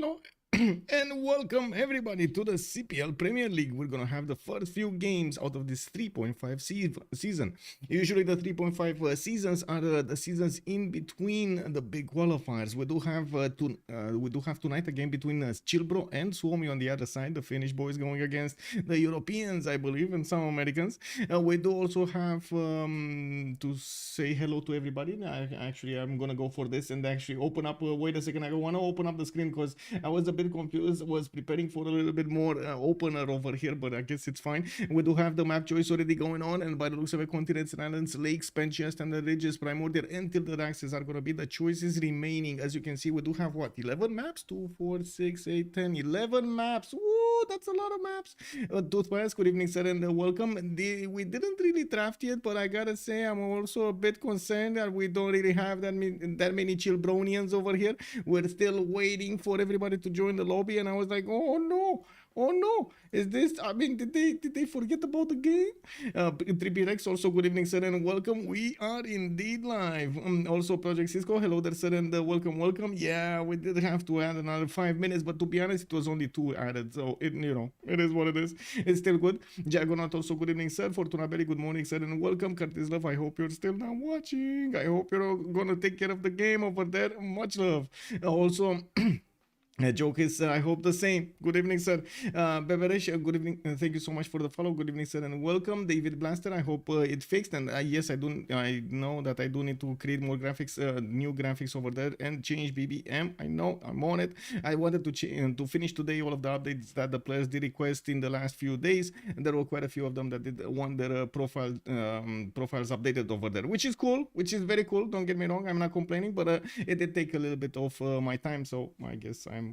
Hello and welcome everybody to the CPL Premier League. We're gonna have the first few games out of this 3.5 season. Usually the 3.5 seasons are the seasons in between the big qualifiers. We do have tonight a game between ChillBro and Suomi on the other side. The Finnish boys going against the Europeans, I believe, and some Americans. We do also have to say hello to everybody. I'm gonna go for this and actually open up. Wait a second, I want to open up the screen because I was a bit confused. Was preparing for a little bit more opener over here, but I guess it's fine. We do have the map choice already going on, and by the looks of it, continents and islands, lakes, penchest, and the ridges, primordial, and tilted axes are gonna be the choices remaining. As you can see, we do have what, 11 maps? 2, 4, 6, 8, 10, 11 maps. Woo, that's a lot of maps. Toothpaste, good evening, sir, and welcome. We didn't really draft yet, but I gotta say I'm also a bit concerned that we don't really have that many ChillBronians over here. We're still waiting for everybody to join the lobby, and I was like, oh no, is this, I mean, did they forget about the game? 3 Rex, also good evening, sir, and welcome. We are indeed live. Also Project Cisco, hello there, sir, and welcome. Yeah, we did have to add another 5 minutes, but to be honest, it was only 2 added, so it is what it is. It's still good. Jagonaut, also good evening, sir. Fortuna Belly, good morning, sir, and welcome. Curtis Love, I hope you're still now watching. I hope you're gonna take care of the game over there. Much love. Also joke is, I hope the same. Good evening, sir. Beveresh, good evening. Thank you so much for the follow. Good evening, sir, and welcome. David Blaster, I hope it fixed. And yes, I know that I do need to create more graphics, new graphics over there, and change BBM. I know, I'm on it. I wanted to finish today all of the updates that the players did request in the last few days, and there were quite a few of them that did want their profiles updated over there, which is cool, which is very cool. Don't get me wrong, I'm not complaining, but it did take a little bit of my time, so I guess I'm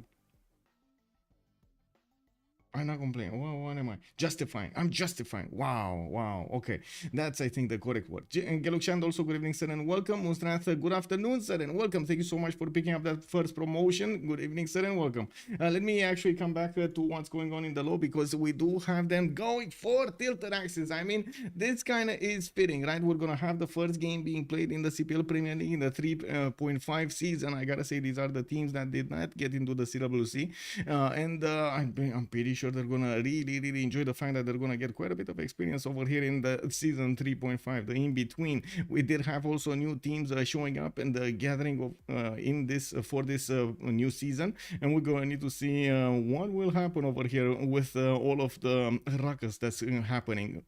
not complaining. What am I? Justifying. I'm justifying. Wow. Okay. That's, I think, the correct word. Gelukshan, also good evening, sir, and welcome. Mustrath, good afternoon, sir, and welcome. Thank you so much for picking up that first promotion. Good evening, sir, and welcome. Let me actually come back to what's going on in the lobby, because we do have them going for tilted axes. I mean, this kind of is fitting, right? We're going to have the first game being played in the CPL Premier League in the 3.5 season. I got to say, these are the teams that did not get into the CWC. And I'm pretty sure they're gonna really enjoy the fact that they're gonna get quite a bit of experience over here in the season 3.5, the in between. We did have also new teams showing up and the gathering of in this for this new season, and we're gonna need to see what will happen over here with all of the ruckus that's happening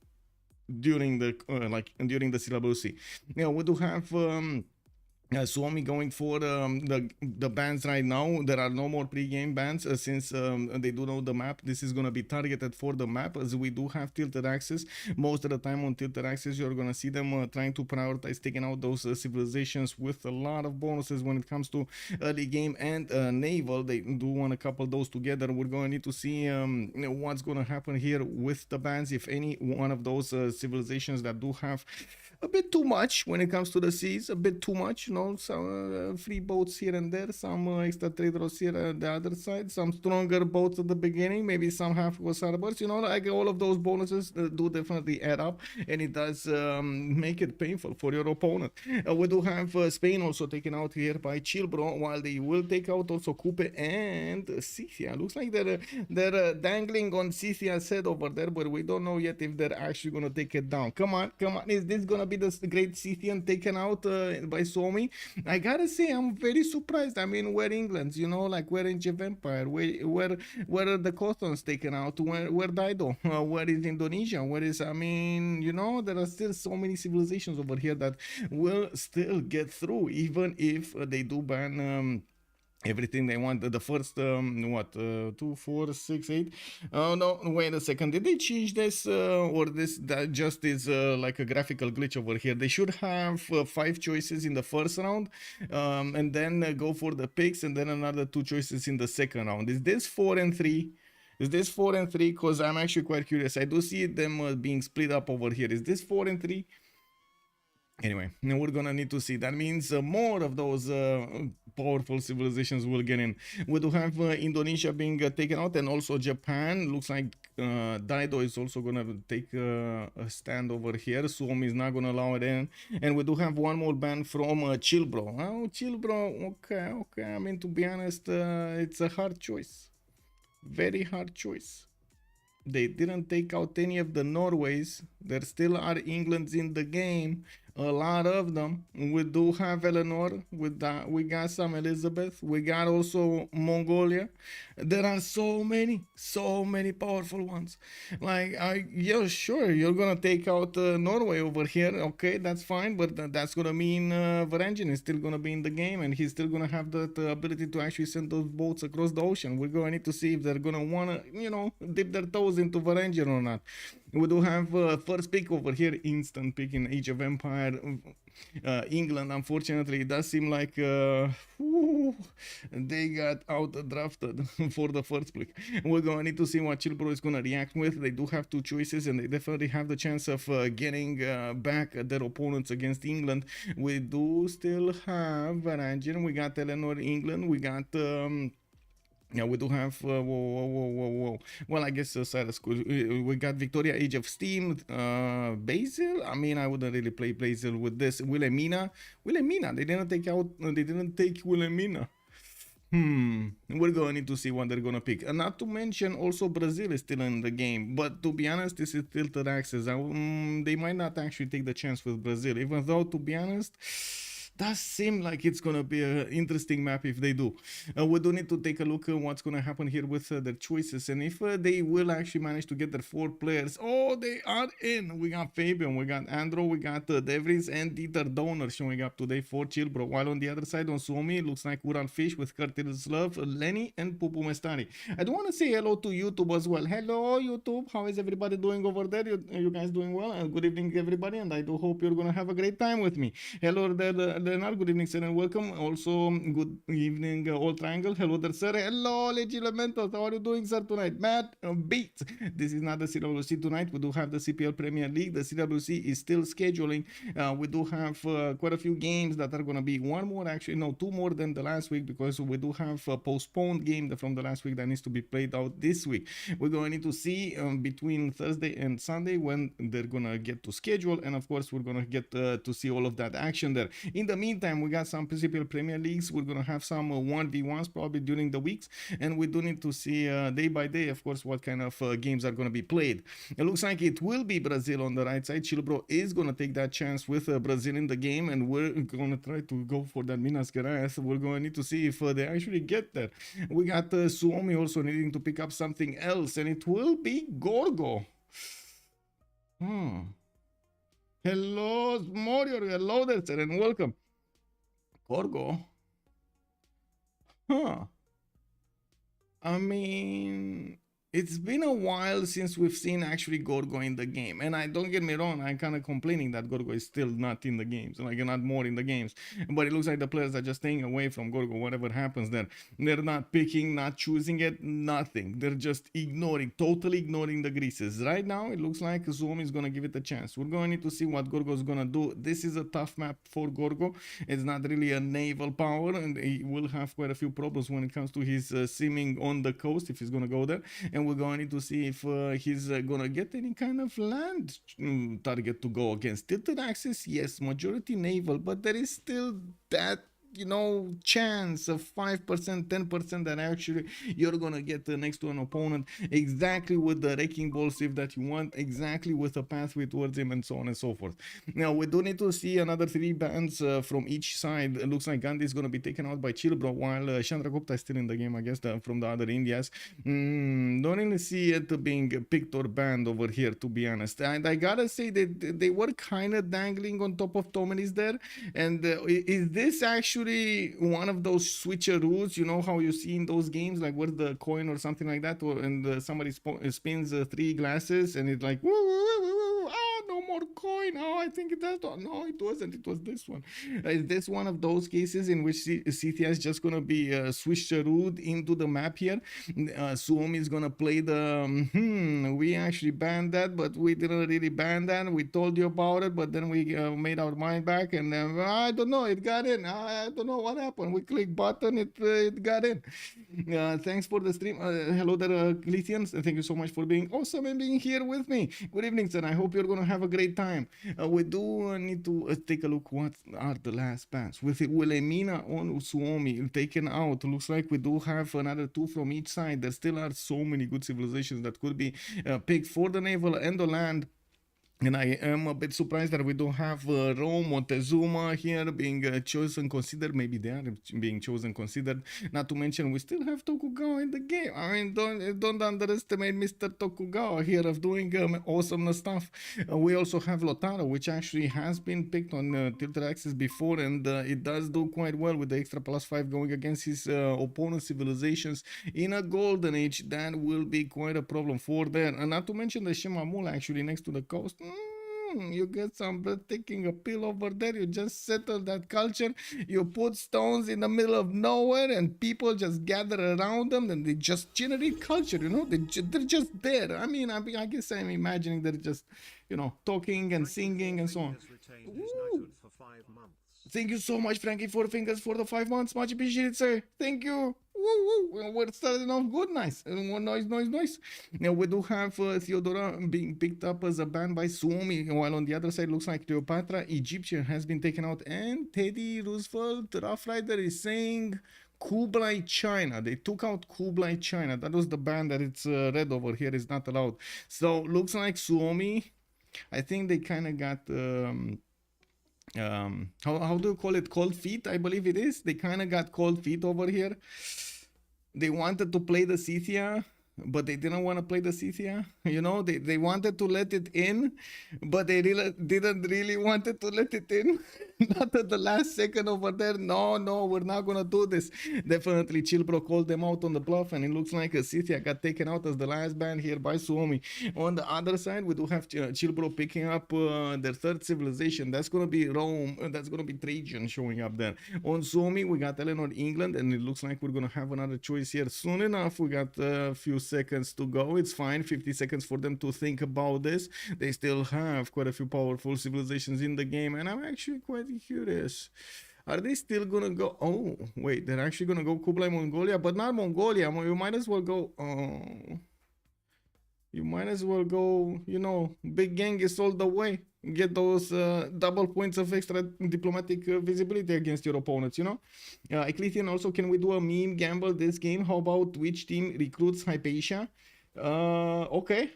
during the during the CWC. Yeah, we do have Suomi going for the bans right now. There are no more pre-game bans since they do know the map. This is going to be targeted for the map, as we do have tilted axes. Most of the time on tilted axes, you're going to see them trying to prioritize taking out those civilizations with a lot of bonuses when it comes to early game and naval. They do want to couple those together. We're going to need to see what's going to happen here with the bans, if any one of those civilizations that do have a bit too much when it comes to the seas, a bit too much, some free boats here and there, some extra traders here at the other side, some stronger boats at the beginning, maybe some half-coast harbors, like all of those bonuses do definitely add up, and it does make it painful for your opponent. We do have Spain also taken out here by ChillBro, while they will take out also Coupe and Scythia. Looks like they're dangling on Scythia's head over there, but we don't know yet if they're actually going to take it down. Come on, is this going to be the great Scythian taken out by Suomi? I gotta say, I'm very surprised. I mean, where England's, like where in Civ Empire, where are the Cottons taken out? Where Dido? Where is Indonesia? Where is, I mean, there are still so many civilizations over here that will still get through, even if they do ban everything they want. The first 2, 4, 6, 8. Oh no, wait a second, did they change this or that just is like a graphical glitch over here? They should have 5 choices in the first round, and then go for the picks, and then another 2 choices in the second round. Is this 4 and 3? Is this 4 and 3? Because I'm actually quite curious. I do see them being split up over here. Is this 4 and 3? Anyway, now we're gonna need to see. That means more of those powerful civilizations will get in. We do have Indonesia being taken out, and also Japan. Looks like Daido is also gonna take a stand over here. Suomi is not gonna allow it in, and we do have one more ban from ChillBro. Oh, ChillBro. Okay, okay. I mean, to be honest, it's a hard choice. Very hard choice. They didn't take out any of the Norways. There still are Englands in the game, a lot of them. We do have Eleanor. We got some Elizabeth. We got also Mongolia. There are so many powerful ones. Like, yeah, sure, you're gonna take out Norway over here. Okay, that's fine, but that's gonna mean Varangian is still gonna be in the game, and he's still gonna have the ability to actually send those boats across the ocean. We're gonna need to see if they're gonna wanna, dip their toes into Varangian or not. We do have first pick over here, instant pick in Age of Empire. England, unfortunately, it does seem like they got out drafted for the first pick. We're going to need to see what ChillBro is going to react with. They do have two choices, and they definitely have the chance of getting back their opponents against England. We do still have Varangian. We got Eleanor, England. We got... yeah, we do have well, I guess Cyrus could. We got Victoria, Age of Steam, Basil. I mean, I wouldn't really play Basil with this. Wilhelmina. They didn't take Wilhelmina. We're going to need to see what they're gonna pick. And not to mention, also Brazil is still in the game. But to be honest, this is filtered access. They might not actually take the chance with Brazil, even though, to be honest, does seem like it's gonna be an interesting map if they do. We do need to take a look at what's gonna happen here with their choices, and if they will actually manage to get their 4 players. Oh, they are in. We got Fabian, we got Androam, we got Devries and Dieter Donor showing up today for ChillBro. While on the other side, on Suomi, it looks like Urallfish with Curtis Love, Lenny, and Pupumestari. I do want to say hello to YouTube as well. Hello YouTube, how is everybody doing over there? You guys doing well? And good evening everybody, and I do hope you're gonna have a great time with me. Hello there, Leonard. Good evening, sir, and welcome. Also, good evening, All Triangle. Hello there, sir. Hello, Legilementos. How are you doing, sir, tonight? Matt Beat. This is not the CWC tonight. We do have the CPL Premier League. The CWC is still scheduling. We do have quite a few games that are going to be one more, actually, no, 2 more than the last week, because we do have a postponed game from the last week that needs to be played out this week. We're going to need to see between Thursday and Sunday when they're going to get to schedule, and of course, we're going to get to see all of that action there. In the meantime, we got some CPL Premier Leagues. We're gonna have some 1v1s probably during the weeks, and we do need to see day by day, of course, what kind of games are gonna be played. It looks like it will be Brazil on the right side. ChillBro is gonna take that chance with Brazil in the game, and we're gonna try to go for that Minas Gerais. We're gonna need to see if they actually get there. We got Suomi also needing to pick up something else, and it will be Gorgo. Hello, Morio. Hello there, sir, and welcome. Gorgo? I mean, it's been a while since we've seen actually Gorgo in the game, and I don't get me wrong, I'm kind of complaining that Gorgo is still not in the games, like not more in the games, but it looks like the players are just staying away from Gorgo. Whatever happens there, they're not picking, not choosing it, nothing. They're just totally ignoring the greases. Right now it looks like Suomi is gonna give it a chance. We're going to need to see what Gorgo is gonna do. This is a tough map for Gorgo. It's not really a naval power, and he will have quite a few problems when it comes to his simming on the coast if he's gonna go there. And we're going to need to see if he's gonna get any kind of land target to go against. Tilted axis, yes, majority naval, but there is still that chance of 5%, 10% that actually you're gonna get next to an opponent exactly with the wrecking ball sieve that you want, exactly with a pathway towards him, and so on and so forth. Now we do need to see another 3 bans from each side. It looks like Gandhi is gonna be taken out by ChillBro, while Chandragupta is still in the game, I guess, from the other Indias. Don't really see it being picked or banned over here, to be honest. And I gotta say that they were kind of dangling on top of Tomenis there. And is this actually one of those switcheroos, how you see in those games, like where's the coin or something like that, and somebody spins 3 glasses and it's like, woo, woo, woo, woo, no more more coin. Oh, I think that's one. No, it wasn't. It was this one. Is this one of those cases in which CTS is just gonna be switched into the map here? Suomi is gonna play the we actually banned that, but we didn't really ban that. We told you about it, but then we made our mind back, and I don't know, it got in. I don't know what happened. We click button, it got in. Thanks for the stream. Hello there, Lithians. Thank you so much for being awesome and being here with me. Good evening, sir. I hope you're gonna have a great time. We do need to take a look what are the last bans. With Wilhelmina on Suomi taken out, looks like we do have another 2 from each side. There still are so many good civilizations that could be picked for the naval and the land. And I am a bit surprised that we don't have Rome, Montezuma here being chosen, considered. Maybe they are being chosen, considered. Not to mention, we still have Tokugawa in the game. I mean, don't underestimate Mr. Tokugawa here of doing awesome stuff. We also have Lotaro, which actually has been picked on Tilted Axis before, and it does do quite well with the extra +5 going against his opponent civilizations in a golden age. That will be quite a problem for there. And not to mention the Shimamula actually next to the coast. You get some breathtaking appeal over there. You just settle that culture. You put stones in the middle of nowhere, and people just gather around them, and they just generate culture. You know, they're just there. I mean, I guess I'm imagining they're just, you know, talking and singing and so on. Thank you so much, Frankie, for fingers for the 5 months. Much appreciated, sir. Thank you. Woo. We're starting off good, nice. Noise. Now we do have Theodora being picked up as a ban by Suomi, while on the other side looks like Cleopatra, Egyptian, has been taken out, and Teddy Roosevelt, Rough Rider, is saying Kublai China. They took out Kublai China. That was the ban that it's red over here is not allowed. So looks like Suomi, I think they kind of got how do you call it, cold feet? I believe it is. They kind of got cold feet over here. They wanted to play the Scythia, but they didn't want to play the Scythia. You know, they wanted to let it in, but they didn't really wanted to let it in. Not at the last second over there. No, we're not gonna do this. Definitely ChillBro called them out on the bluff, and it looks like a Scythia got taken out as the last ban here by Suomi. On the other side, we do have ChillBro picking up their third civilization. That's gonna be Rome. That's gonna be Trajan showing up there. On Suomi, we got Eleanor, England, and it looks like we're gonna have another choice here soon enough. We got a few seconds to go. It's fine. 50 seconds for them to think about this. They still have quite a few powerful civilizations in the game, and I'm actually quite curious. Are they still gonna go? Oh, wait, they're actually gonna go Kublai, Mongolia, but not Mongolia. You might as well go. You might as well go, you know, big Genghis all the way. Get those double points of extra diplomatic visibility against your opponents, you know? Eclithian also, can we do a meme gamble this game? How about which team recruits Hypatia? Okay,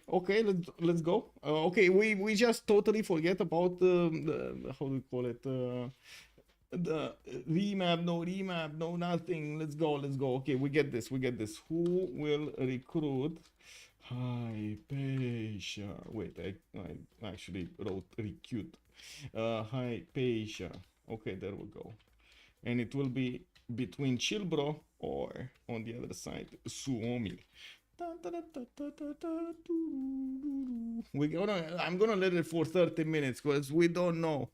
let's go. Okay, we just totally forget about the how do we call it, the remap, no nothing. Let's go. Okay, we get this. Who will recruit Hypatia? Wait, I actually wrote recruit Hypatia. Okay, there we go. And it will be between ChillBro or on the other side Suomi. I'm gonna let it for 30 minutes because we don't know,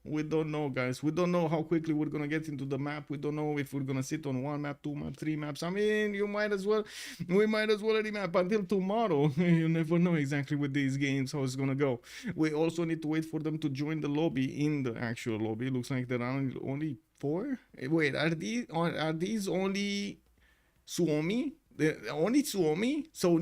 guys. We don't know how quickly we're gonna get into the map. We don't know if we're gonna sit on 1 map, 2 maps, 3 maps. I mean, we might as well remap until tomorrow. You never know exactly with these games how it's gonna go. We also need to wait for them to join the lobby. In the actual lobby, it looks like there are only 4. Wait, are these only Suomi? Only Suomi? So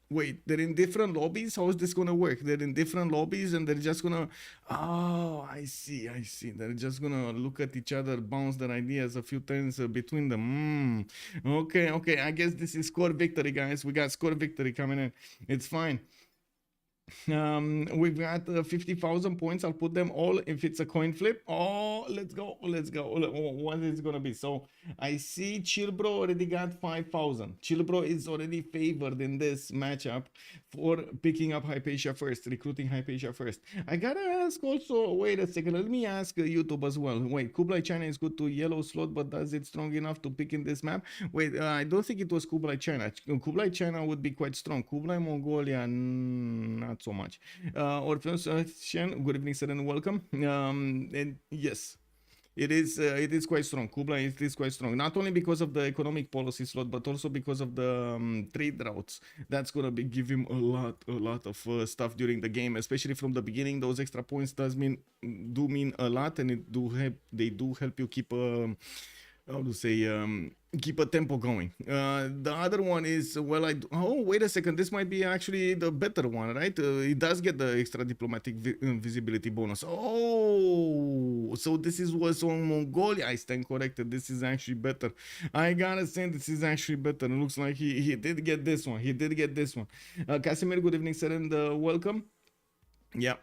wait, they're in different lobbies? How is this gonna work? They're in different lobbies and they're just gonna, oh, I see. They're just gonna look at each other, bounce their ideas a few times between them. Okay, I guess this is score victory, guys. We got score victory coming in. It's fine. We've got 50,000 points. I'll put them all if it's a coin flip. Oh, let's go. What is it gonna be? So I see ChillBro already got 5,000. ChillBro is already favored in this matchup for picking up Hypatia first, recruiting Hypatia first. I gotta ask also, wait a second, let me ask YouTube as well. Wait, Kublai China is good to yellow slot, but does it strong enough to pick in this map? Wait, I don't think it was Kublai China. Kublai China would be quite strong. Kublai Mongolia, not not so much. Shen, good evening, sir, and welcome. And yes, it is quite strong. Kublai, it is quite strong, not only because of the economic policy slot, but also because of the trade routes. That's gonna give him a lot of stuff during the game, especially from the beginning. Those extra points do mean a lot, and they do help you keep how to say keep a tempo going. The other one is, well, oh, wait a second, this might be actually the better one, right? It does get the extra diplomatic visibility bonus. Oh, so this is what's on Mongolia. I stand corrected. This is actually better. I gotta say, this is actually better. It looks like he did get this one. He did get this one. Casimir, good evening, sir, and welcome. Yeah.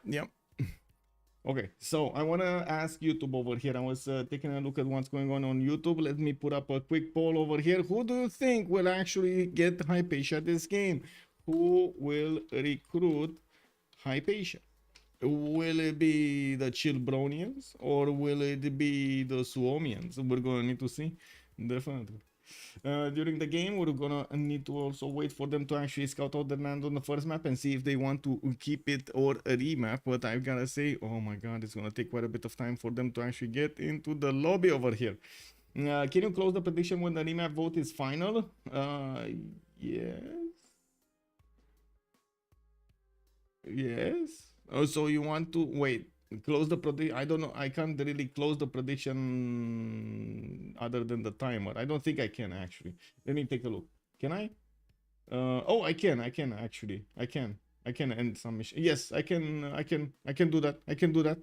Okay, so I want to ask YouTube over here. I was taking a look at what's going on YouTube. Let me put up a quick poll over here. Who do you think will actually get Hypatia this game? Who will recruit Hypatia? Will it be the ChillBronians or will it be the Suomians? We're going to need to see. Definitely. During the game, we're gonna need to also wait for them to actually scout out the land on the first map and see if they want to keep it or remap. But I've gotta say, oh my god, it's gonna take quite a bit of time for them to actually get into the lobby over here. Can you close the prediction when the remap vote is final? Yes. Oh, so you want to wait? Close the prediction. I don't know. I can't really close the prediction other than the timer. I don't think I can actually. Let me take a look. Can I? Oh, I can actually. I can end some mission. Yes, I can do that. I can do that.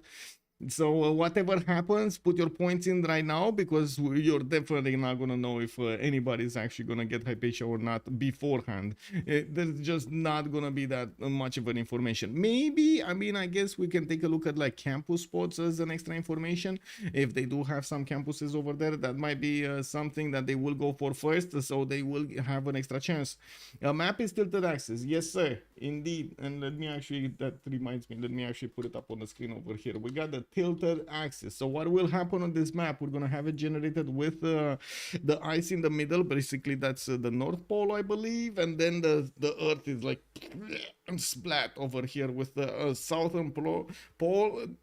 So whatever happens, put your points in right now, because you're definitely not gonna know if anybody's actually gonna get Hypatia or not beforehand. There's just not gonna be that much of an information. Maybe, I mean, I guess we can take a look at like campus spots as an extra information. If they do have some campuses over there, that might be something that they will go for first, so they will have an extra chance. Map is tilted axis. Yes, sir, indeed. And let me actually, that reminds me, let me actually put it up on the screen over here. We got the tilted axis. So what will happen on this map, we're gonna have it generated with the ice in the middle. Basically that's the North Pole, I believe, and then the earth is like splat over here with the southern pole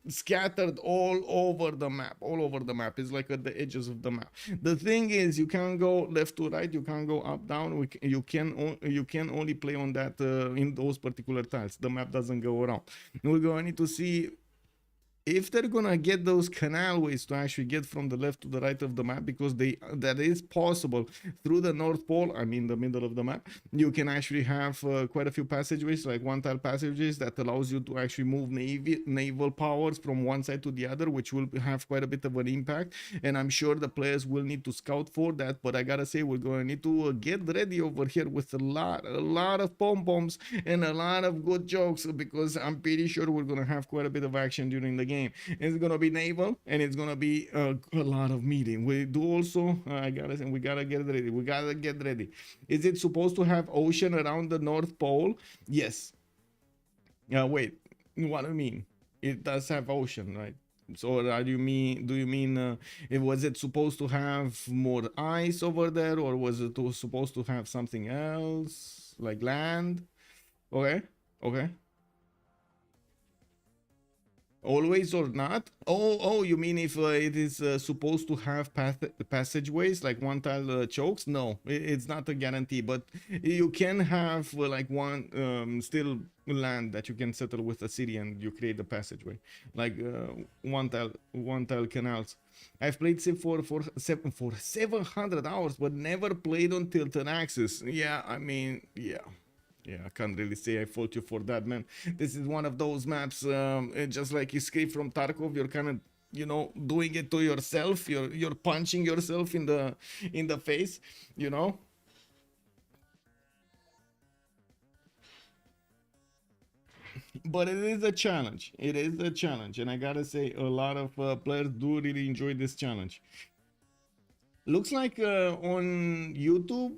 scattered all over the map. It's like at the edges of the map. The thing is, you can't go left to right, you can't go up down. You can only play on that in those particular tiles. The map doesn't go around. We're going to need to see if they're gonna get those canalways to actually get from the left to the right of the map, because that is possible through the North Pole. I mean the middle of the map. You can actually have quite a few passageways, like one tile passages, that allows you to actually move naval powers from one side to the other, which will have quite a bit of an impact, and I'm sure the players will need to scout for that. But I gotta say, we're gonna need to get ready over here with a lot of pom-poms and a lot of good jokes, because I'm pretty sure we're gonna have quite a bit of action during the game. It's gonna be naval, and it's gonna be a lot of meeting. We do also, we gotta get ready. Is it supposed to have ocean around the North Pole? Yes. Wait, what do you mean? It does have ocean, right? So do you mean was it supposed to have more ice over there, or was it supposed to have something else like land? Okay. Always or not? Oh, you mean if it is supposed to have passageways like one tile chokes? No, it's not a guarantee, but you can have like one still land that you can settle with a city, and you create a passageway, like one tile canals. I've played Civ for 700 hours, but never played on tilted axis. Yeah, I mean, yeah, I can't really say I fault you for that, man. This is one of those maps, just like Escape from Tarkov. You're kind of, doing it to yourself. You're punching yourself in the face, But it is a challenge. And I gotta say, a lot of players do really enjoy this challenge. Looks like on YouTube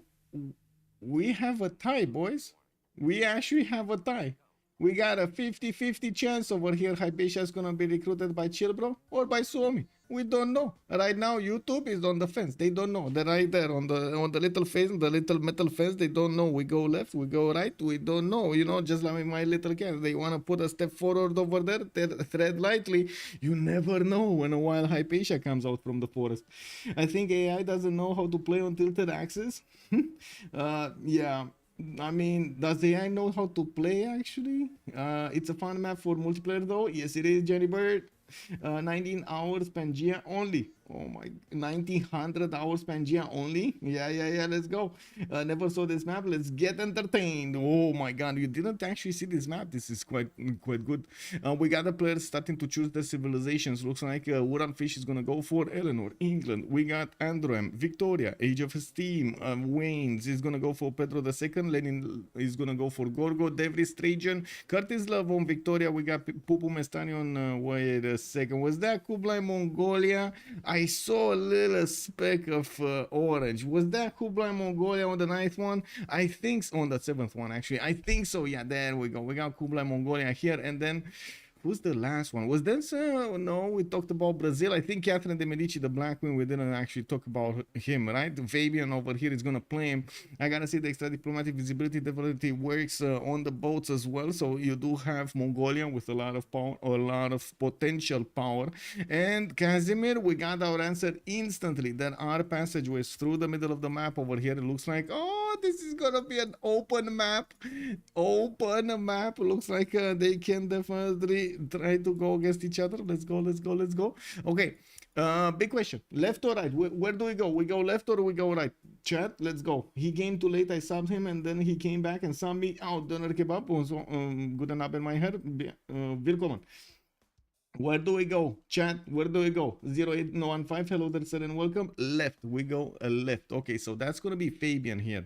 we have a tie, boys. We actually have a tie. We got a 50-50 chance over here. Hypatia is gonna be recruited by ChillBro or by Suomi. We don't know. Right now, YouTube is on the fence. They don't know. They're right there on the little fence, the little metal fence. They don't know. We go left, we go right. We don't know. You know, just like my little cat. They wanna put a step forward over there. Tread lightly. You never know when a wild Hypatia comes out from the forest. I think AI doesn't know how to play on tilted axis. Yeah. I mean, does the AI know how to play actually? It's a fun map for multiplayer though. Yes, it is, Jenny Bird. 19 hours Pangea only. Oh my, 1900 hours Pangea only. Yeah, let's go. Never saw this map. Let's get entertained. Oh my god, you didn't actually see this map. This is quite good. We got the players starting to choose their civilizations. Looks like Urallfish is gonna go for Eleanor, England. We got Androam, Victoria, Age of Esteem. Wannes is gonna go for Pedro II. Lenin is gonna go for Gorgo, Devris, Trajan, Curtis Love on Victoria. We got Pupumestari on wait a second, was that Kublai, Mongolia? I saw a little speck of orange. Was that Kublai, Mongolia on the 9th one? I think so, on the 7th one actually. I think so. Yeah, there we go. We got Kublai, Mongolia here, and then who's the last one? Was this no, we talked about Brazil. I think Catherine de Medici, the Black Queen, we didn't actually talk about him, right? Fabian over here is gonna play him. I gotta say the extra diplomatic visibility definitely works on the boats as well. So you do have Mongolia with a lot of power, or a lot of potential power. And Casimir, we got our answer instantly. There are passageways through the middle of the map over here. It looks like, oh, this is gonna be an open map. Open map. Looks like they can definitely try to go against each other. Let's go. Okay, big question, left or right? Where do we go? We go left or we go right? Chat, let's go. He came too late, I subbed him, and then he came back and subbed me out. Döner kebab och så guten Abend mein Herr, willkommen. Where do we go? Chat, where do we go? 08015, hello there sir and welcome. Left, we go left. Okay, so that's gonna be Fabian here.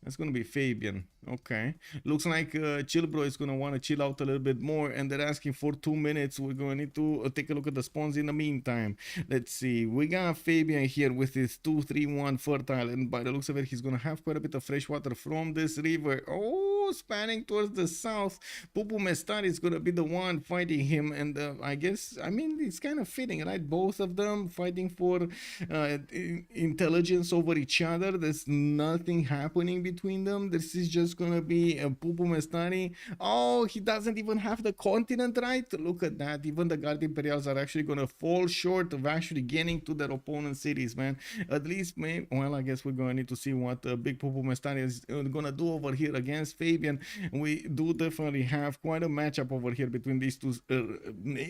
That's gonna be Fabian. Okay, looks like ChillBro is gonna want to chill out a little bit more, and they're asking for 2 minutes. We're gonna need to take a look at the spawns in the meantime. Let's see, we got Fabian here with his 231 fertile, and by the looks of it, he's gonna have quite a bit of fresh water from this river. Oh, spanning towards the south. Pupumestari is gonna be the one fighting him, and I guess, I mean, it's kind of fitting, right? Both of them fighting for intelligence over each other. There's nothing happening between them. This is just gonna be a Pupumestari. Oh, he doesn't even have the continent, right? Look at that. Even the Guard Imperials are actually gonna fall short of actually getting to their opponent's cities, man. At least, maybe, well, I guess we're gonna need to see what big Pupumestari is gonna do over here against Fabian. We do definitely have quite a matchup over here between these two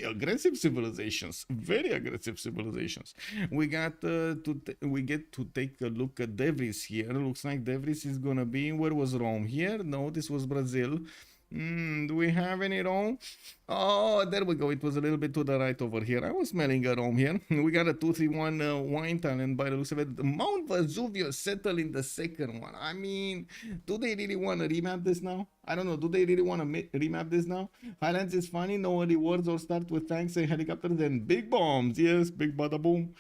aggressive civilizations, very aggressive civilizations. We got we get to take a look at Devris here. Looks like Devris is gonna be, where was Rome? Here? No, this was Brazil. Do we have any Rome? Oh, there we go. It was a little bit to the right over here. I was smelling a Rome here. We got a 231 wine talent by the looks of it. Mount Vesuvius settled in the second one. I mean, do they really want to remap this now? I don't know. Do they really want to remap this now? Highlands is funny. No rewards or start with tanks and helicopters and big bombs. Yes, big bada boom.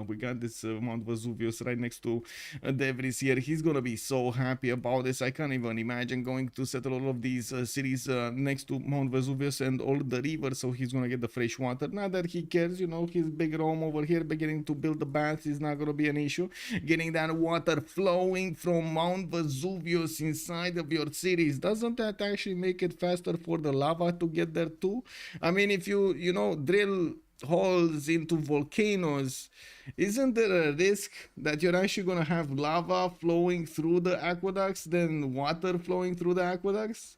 We got this Mount Vesuvius right next to Devris here. He's gonna be so happy about this. I can't even imagine going to settle all of these cities next to Mount Vesuvius and all the rivers, so he's gonna get the fresh water. Not that he cares, you know, his big Rome over here beginning to build the baths is not gonna be an issue. Getting that water flowing from Mount Vesuvius inside of your cities, doesn't that actually make it faster for the lava to get there too? I mean, if you know, drill holes into volcanoes, isn't there a risk that you're actually going to have lava flowing through the aqueducts than water flowing through the aqueducts?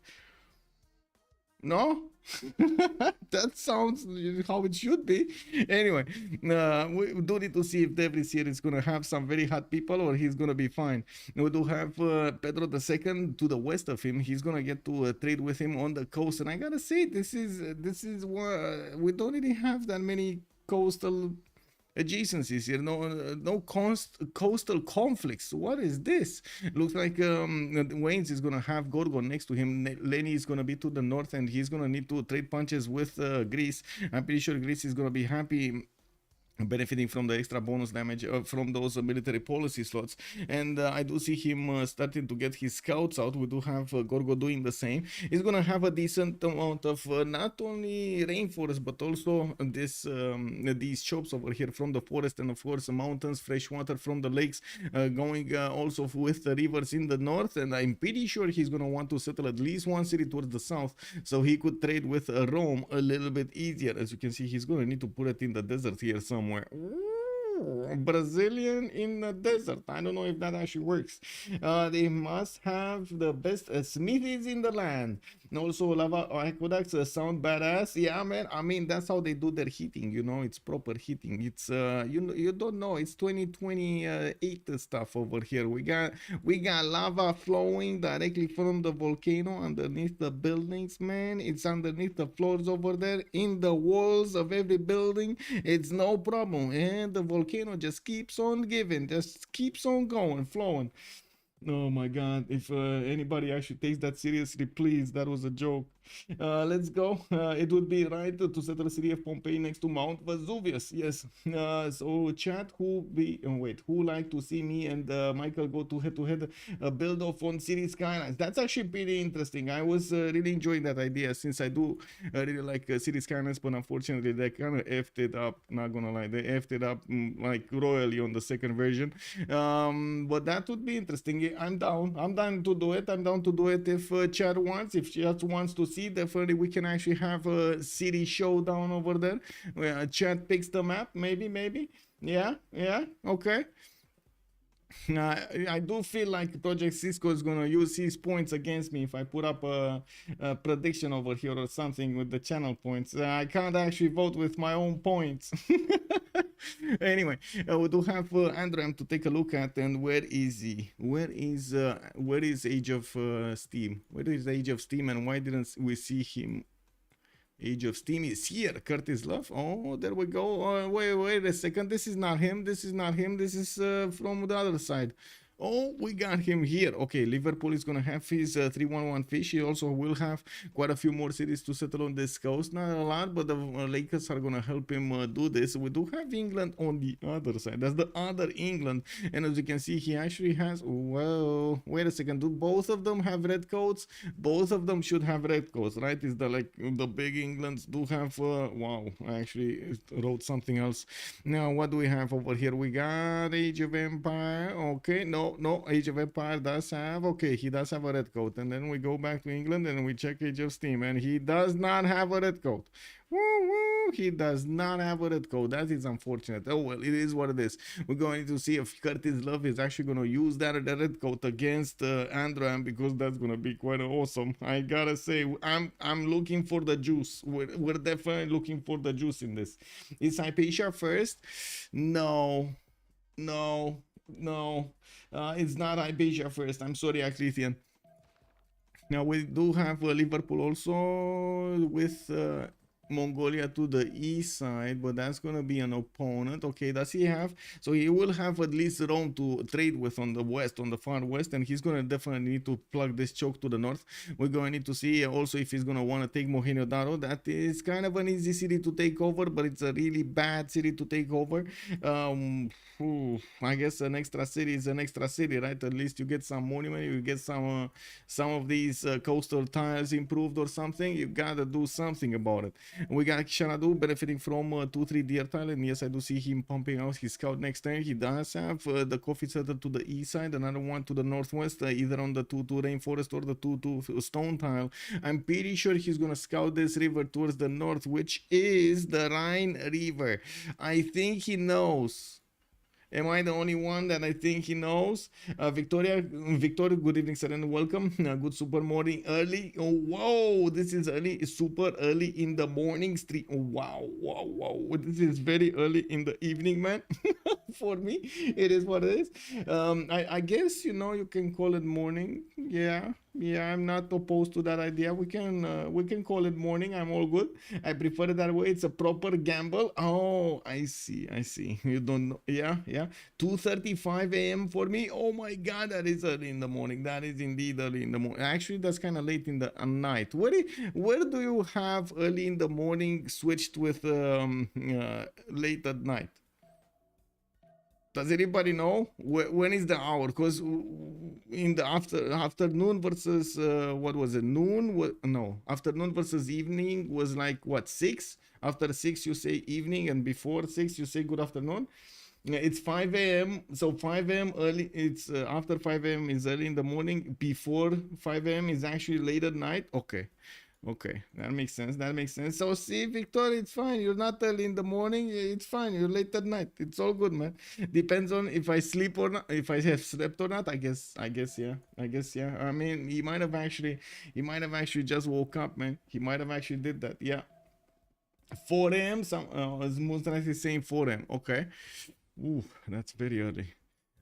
No? That sounds how it should be. Anyway, we do need to see if Devris here is going to have some very hot people or he's going to be fine. We do have Pedro II to the west of him. He's going to get to trade with him on the coast. And I got to say, this is what we don't really have that many coastal adjacencies here. No coastal conflicts. What is this? Looks like Wannes is gonna have Gorgo next to him. Lenny is gonna be to the north, and he's gonna need to trade punches with Greece. I'm pretty sure Greece is gonna be happy benefiting from the extra bonus damage from those military policy slots. And I do see him starting to get his scouts out. We do have Gorgo doing the same. He's gonna have a decent amount of not only rainforest but also these shops over here from the forest, and of course the mountains, fresh water from the lakes, going also with the rivers in the north. And I'm pretty sure he's gonna want to settle at least one city towards the south, so he could trade with Rome a little bit easier. As you can see, he's gonna need to put it in the desert here somewhere. Ooh, Brazilian in the desert. I don't know if that actually works. They must have the best smithies in the land. And also lava aqueducts sound badass. Yeah, man. I mean, that's how they do their heating. You know, it's proper heating. It's you don't know. It's 2028 stuff over here. We got lava flowing directly from the volcano underneath the buildings, man. It's underneath the floors over there, in the walls of every building. It's no problem, and the volcano just keeps on giving, just keeps on going, flowing. Oh my god, if anybody actually takes that seriously, please, that was a joke. Let's go. It would be right to settle the city of Pompeii next to Mount Vesuvius. Yes. So chat, who like to see me and Michael go to head build off on city skylines? That's actually pretty interesting. I was really enjoying that idea, since I do really like city skylines, but unfortunately they kind of effed it up. Not gonna lie, they effed it up like royally on the second version. But that would be interesting. I'm down to do it. I'm down to do it if chat wants. If chat wants to see, definitely we can actually have a city showdown over there where chat picks the map. Maybe. Yeah, okay. I do feel like Project Cisco is gonna use his points against me if I put up a prediction over here or something with the channel points. I can't actually vote with my own points. Anyway, we do have Androam to take a look at, and where is he? Where is Age of Steam? Where is Age of Steam, and why didn't we see him? Age of Steam is here. Curtis Love. Oh, there we go. Wait a second. This is not him. This is from the other side. Oh, we got him here. Okay, Liverpool is gonna have his 311 fish. He also will have quite a few more cities to settle on this coast. Not a lot, but the Lakers are gonna help him do this. We do have England on the other side. That's the other England. And as you can see, he actually has... Whoa, wait a second. Do both of them have red coats? Both of them should have red coats, right? Is the big Englands do have... wow, I actually wrote something else. Now, what do we have over here? We got Age of Empire. Okay, no, Age of Empire does have, okay, he does have a red coat. And then we go back to England and we check Age of Steam, and he does not have a red coat. Woo, he does not have a red coat. That is unfortunate. Oh well, it is what it is. We're going to see if Curtis Love is actually going to use that red coat against Androam, because that's going to be quite awesome. I gotta say, I'm looking for the juice. We're definitely looking for the juice in this. Is Hypatia first? No. It's not Hypatia first. I'm sorry, Aclithian. Now we do have Liverpool also with Mongolia to the east side, but that's gonna be an opponent. Okay, does he have? So he will have at least Rome to trade with on the west, on the far west, and he's gonna definitely need to plug this choke to the north. We're going to need to see also if he's gonna want to take Mohenjo-Daro. That is kind of an easy city to take over, but it's a really bad city to take over. I guess an extra city is an extra city, right? At least you get some monument, you get some of these coastal tiles improved or something. You gotta do something about it. We got Xanadu benefiting from 2-3 deer tile, and yes, I do see him pumping out his scout next turn. He does have the coffee setter to the east side, another one to the northwest, either on the 2-2 rainforest or the 2-2 stone tile. I'm pretty sure he's gonna scout this river towards the north, which is the Rhine River. I think he knows. Am I the only one that I think he knows? Victoria, good evening, sir, and welcome. Good super morning early. Oh, whoa, this is early, super early in the morning street. Oh, wow. This is very early in the evening, man. For me, it is what it is. I guess, you can call it morning. Yeah, I'm not opposed to that idea. We can call it morning. I'm all good. I prefer it that way. It's a proper gamble. Oh, I see. You don't know. Yeah. 2:35 a.m. for me. Oh my God, that is early in the morning. That is indeed early in the morning. Actually, that's kind of late in the night. Where do you have early in the morning switched with late at night? Does anybody know when is the hour? Because in the afternoon versus what was it? Noon? No, afternoon versus evening was like what, 6? After 6 you say evening, and before 6 you say good afternoon. Yeah, it's 5 a.m. So 5 a.m. early. It's after 5 a.m. is early in the morning. Before 5 a.m. is actually late at night. Okay. Okay, that makes sense. That makes sense. So see, Victor, it's fine. You're not early in the morning. It's fine. You're late at night. It's all good, man. Depends on if I sleep or not. If I have slept or not. I guess. Yeah. I guess. Yeah. I mean, he might have actually. He might have actually just woke up, man. He might have actually did that. Yeah. 4 a.m. Some Moonlight is saying 4 a.m. Okay. Ooh, that's very early.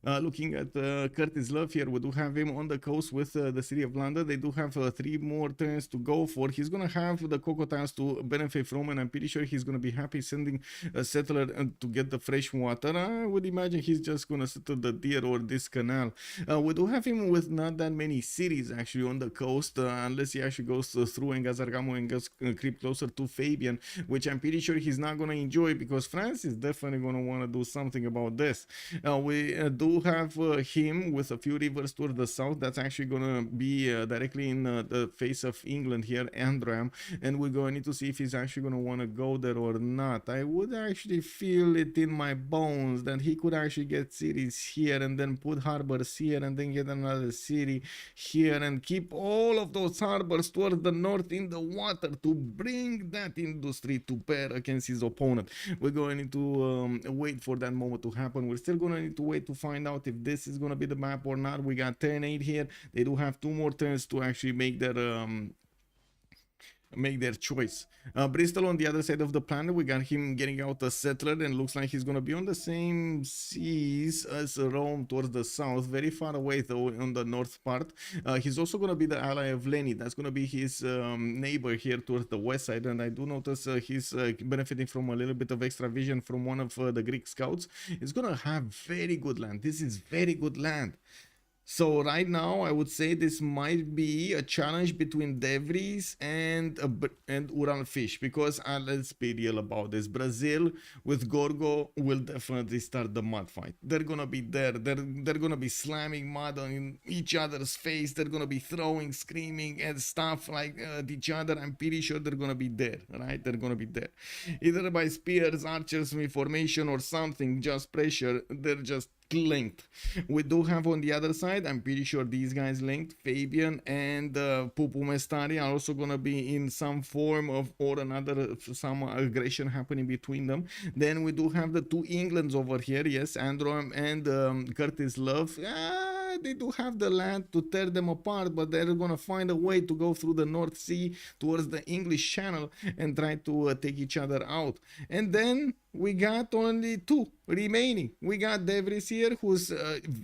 Looking at Curtis Love here, we do have him on the coast with the city of London. They do have 3 more turns to go for. He's gonna have the cocoa tiles to benefit from, and I'm pretty sure he's gonna be happy sending a settler to get the fresh water. I would imagine he's just gonna settle the deer or this canal. We do have him with not that many cities actually on the coast, unless he actually goes through Engazargamo and goes creep closer to Fabian, which I'm pretty sure he's not gonna enjoy, because France is definitely gonna want to do something about this. We do have him with a few rivers toward the south. That's actually gonna be directly in the face of England here, Androam, and we're going to need to see if he's actually gonna want to go there or not. I would actually feel it in my bones that he could actually get cities here and then put harbors here and then get another city here and keep all of those harbors toward the north in the water to bring that industry to bear against his opponent. We're going to wait for that moment to happen. We're still going to need to wait to find out if this is going to be the map or not. We got turn 8 here. They do have 2 more turns to actually make their choice. Bristol on the other side of the planet, we got him getting out a settler, and looks like he's gonna be on the same seas as Rome towards the south, very far away though on the north part. He's also gonna be the ally of Lenny. That's gonna be his neighbor here towards the west side, and I do notice he's benefiting from a little bit of extra vision from one of the Greek scouts. He's gonna have very good land. This is very good land. So right now, I would say this might be a challenge between Devries and Urallfish, because let's be real about this. Brazil with Gorgo will definitely start the mud fight. They're gonna be there. They're gonna be slamming mud on each other's face. They're gonna be throwing, screaming, and stuff like at each other. I'm pretty sure they're gonna be there, right? They're gonna be there, either by spears, archers, formation, or something. Just pressure. They're just linked. We do have on the other side, I'm pretty sure these guys linked, Fabian and Pupumestari are also gonna be in some form of or another, some aggression happening between them. Then we do have the 2 Englands over here, yes, Androam and Curtis Love. They do have the land to tear them apart, but they're gonna find a way to go through the North Sea towards the English Channel and try to take each other out. And then we got only 2 remaining. We got Devries here, who's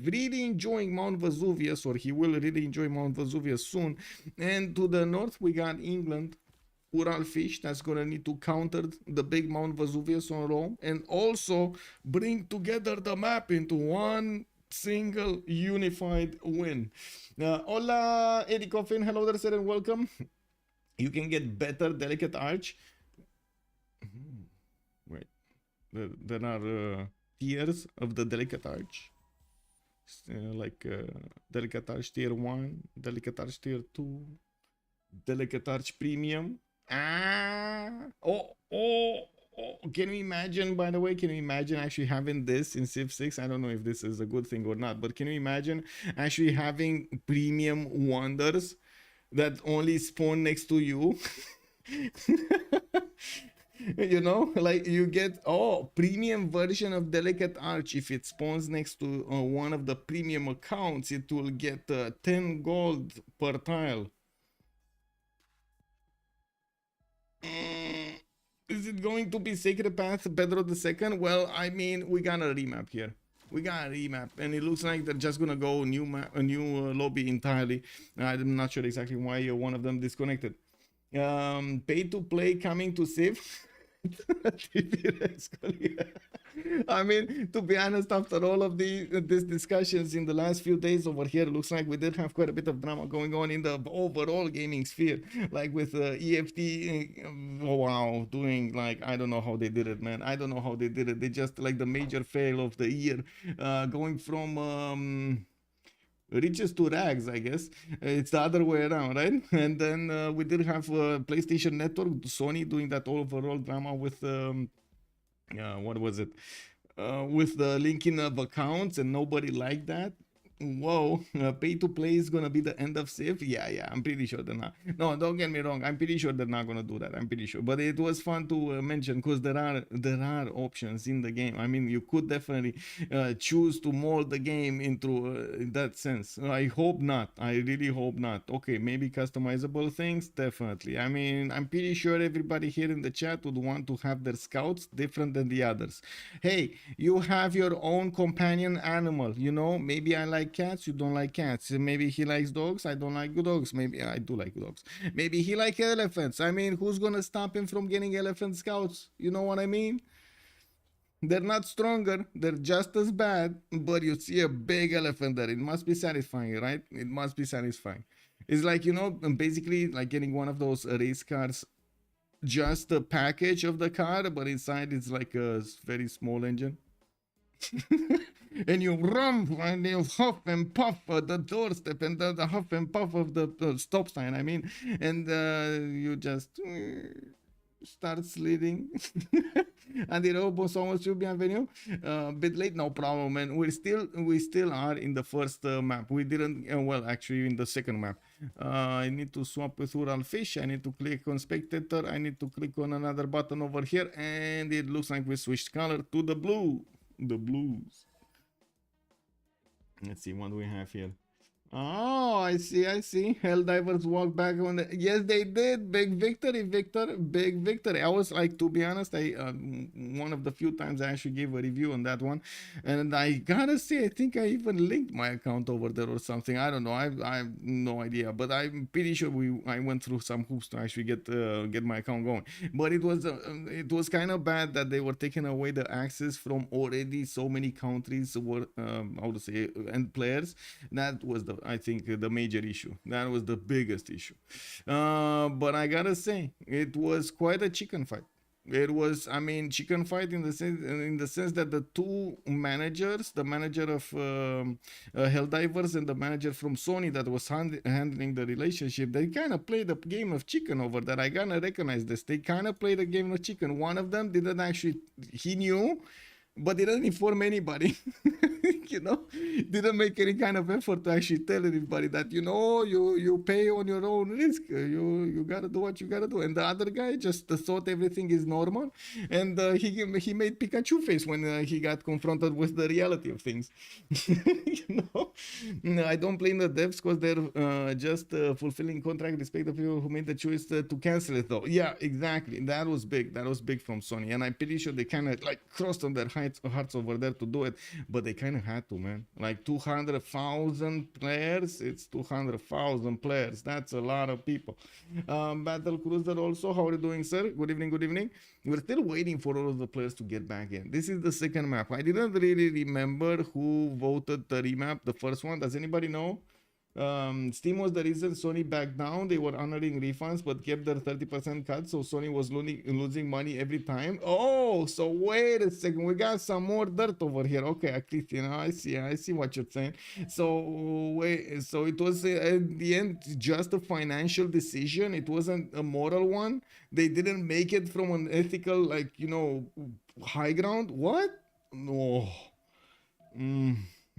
really enjoying Mount Vesuvius, or he will really enjoy Mount Vesuvius soon. And to the north, we got England, Urallfish, that's gonna need to counter the big Mount Vesuvius on Rome, and also bring together the map into one single unified win. Hola, Eddie Coffin. Hello there, sir, and welcome. You can get better Delicate Arch. Wait, there are tiers of the Delicate Arch, like Delicate Arch tier 1, Delicate Arch tier 2, Delicate Arch premium. Can you imagine, by the way, can you imagine actually having this in Civ6? I don't know if this is a good thing or not, but can you imagine actually having premium wonders that only spawn next to you? You know, like you get premium version of Delicate Arch. If it spawns next to one of the premium accounts, it will get 10 gold per tile. Is it going to be Sacred Path Pedro II? Well, I mean, we got a remap here. We got a remap, and it looks like they're just gonna go new lobby entirely. I'm not sure exactly why one of them disconnected. Pay to play coming to Civ. I mean, to be honest, after all of these discussions in the last few days over here, looks like we did have quite a bit of drama going on in the overall gaming sphere, like with EFT. Oh, wow, doing like, I don't know how they did it, man. I don't know how they did it. They just like the major fail of the year, going from riches to rags, I guess. It's the other way around, right? And then we did have PlayStation Network, Sony doing that overall drama with what was it? With the linking of accounts, and nobody liked that. Whoa, pay to play is gonna be the end of Civ. Yeah, I'm pretty sure they're not. No, don't get me wrong. I'm pretty sure they're not gonna do that. I'm pretty sure. But it was fun to mention, because there are options in the game. I mean, you could definitely choose to mold the game into that sense. I hope not. I really hope not. Okay, maybe customizable things, definitely. I mean, I'm pretty sure everybody here in the chat would want to have their scouts different than the others. Hey, you have your own companion animal. You know, maybe I like cats, you don't like cats. Maybe he likes dogs, I don't like dogs. Maybe I do like dogs. Maybe he likes elephants. I mean, who's gonna stop him from getting elephant scouts? You know what I mean? They're not stronger, they're just as bad, but you see a big elephant there. It must be satisfying, right? It must be satisfying. It's like, you know, basically like getting one of those race cars, just the package of the car, but inside it's like a very small engine. And you run and you huff and puff the doorstep, and the huff and puff of the stop sign, I mean, and you just start sliding. And it opens almost to bienvenue. A bit late, no problem, man. We still are in the first map. We didn't, well, actually in the second map. I need to swap with Urallfish. I need to click on spectator. I need to click on another button over here, and it looks like we switched color to the blue. The blues. Let's see, what do we have here? Oh, I see. Helldivers walk back on the... Yes, they did. Big victory, Victor. Big victory. I was like, to be honest, I one of the few times I actually gave a review on that one, and I gotta say, I think I even linked my account over there or something. I don't know. I have no idea, but I'm pretty sure I went through some hoops to actually get my account going. But it was kind of bad that they were taking away the access from already so many countries were how to say, and players. That was I think the major issue. That was the biggest issue. But I gotta say, it was quite a chicken fight. It was, I mean, chicken fight in the sense that the two managers, the manager of Helldivers and the manager from Sony that was handling the relationship, they kind of played a game of chicken over there. I gotta recognize this. They kind of played a game of chicken. One of them didn't actually, he knew, but didn't inform anybody. You know, didn't make any kind of effort to actually tell anybody that, you know, you pay on your own risk. You gotta do what you gotta do. And the other guy just thought everything is normal, and he made Pikachu face when he got confronted with the reality of things. You know, no, I don't blame the devs, because they're just fulfilling contract. Respect the people who made the choice to cancel it, though. Yeah, exactly. That was big. That was big from Sony, and I'm pretty sure they kind of like crossed on their hearts over there to do it, but they kind of had to, man. Like 200,000 players, it's 200,000 players. That's a lot of people. Battle Cruiser also, how are you doing, sir? Good evening. We're still waiting for all of the players to get back in. This is the second map. I didn't really remember who voted the remap, the first one. Does anybody know? Steam was the reason Sony backed down. They were honoring refunds but kept their 30% cut, so Sony was losing money every time. Oh, so wait a second, we got some more dirt over here. Okay, at least, you know, I see what you're saying. So wait, so it was at the end just a financial decision. It wasn't a moral one. They didn't make it from an ethical, like, you know, high ground. What? No.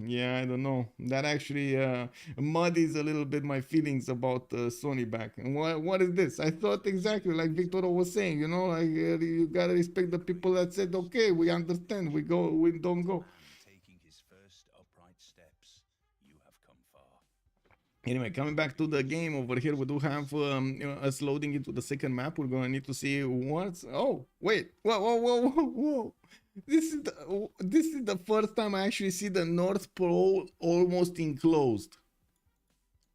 Yeah, I don't know. That actually muddies a little bit my feelings about Sony back. And what is this? I thought exactly like Victoria was saying, you know, like you gotta respect the people that said, okay, we understand, we don't go. Taking his first upright steps, you have come far. Anyway, coming back to the game over here, we do have us loading into the second map. We're gonna need to see what's. Oh, wait! Whoa! This is the first time I actually see the North Pole almost enclosed.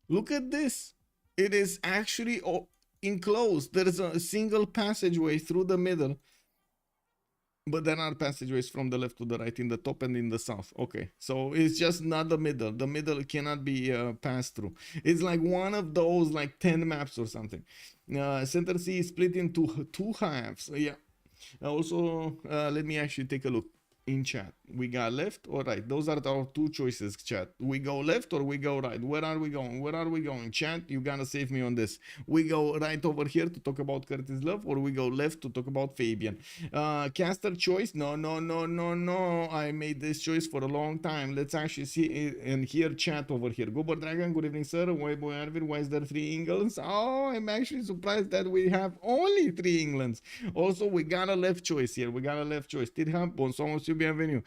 Look at this. It is actually enclosed. There is a single passageway through the middle. But there are passageways from the left to the right in the top and in the south. Okay, so it's just not the middle. The middle cannot be passed through. It's like one of those like 10 maps or something. Center C is split into two halves. Yeah. Also, let me actually take a look in chat. We got left or right? Those are our two choices, chat. We go left or we go right? Where are we going? Where are we going? Chat, you gotta save me on this. We go right over here to talk about Curtis Love, or we go left to talk about Fabian? Caster choice? No, no, no, no, no. I made this choice for a long time. Let's actually see it and hear chat over here. Gober Dragon, good evening, sir. Why boy Arvid? Why is there 3 Englands? Oh, I'm actually surprised that we have only 3 Englands. Also, we got a left choice here. We got a left choice. Tirham, bonsoir, monsieur, bienvenue.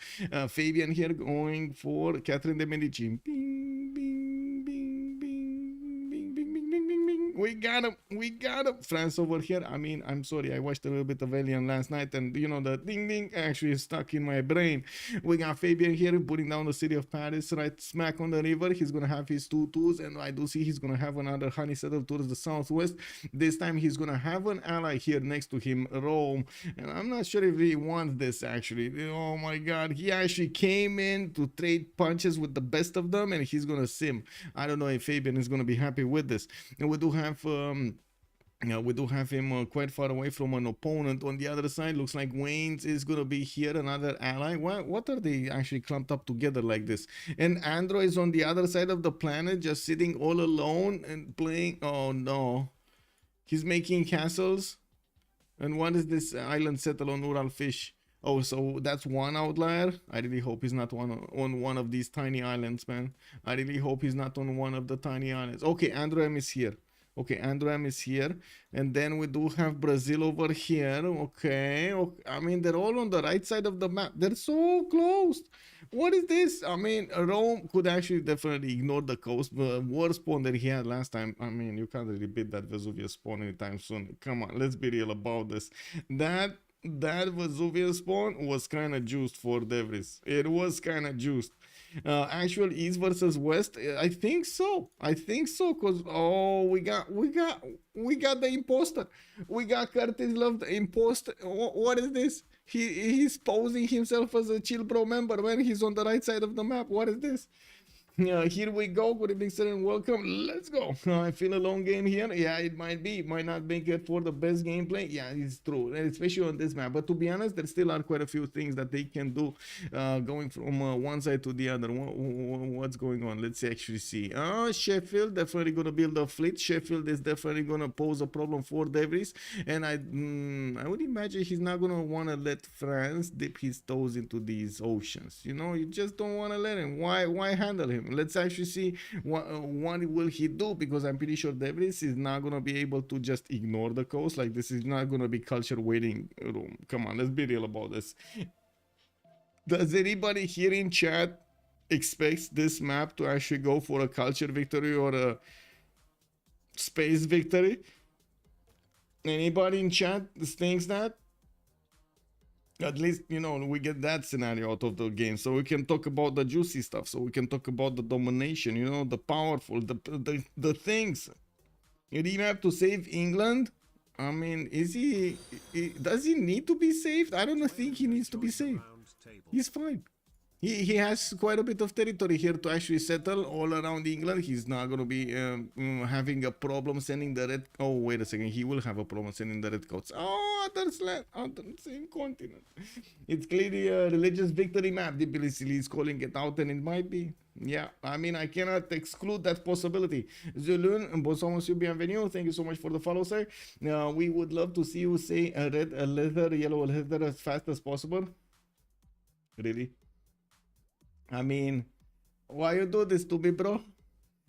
Fabian here going for Catherine de Medici. Bing, bing, bing, bing, bing, bing, bing, bing, bing, bing. We got him. We got him. France over here. I mean, I'm sorry. I watched a little bit of Alien last night, and you know, the ding ding actually is stuck in my brain. We got Fabian here putting down the city of Paris right smack on the river. He's gonna have his 2-2s, and I do see he's gonna have another honey settle towards the southwest. This time he's gonna have an ally here next to him, Rome, and I'm not sure if he wants this actually. Oh my god, he actually came in to trade punches with the best of them, and he's gonna sim. I don't know if Fabian is gonna be happy with this. And we do have we do have him quite far away from an opponent. On the other side, looks like Wayne's is gonna be here, another ally. What are they actually clumped up together like this? And Android is on the other side of the planet, just sitting all alone and playing. Oh no, he's making castles. And what is this island settle on Urallfish? Oh, so that's one outlier. I really hope he's not on one of these tiny islands, man. I really hope he's not on one of the tiny islands. Okay, Androam is here. Okay, Androam is here. And then we do have Brazil over here. Okay. I mean, they're all on the right side of the map. They're so close. What is this? I mean, Rome could actually definitely ignore the coast. The worst spawn that he had last time. I mean, you can't really beat that Vesuvius spawn anytime soon. Come on, let's be real about this. That Vesuvius spawn was kind of juiced for Devris. It was kind of juiced. Actual East versus West, I think so. I think so, cause oh, we got the imposter. We got Curtis Love, the imposter. What is this? He's posing himself as a ChillBro member when he's on the right side of the map. What is this? Here we go. Good evening, sir, and welcome. Let's go. I feel a long game here. Yeah, it might be. Might not make it for the best gameplay. Yeah, it's true, especially on this map. But to be honest, there still are quite a few things that they can do going from one side to the other. What's going on? Let's actually see. Sheffield definitely going to build a fleet. Sheffield is definitely going to pose a problem for Devries. And I would imagine he's not going to want to let France dip his toes into these oceans. You know, you just don't want to let him. Why handle him? Let's actually see what will he do, because I'm pretty sure Devris is not gonna be able to just ignore the coast. Like, this is not gonna be culture waiting room. Come on, let's be real about this. Does anybody here in chat expects this map to actually go for a culture victory or a space victory? Anybody in chat thinks that? At least, you know, we get that scenario out of the game, so we can talk about the juicy stuff, so we can talk about the domination, you know, the powerful, the things. Remap to save England? I mean, does he need to be saved? I don't think he needs to be saved. He's fine. He has quite a bit of territory here to actually settle all around England. He's not going to be having a problem sending the red... Oh, wait a second. He will have a problem sending the red coats. Oh, other same continent. It's clearly a religious victory map. DPLC is calling it out, and it might be. Yeah, I mean, I cannot exclude that possibility. Zulun, bonsoir, monsieur, bienvenue. Thank you so much for the follow, sir. We would love to see you say a red, a leather, yellow, a leather as fast as possible. Really? I mean, why you do this to me, bro?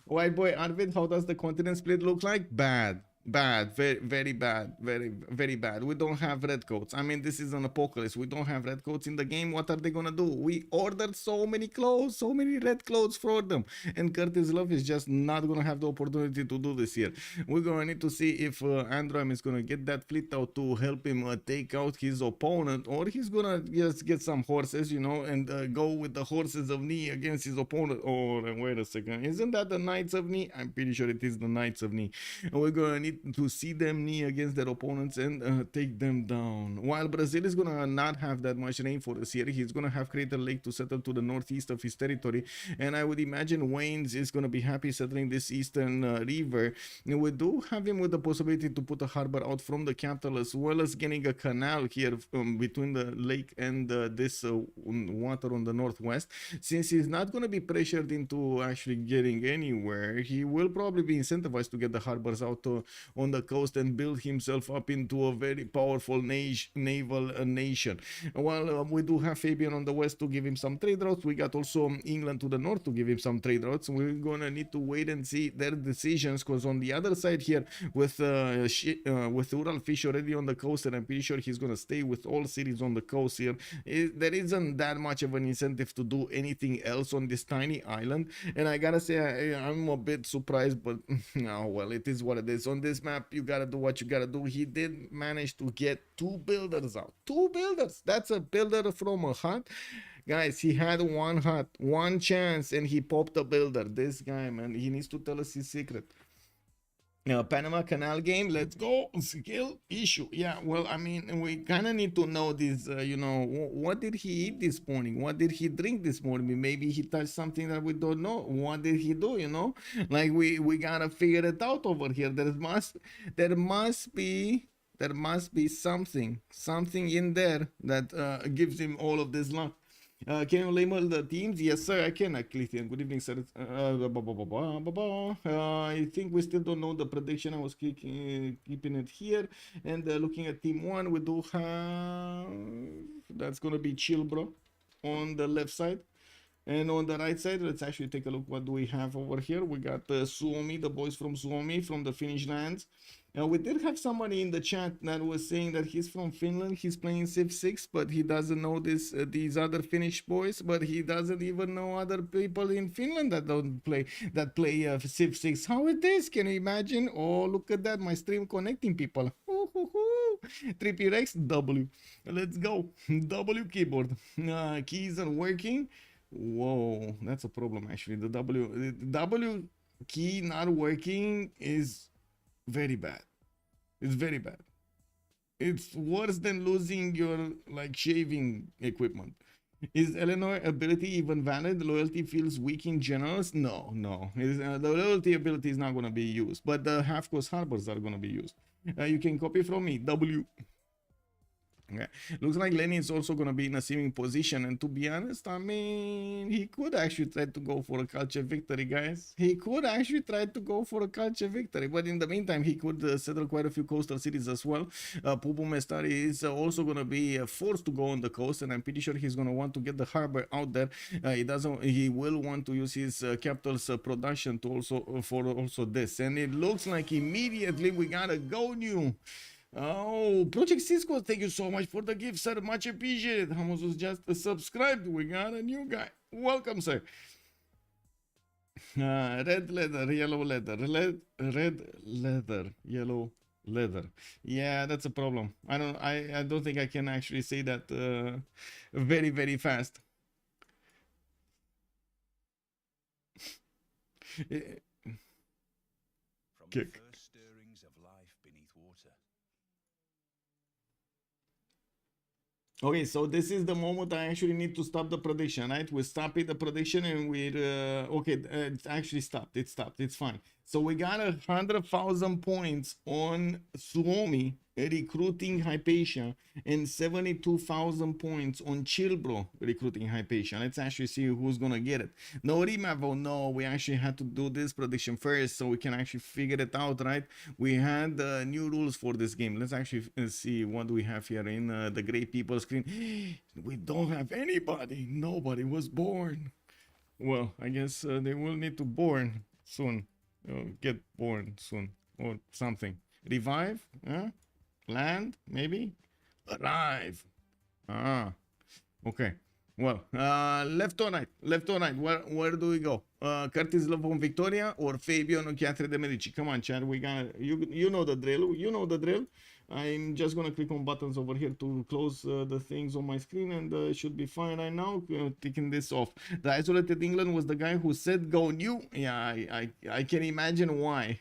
White boy Arvid, how does the continent split look like? Bad. Very bad, very bad. We don't have red coats. I mean, this is an apocalypse. We don't have red coats in the game. What are they gonna do? We ordered so many clothes, so many red clothes for them, and Curtis Love is just not gonna have the opportunity to do this here. We're gonna need to see if Androam is gonna get that fleet out to help him take out his opponent, or he's gonna just get some horses, you know, and go with the horses of knee against his opponent. Or wait a second, isn't that the Knights of Knee? I'm pretty sure it is the Knights of Knee. And we're gonna need to see them knee against their opponents and take them down. While Brazil is gonna not have that much rainforest here, he's gonna have Crater Lake to settle to the northeast of his territory, and I would imagine Wannes is gonna be happy settling this eastern river. And we do have him with the possibility to put a harbor out from the capital, as well as getting a canal here between the lake and this water on the northwest. Since he's not going to be pressured into actually getting anywhere, he will probably be incentivized to get the harbors out on the coast and build himself up into a very powerful naval nation. While we do have Fabian on the west to give him some trade routes, we got also England to the north to give him some trade routes. We're going to need to wait and see their decisions, because on the other side here with Urallfish already on the coast, and I'm pretty sure he's going to stay with all cities on the coast here, there isn't that much of an incentive to do anything else on this tiny island. And I gotta say, I'm a bit surprised, but oh well, it is what it is. On this map, you gotta do what you gotta do. He did manage to get 2 builders out. 2 builders. That's a builder from a hut. Guys, he had 1 hut, 1 chance, and he popped a builder. This guy, man, he needs to tell us his secret. Panama Canal game, let's go. Skill issue. Yeah, well, I mean, we kind of need to know this, you know, what did he eat this morning? What did he drink this morning? Maybe he touched something that we don't know. What did he do, you know? Like, we gotta figure it out over here. There must be something in there that gives him all of this luck. Can you label the teams? Yes, sir, I can actually. Good evening, sir. I think we still don't know the prediction. I was keeping it here. And looking at team 1, we do have... That's going to be ChillBro on the left side. And on the right side, let's actually take a look. What do we have over here? We got Suomi, the boys from Suomi, from the Finnish lands. We did have somebody in the chat that was saying that he's from Finland. He's playing Civ6, but he doesn't know these other Finnish boys. But he doesn't even know other people in Finland that play Civ6. How it is? Can you imagine? Oh, look at that! My stream connecting people. Trippy Rex W. Let's go. W keyboard. Keys aren't working. Whoa, that's a problem actually. The W key not working is very bad. It's very bad. It's worse than losing your like shaving equipment. Is Eleanor ability even valid? Loyalty feels weak in general. No. The loyalty ability is not going to be used, but the half-coast harbors are going to be used. You can copy from me. W. Okay. Looks like Lenny is also going to be in a seeming position, and to be honest, I mean, he could actually try to go for a culture victory, guys. He could actually try to go for a culture victory, but in the meantime, he could settle quite a few coastal cities as well. Pupumestari is also going to be forced to go on the coast, and I'm pretty sure he's going to want to get the harbor out there. He will want to use his capital's production to also this, and it looks like immediately we gotta go new. Oh, Project Cisco, thank you so much for the gift, sir. Much appreciated. Hamus was just subscribed. We got a new guy. Welcome, sir. Red leather, yellow leather. Red leather, yellow leather. Yeah, that's a problem. I don't think I can actually say that very, very fast. Kick. Okay, so this is the moment I actually need to stop the prediction, right? We're stopping the prediction and we're... okay, it actually stopped. It stopped. It's fine. So we got 100,000 points on Suomi recruiting Hypatia and 72,000 points on ChillBro recruiting Hypatia. Let's actually see who's going to get it. No remap. Oh no, we actually had to do this prediction first so we can actually figure it out, right? We had new rules for this game. Let's actually see what do we have here in the great people screen. We don't have anybody. Nobody was born. Well, I guess they will need to born soon. Get born soon or something. Revive? Land? Maybe? Arrive. Okay. Well, left or right? Left or right? Where do we go? Curtis Love on Victoria or Fabian or Chiatre de Medici? Come on, Chad. We got you know the drill. You know the drill. I'm just gonna click on buttons over here to close the things on my screen, and it should be fine right now. Taking this off. The isolated England was the guy who said go new. Yeah, I can imagine why.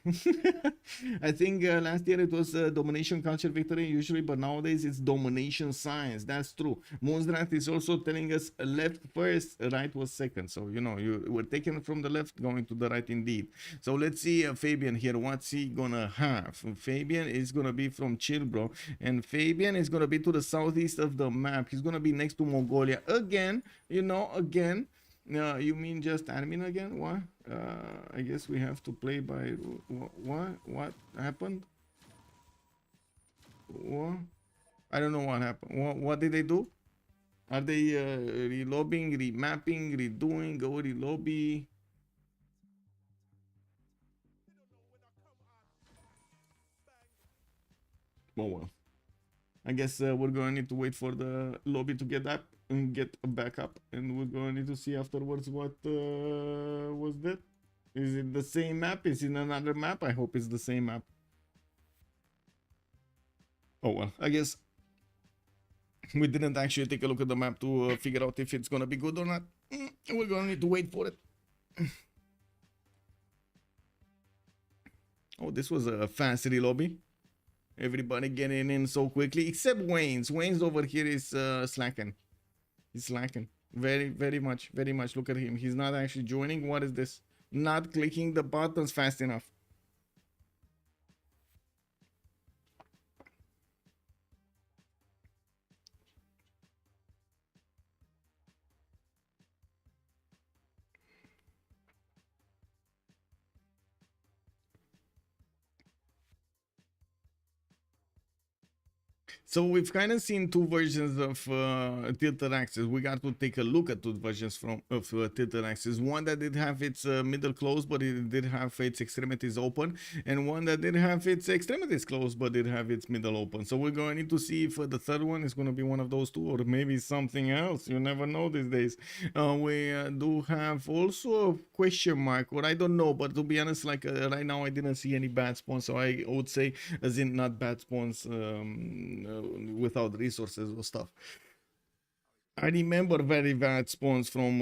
I think last year it was domination culture victory usually, but nowadays it's domination science. That's true. Moonstrath is also telling us left first, right was second. So you know you were taken from the left, going to the right indeed. So let's see Fabian here. What's he gonna have? Fabian is gonna be from ChillBro, and Fabian is gonna be to the southeast of the map. He's gonna be next to Mongolia again. You know, again. You mean just admin again? What? I guess we have to play by what happened? What? I don't know what happened. What did they do? Are they relobbing, remapping, redoing, go relobby? Oh well. I guess we're gonna need to wait for the lobby to get up and get back up, and we're gonna need to see afterwards what was that. Is it the same map? Is it another map? I hope it's the same map. Oh well, I guess we didn't actually take a look at the map to figure out if it's gonna be good or not. We're gonna need to wait for it. Oh, this was a fancy lobby. Everybody getting in so quickly, except Wayne's. Wayne's over here is slacking. He's slacking. Very much. Look at him. He's not actually joining. What is this? Not clicking the buttons fast enough. So we've kind of seen two versions of tilted axis. We got to take a look at two versions of tilted axis. One that did have its middle closed, but it did have its extremities open, and one that did have its extremities closed, but did have its middle open. So we're going to need to see if the third one is going to be one of those two, or maybe something else. You never know these days. We do have also a question mark, or I don't know, but to be honest, like right now I didn't see any bad spawns, so I would say as in not bad spawns without resources or stuff. I remember very bad spawns from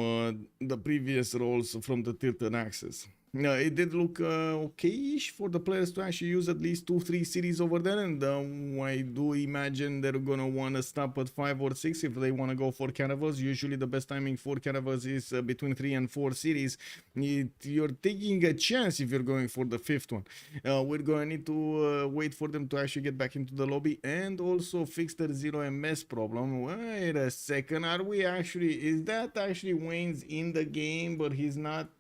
the previous rolls from the tilted axis. It did look okay-ish for the players to actually use at least 2-3 cities over there, and I do imagine they're gonna want to stop at 5 or 6 if they want to go for caravels. Usually the best timing for caravels is between 3 and 4 cities. You're taking a chance if you're going for the 5th one. We're gonna need to wait for them to actually get back into the lobby and also fix their 0 MS problem. Wait a second, is that actually Wayne's in the game but he's not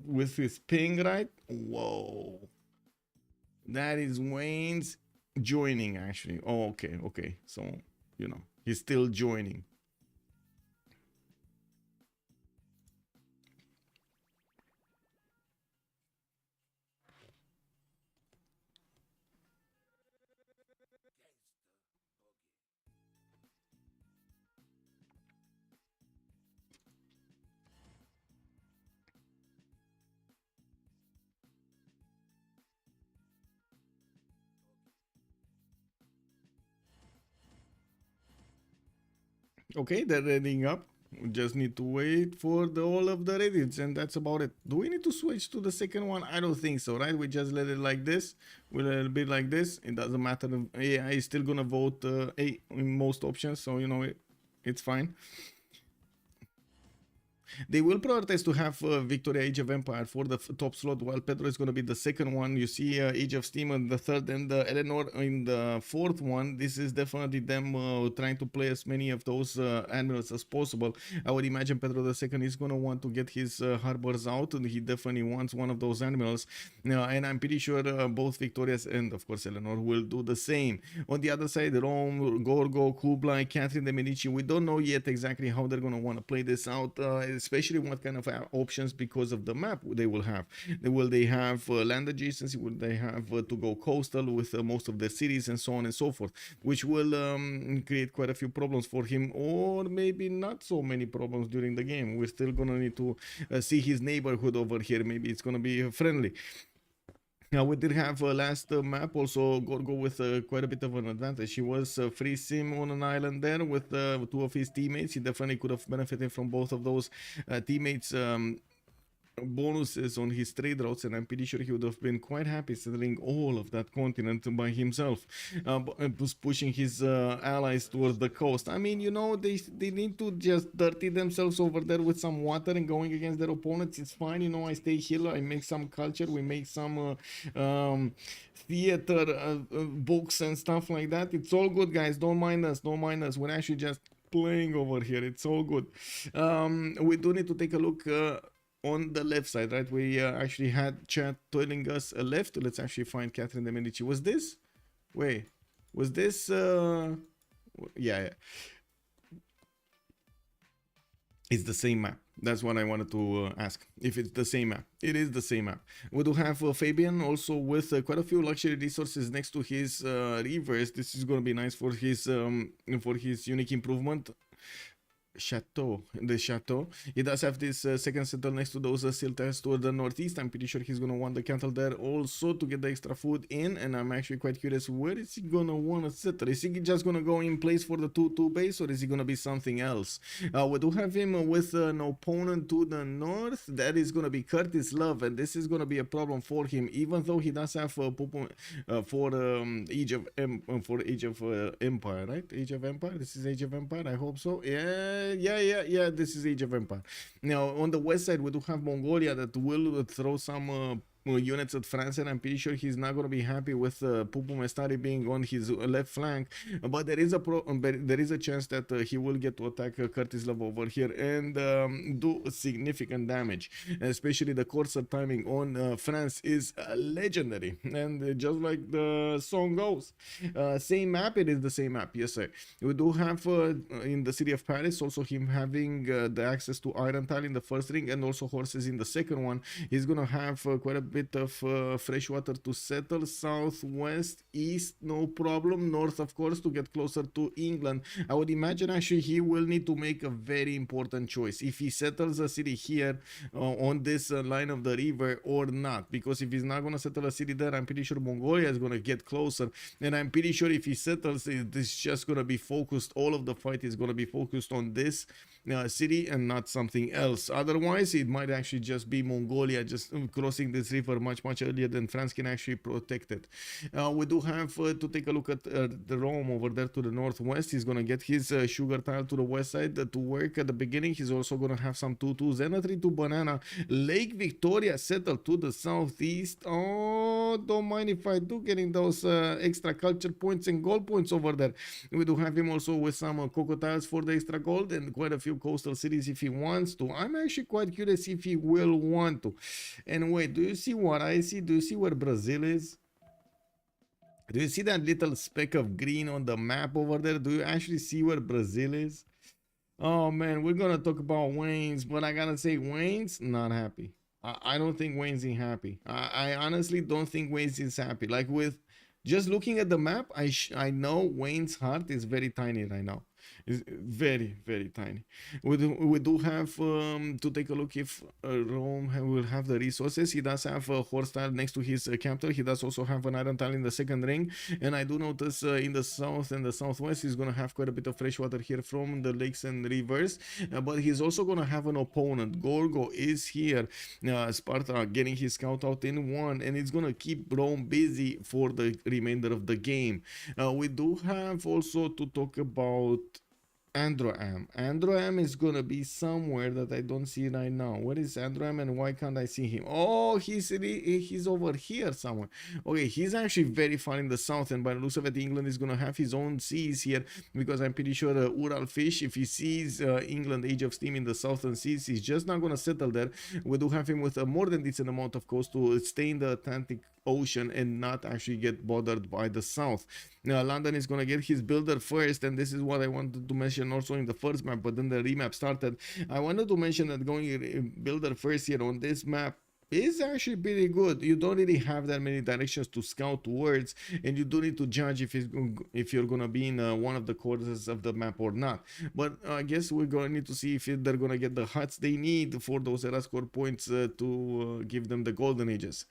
with his ping, right? Whoa, that is Wayne's joining actually. Oh, okay, so you know he's still joining. Okay, they're readying up. We just need to wait for all of the reddits, and that's about it. Do we need to switch to the second one? I don't think so, right? We just let it like this. We let it be like this. It doesn't matter. AI is still gonna vote A in most options, so you know it's fine. They will prioritize to have Victoria Age of Empire for the top slot, while Pedro is going to be the second one. You see Age of Steam in the third, and Eleanor in the fourth one. This is definitely them trying to play as many of those admirals as possible. I would imagine Pedro the second is going to want to get his harbors out, and he definitely wants one of those admirals. And I'm pretty sure both Victorias and, of course, Eleanor will do the same. On the other side, Rome, Gorgo, Kublai, Catherine de Medici, we don't know yet exactly how they're going to want to play this out, especially what kind of options because of the map they will have. Will they have land adjacency? Will they have to go coastal with most of their cities and so on and so forth, which will create quite a few problems for him, or maybe not so many problems during the game. We're still gonna need to see his neighborhood over here. Maybe it's gonna be friendly. We did have last map also Gorgo with quite a bit of an advantage. He was free sim on an island there with two of his teammates. He definitely could have benefited from both of those teammates. Bonuses on his trade routes, and I'm pretty sure he would have been quite happy settling all of that continent by himself, pushing his allies towards the coast. I mean, you know, they need to just dirty themselves over there with some water and going against their opponents. It's fine, you know. I stay here, I make some culture, we make some theater books and stuff like that. It's all good, guys. Don't mind us, don't mind us. We're actually just playing over here. It's all good. We do need to take a look on the left side, right? We actually had chat telling us a left. Let's actually find Catherine de Medici. Was this? Wait, was this? Yeah. It's the same map. That's what I wanted to ask. If it's the same map. It is the same map. We do have Fabian also with quite a few luxury resources next to his reverse. This is going to be nice for his unique improvement. The chateau. He does have this second settle next to those silters toward the northeast. I'm pretty sure he's gonna want the cattle there also to get the extra food in, and I'm actually quite curious, where is he gonna want to settle? Is he just gonna go in place for the 2-2 base, or is he gonna be something else? We do have him with an opponent to the north. That is gonna be Curtis Love, and this is gonna be a problem for him, even though he does have for Age of Empire, right? Age of Empire. This is Age of Empire. I hope so. Yeah, this is Age of Empire. Now, on the west side, we do have Mongolia that will throw some units at France, and I'm pretty sure he's not going to be happy with Pupumestari being on his left flank, but there is a chance that he will get to attack Curtis Love over here and do significant damage, especially the courser timing on France is legendary, and just like the song goes, same map, it is the same map. Yes sir. We do have in the city of Paris also him having the access to iron tile in the first ring and also horses in the second one. He's gonna have quite a bit of fresh water to settle. Southwest, east, no problem. North, of course, to get closer to England. I would imagine actually he will need to make a very important choice if he settles a city here on this line of the river or not, because if he's not going to settle a city there, I'm pretty sure Mongolia is going to get closer, and I'm pretty sure if he settles it's just going to be focused, all of the fight is going to be focused on this city and not something else. Otherwise it might actually just be Mongolia just crossing this river much earlier than France can actually protect it. We do have to take a look at the Rome over there to the northwest. He's gonna get his sugar tile to the west side to work at the beginning. He's also gonna have some 2-2s and a 3-2 banana. Lake Victoria settled to the southeast. Oh, don't mind if I do, getting those extra culture points and gold points over there. We do have him also with some cocoa tiles for the extra gold and quite a few coastal cities if he wants to. I'm actually quite curious if he will want to. And wait, do you see what I see? Do you see where Brazil is? Do you see that little speck of green on the map over there? Do you actually see where Brazil is? Oh man, we're gonna talk about Wayne's, but I gotta say Wayne's not happy. I don't think Wayne's happy. I honestly don't think Wayne's is happy. Like, with just looking at the map, I know Wayne's heart is very tiny right now. Is very tiny. We do have to take a look if Rome will have the resources. He does have a horse tile next to his capital. He does also have an iron tile in the second ring, and I do notice in the south and the southwest he's gonna have quite a bit of fresh water here from the lakes and rivers, but he's also gonna have an opponent. Gorgo is here, Sparta getting his scout out in one, and it's gonna keep Rome busy for the remainder of the game. We do have also to talk about Androam. Androam is gonna be somewhere that I don't see right now. Where is Androam and why can't I see him? Oh, he's over here somewhere. Okay, he's actually very far in the south, and by the looks of it, England is gonna have his own seas here, because I'm pretty sure Urallfish, if he sees England Age of Steam in the southern seas, he's just not gonna settle there. We do have him with a more than decent amount of coast to stay in the Atlantic Ocean and not actually get bothered by the south. Now London is gonna get his builder first, and this is what I wanted to mention also in the first map, but then the remap started. I wanted to mention that going builder first here on this map is actually pretty good. You don't really have that many directions to scout towards, and you do need to judge if you're gonna be in one of the corners of the map or not. But I guess we're gonna need to see if they're gonna get the huts they need for those era score points to give them the golden ages.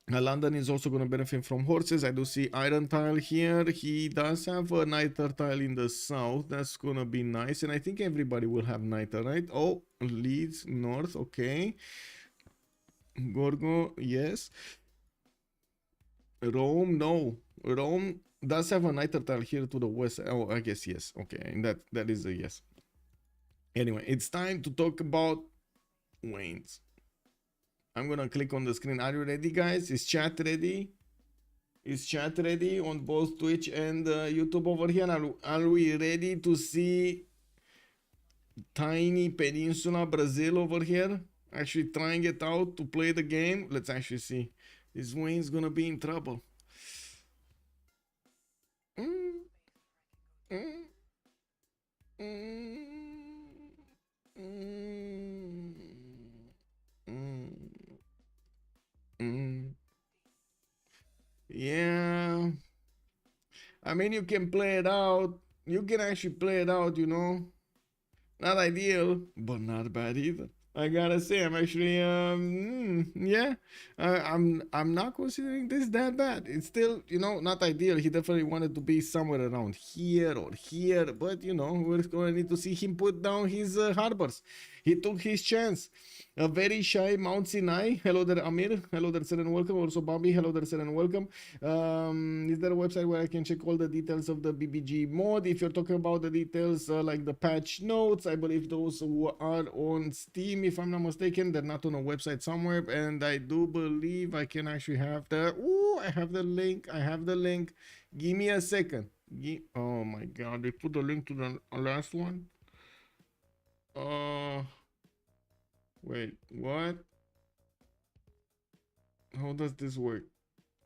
London is also going to benefit from horses. I do see iron tile here. He does have a niter tile in the south. That's going to be nice. And I think everybody will have niter, right? Oh, Leeds, north. Okay. Gorgo, yes. Rome, no. Rome does have a niter tile here to the west. Oh, I guess yes. Okay, and that is a yes. Anyway, it's time to talk about Wayne's. I'm gonna click on the screen. Are you ready, guys? Is chat ready? Is chat ready on both Twitch and YouTube over here? Are we ready to see tiny peninsula Brazil over here? Actually trying it out to play the game. Let's actually see. This Wayne's gonna be in trouble. Mm, mm, mm, mm, mm. Yeah. I mean, you can play it out. You can actually play it out, you know. Not ideal, but not bad either. I gotta say, I'm actually, yeah, I'm not considering this that bad. It's still, you know, not ideal. He definitely wanted to be somewhere around here or here, but you know, we're gonna need to see him put down his harbors. He took his chance. A very shy Mount Sinai. Hello there, Amir. Hello there, sir, and welcome. Also, Bobby. Hello there, sir, and welcome. Is there a website where I can check all the details of the BBG mod? If you're talking about the details like the patch notes, I believe those are on Steam, if I'm not mistaken. They're not on a website somewhere, and I do believe I can actually have the. Ooh, I have the link. I have the link. Give me a second. Oh my God! They put the link to the last one. Wait, what? How does this work?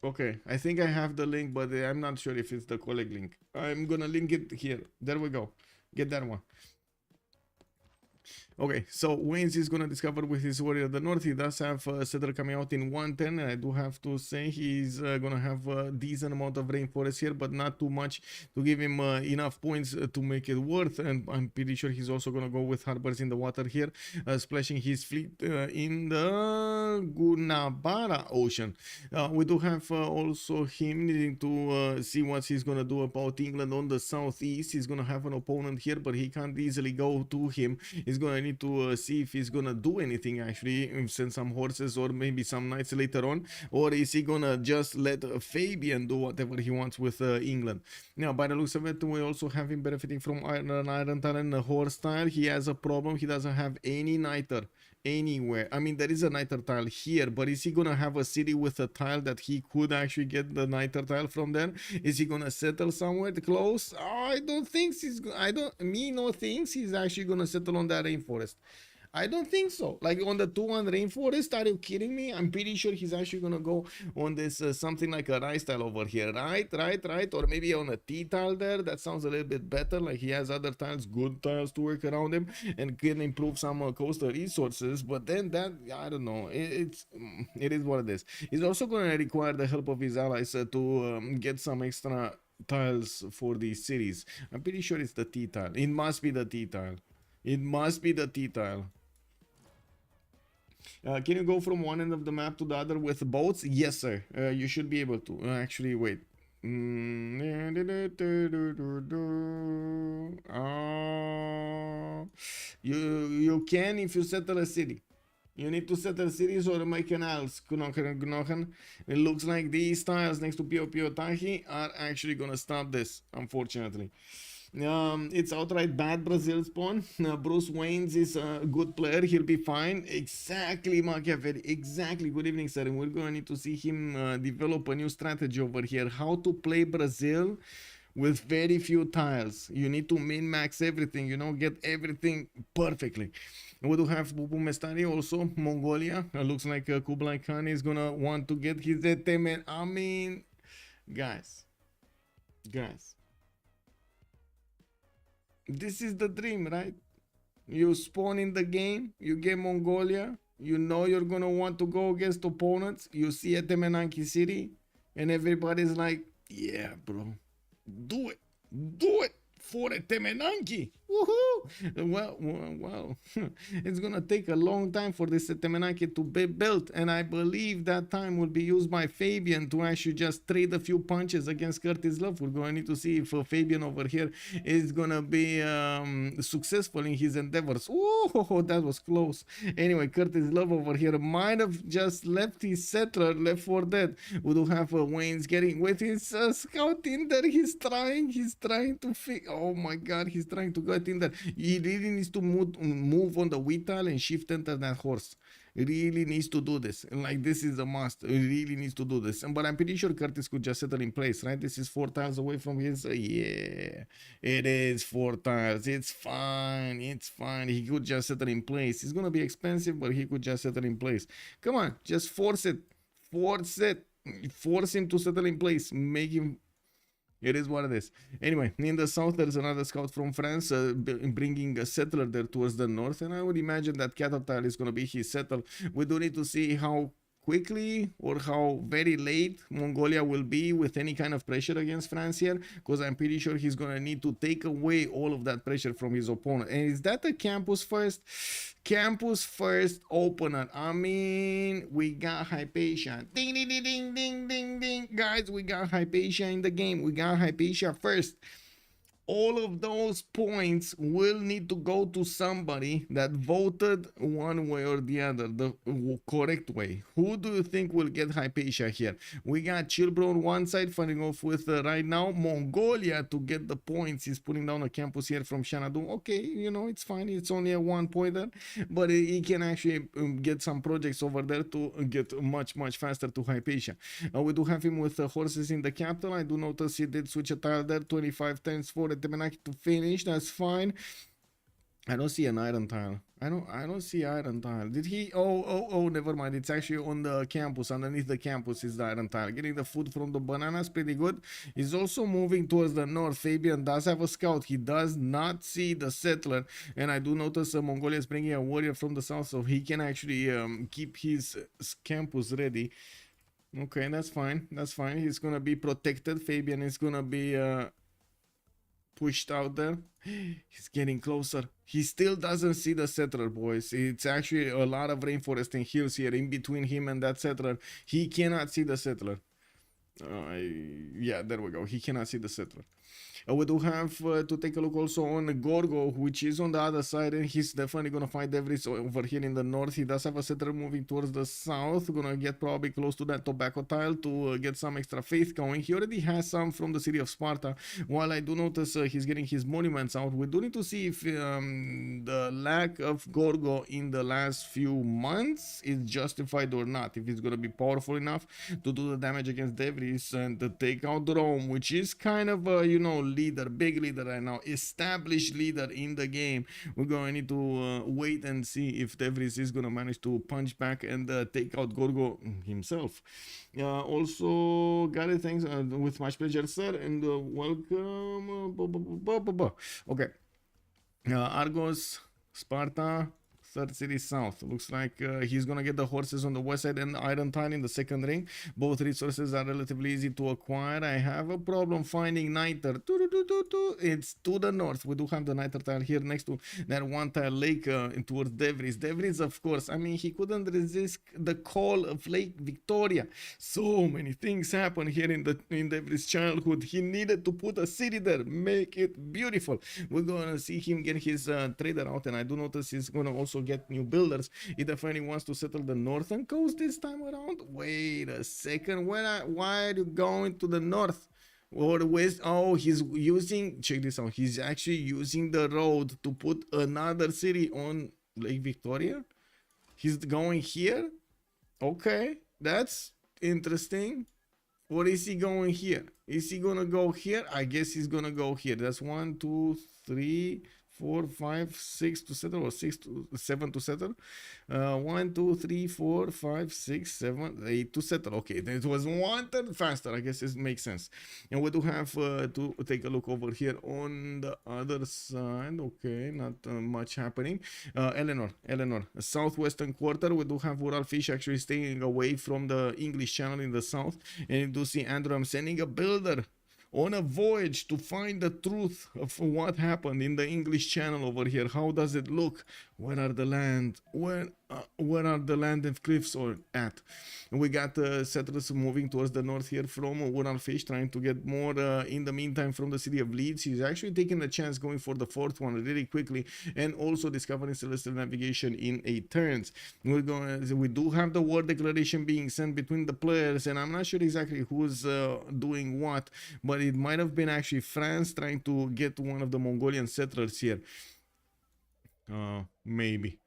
Okay, I think I have the link, but I'm not sure if it's the correct link. I'm gonna link it here. There we go. Get that one. Okay, so Waynes is gonna discover with his warrior the north. He does have a settler coming out in 110, and I do have to say he's gonna have a decent amount of rainforest here, but not too much to give him enough points to make it worth. And I'm pretty sure he's also gonna go with harbors in the water here, splashing his fleet in the Gunabara Ocean. We do have also him needing to see what he's gonna do about England on the southeast. He's gonna have an opponent here, but he can't easily go to him. He's gonna need to see if he's gonna do anything, actually send some horses or maybe some knights later on, or is he gonna just let Fabian do whatever he wants with England. Now, by the looks of it, we also have him benefiting from iron tile and horse tile. He has a problem. He doesn't have any niter anywhere. I mean, there is a niter tile here, but is he gonna have a city with a tile that he could actually get the niter tile from there? Is he gonna settle somewhere close? I don't think he's. No thinks he's actually gonna settle on that rainforest. I don't think so. Like on the 2-1 rainforest, are you kidding me? I'm pretty sure he's actually gonna go on this something like a rice tile over here, right? Or maybe on a tea tile there. That sounds a little bit better. Like he has other tiles, good tiles to work around him, and can improve some coastal resources. But then that, I don't know. It is what it is. He's also gonna require the help of his allies to get some extra tiles for these cities. I'm pretty sure it's the tea tile. It must be the tea tile. It must be the tea tile. Can you go from one end of the map to the other with boats? Yes, sir. You should be able to. Actually, wait. You can if you settle a city. You need to settle cities or make canals. It looks like these tiles next to Pio Pio Tahi are actually gonna stop this, unfortunately. It's outright bad Brazil spawn. Bruce Waynes is a good player. He'll be fine. Exactly, Machiavelli. Exactly. Good evening, sir. And we're going to need to see him develop a new strategy over here. How to play Brazil with very few tiles. You need to min-max everything, you know, get everything perfectly. We do have Pupumestari also, Mongolia. Looks like Kublai Khan is going to want to get his Temen. I mean, guys. This is the dream, right? You spawn in the game, you get Mongolia, you know you're gonna want to go against opponents, you see a Temenanki city, and everybody's like, yeah, bro, do it, for a Temenanki. Woohoo! Well, it's gonna take a long time for this Temenanki to be built, and I believe that time will be used by Fabian to actually just trade a few punches against Curtis Love. We're going to need to see if Fabian over here is gonna be successful in his endeavors. Oh, that was close. Anyway, Curtis Love over here might have just left his settler left for dead. We do have Wayne's getting with his scout in there. He's trying to fix. Oh my god, he's trying to get in there. He really needs to move on the wheat tile and shift enter that horse. He really needs to do this. Like, this is a must. He really needs to do this. But I'm pretty sure Curtis could just settle in place, right? This is 4 tiles away from his... yeah, it is 4 tiles. It's fine. It's fine. He could just settle in place. It's going to be expensive, but he could just settle in place. Come on, just force it. Force it. Force him to settle in place. Make him... It is what it is. Anyway, in the south, there's another scout from France bringing a settler there towards the north. And I would imagine that cattle tile is going to be his settle. We do need to see how quickly or how very late Mongolia will be with any kind of pressure against France here, because I'm pretty sure he's going to need to take away all of that pressure from his opponent. And is that a campus first? Campus first opener. I mean, we got Hypatia. Ding, ding, ding, ding, ding, ding, ding. Guys, we got Hypatia in the game. We got Hypatia first. All of those points will need to go to somebody that voted one way or the other, the correct way. Who do you think will get Hypatia here? We got ChillBro on one side, fighting off with right now Mongolia to get the points. He's putting down a campus here from Xanadu. Okay, you know, it's fine. It's only a 1 pointer, but he can actually get some projects over there to get much faster to Hypatia. We do have him with horses in the capital. I do notice he did switch a tile there, 25 times for Temenaki to finish. That's fine. I don't see an iron tile. I don't see iron tile. Did he? Oh, never mind. It's actually on the campus. Underneath the campus is the iron tile. Getting the food from the bananas, pretty good. He's also moving towards the north. Fabian does have a scout. He does not see the settler. And I do notice Mongolia is bringing a warrior from the south, so he can actually keep his campus ready. Okay, that's fine. That's fine. He's gonna be protected. Fabian is gonna be pushed out there. He's getting closer. He still doesn't see the settler, boys. It's actually a lot of rainforest and hills here in between him and that settler. He cannot see the settler. Yeah, there we go. He cannot see the settler. We do have to take a look also on Gorgo, which is on the other side, and he's definitely going to fight Devris over here in the north. He does have a settler moving towards the south, going to get probably close to that tobacco tile to get some extra faith going. He already has some from the city of Sparta, while I do notice he's getting his monuments out. We do need to see if the lack of Gorgo in the last few months is justified or not, if he's going to be powerful enough to do the damage against Devris and to take out Rome, which is kind of a, you know, leader, big leader right now, established leader in the game. We're going to need to wait and see if Devris is going to manage to punch back and take out Gorgo himself. Also, Gary, thanks with much pleasure, sir, and welcome. Okay, Argos, Sparta, third city south. Looks like he's gonna get the horses on the west side and iron tile in the second ring. Both resources are relatively easy to acquire. I have a problem finding niter. It's to the north. We do have the niter tile here next to that one tile lake towards Devris. Devris, of course, I mean, he couldn't resist the call of Lake Victoria. So many things happen here in Devris' childhood. He needed to put a city there, make it beautiful. We're gonna see him get his trader out, and I do notice he's gonna also get new builders. He definitely wants to settle the northern coast this time around. Wait a second, why are you going to the north or the west? Oh, he's using, check this out, he's actually using the road to put another city on Lake Victoria. He's going here. Okay, that's interesting. Or is he going here? Is he gonna go here? I guess he's gonna go here. That's 1, 2, 3, 4, 5, 6 to settle, or 6 to 7 to settle. 1, 2, 3, 4, 5, 6, 7, 8 to settle. Okay, then it was 1 turn faster. I guess it makes sense. And we do have to take a look over here on the other side. Okay, not much happening. Eleanor, southwestern quarter. We do have Urallfish actually staying away from the English Channel in the south, and you do see Androam sending a builder on a voyage to find the truth of what happened in the English Channel over here. How does it look? Where are the land? Where are the land and cliffs or at? We got settlers moving towards the north here from Urallfish, trying to get more in the meantime from the city of Leeds. He's actually taking the chance going for the fourth one really quickly, and also discovering celestial navigation in 8 turns. We do have the war declaration being sent between the players, and I'm not sure exactly who's doing what, but it might have been actually France trying to get one of the Mongolian settlers here. Maybe.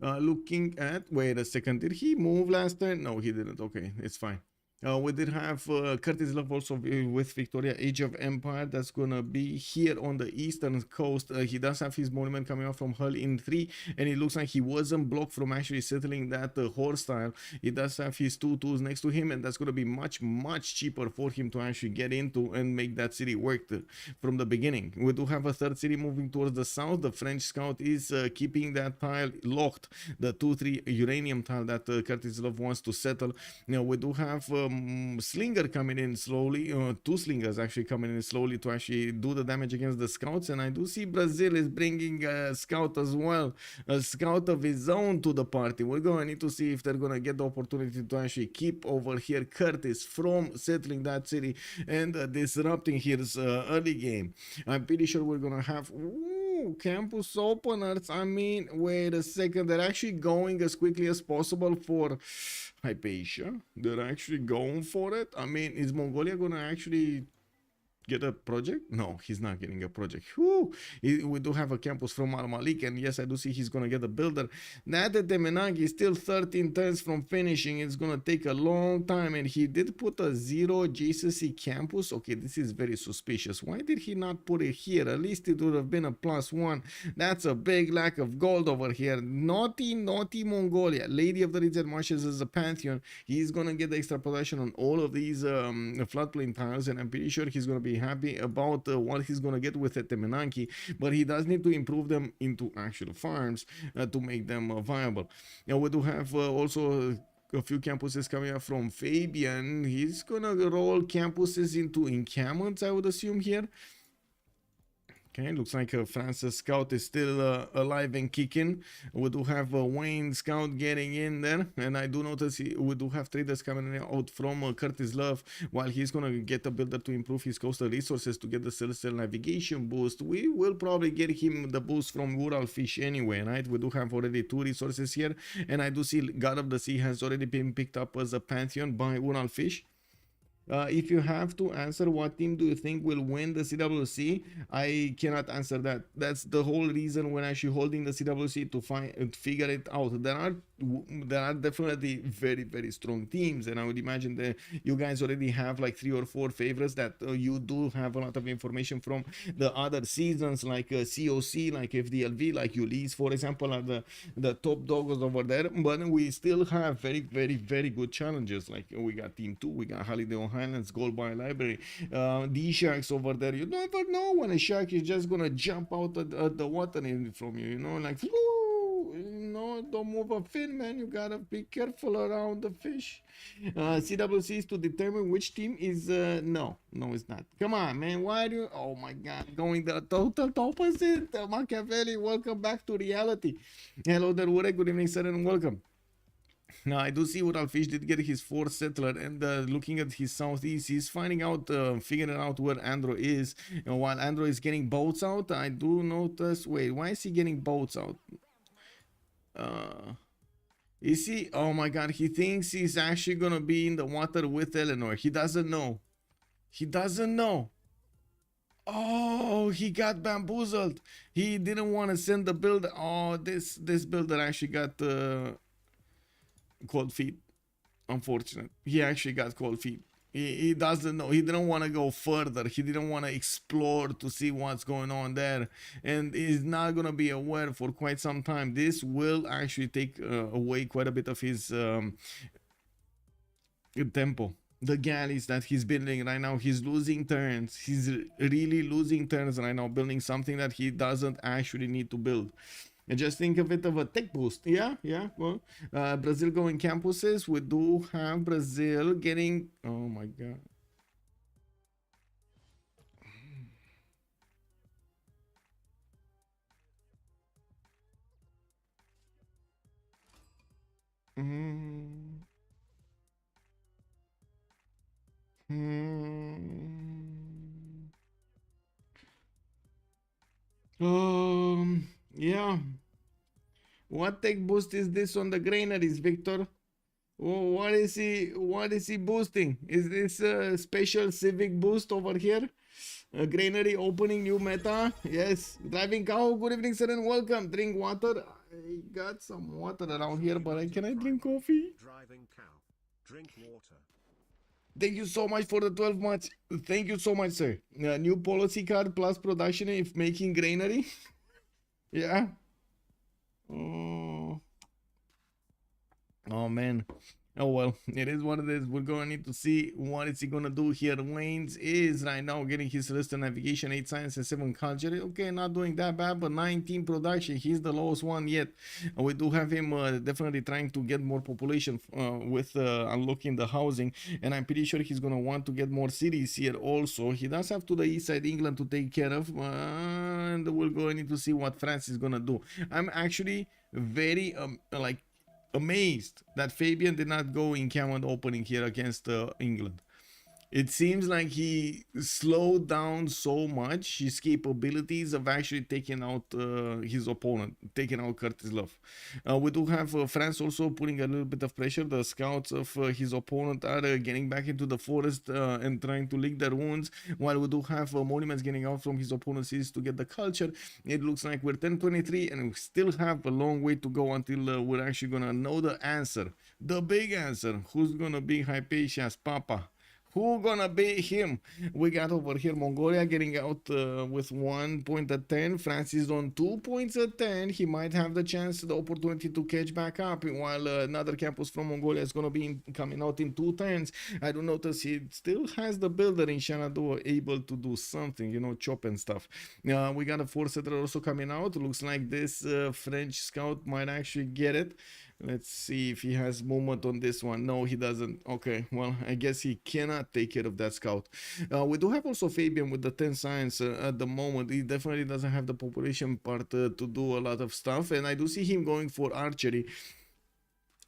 Looking at, wait a second, did he move last turn? No, he didn't. Okay, it's fine. We did have Curtis Love also with Victoria, Age of Empire. That's gonna be here on the eastern coast. He does have his monument coming out from Hull in 3, and it looks like he wasn't blocked from actually settling that horse style. He does have his 2/2s next to him, and that's gonna be much cheaper for him to actually get into and make that city work from the beginning. We do have a third city moving towards the south. The French scout is keeping that tile locked, the 2-3 uranium tile that Curtis Love wants to settle. Now we do have Slinger coming in slowly, 2 slingers actually coming in slowly to actually do the damage against the scouts, and I do see Brazil is bringing a scout as well, a scout of his own to the party. We're going to need to see if they're going to get the opportunity to actually keep over here Curtis from settling that city and disrupting his early game. I'm pretty sure we're going to have campus openers. I mean, wait a second, they're actually going as quickly as possible for Hypatia. They're actually going for it. I mean, is Mongolia gonna actually get a project? No, he's not getting a project. Whew. We do have a campus from Al Malik, and yes, I do see he's gonna get a builder. Nade Temenagi is still 13 turns from finishing. It's gonna take a long time, and he did put a 0 GCC campus. Okay, this is very suspicious. Why did he not put it here? At least it would have been a +1. That's a big lack of gold over here. Naughty Mongolia. Lady of the Reeds and Marshes is a pantheon. He's gonna get the extra possession on all of these floodplain tiles, and I'm pretty sure he's gonna be happy about what he's gonna get with Temenanki, but he does need to improve them into actual farms to make them viable. Now we do have also a few campuses coming up from Fabian. He's gonna roll campuses into encampments, I would assume here. Okay, looks like France's scout is still alive and kicking. We do have Wayne scout getting in there, and I do notice we do have traders coming out from Curtis Love, while he's gonna get a builder to improve his coastal resources to get the celestial navigation boost. We will probably get him the boost from Urallfish anyway, right? We do have already 2 resources here, and I do see God of the Sea has already been picked up as a pantheon by Urallfish. If you have to answer what team do you think will win the CWC, I cannot answer that. That's the whole reason we're actually holding the CWC, to figure it out. There are definitely very strong teams, and I would imagine that you guys already have like 3 or 4 favorites that you do have a lot of information from the other seasons, like COC, like FDLV, like Ulysse, for example, are the top dogs over there. But we still have very good challenges. Like we got Team 2, we got Holiday on Highlands, Gold Bar Library, these sharks over there. You never know when a shark is just gonna jump out of the water from you, you know, like don't move a fin, man. You gotta be careful around the fish. CWC is to determine which team is no, it's not. Come on, man. Why do you, oh my god, going the total opposite. Machiavelli, welcome back to reality. Hello there, Urek. Good evening, sir, and welcome. Now, I do see Urallfish did get his 4th settler, and looking at his southeast, he's finding out, figuring out where Andro is. And while Andro is getting boats out, I do notice, wait, why is he getting boats out? Is he, oh my god, he thinks he's actually gonna be in the water with Eleanor. He doesn't know. Oh, he got bamboozled. He didn't want to send the builder. Oh, this builder actually got cold feet. Unfortunate. He actually got cold feet. He doesn't know. He didn't want to go further. He didn't want to explore to see what's going on there, and he's not gonna be aware for quite some time. This will actually take away quite a bit of his tempo. The galleys that he's building right now, he's losing turns. He's really losing turns right now, building something that he doesn't actually need to build. And just think of it of a tech boost. Yeah. Well, Brazil going campuses. We do have Brazil getting, oh my god. Hmm. Hmm. Yeah. What tech boost is this on the granaries, Victor? Oh, what is he boosting? Is this a special civic boost over here? A granary opening new meta? Yes. Driving cow, good evening, sir, and welcome. Drink water. I got some water around here, but can I drink coffee? Driving cow. Drink water. Thank you so much for the 12 months. Thank you so much, sir. New policy card plus production if making granary. Yeah. Oh. Oh man. Oh well, it is what it is. We're gonna need to see what is he gonna do here. Wayne's is right now getting his list of navigation, 8 science and 7 culture. Okay, not doing that bad, but 19 production. He's the lowest one yet. We do have him definitely trying to get more population with unlocking the housing, and I'm pretty sure he's gonna want to get more cities here also. He does have to the east side England to take care of, and we're going to need to see what France is gonna do. I'm actually very like amazed that Fabian did not go in Cameron opening here against England. It seems like he slowed down so much his capabilities of actually taking out his opponent, taking out Curtis Love. We do have France also putting a little bit of pressure. The scouts of his opponent are getting back into the forest and trying to lick their wounds, while we do have monuments getting out from his opponent's cities to get the culture. It looks like we're 10-23 and we still have a long way to go until we're actually gonna know the answer, the big answer. Who's gonna be Hypatia's Papa? Who gonna beat him? We got over here Mongolia getting out with 1 point at 10. France is on 2 points at 10. He might have the chance, the opportunity to catch back up, while another campus from Mongolia is gonna be coming out in 2 10s. I do notice he still has the builder in Shanadu able to do something, you know, chop and stuff. We got a 4-setter also coming out. Looks like this French scout might actually get it. Let's see if he has movement on this one. No, he doesn't. Okay, well, I guess he cannot take care of that scout. We do have also Fabian with the 10 science at the moment. He definitely doesn't have the population part to do a lot of stuff. And I do see him going for archery.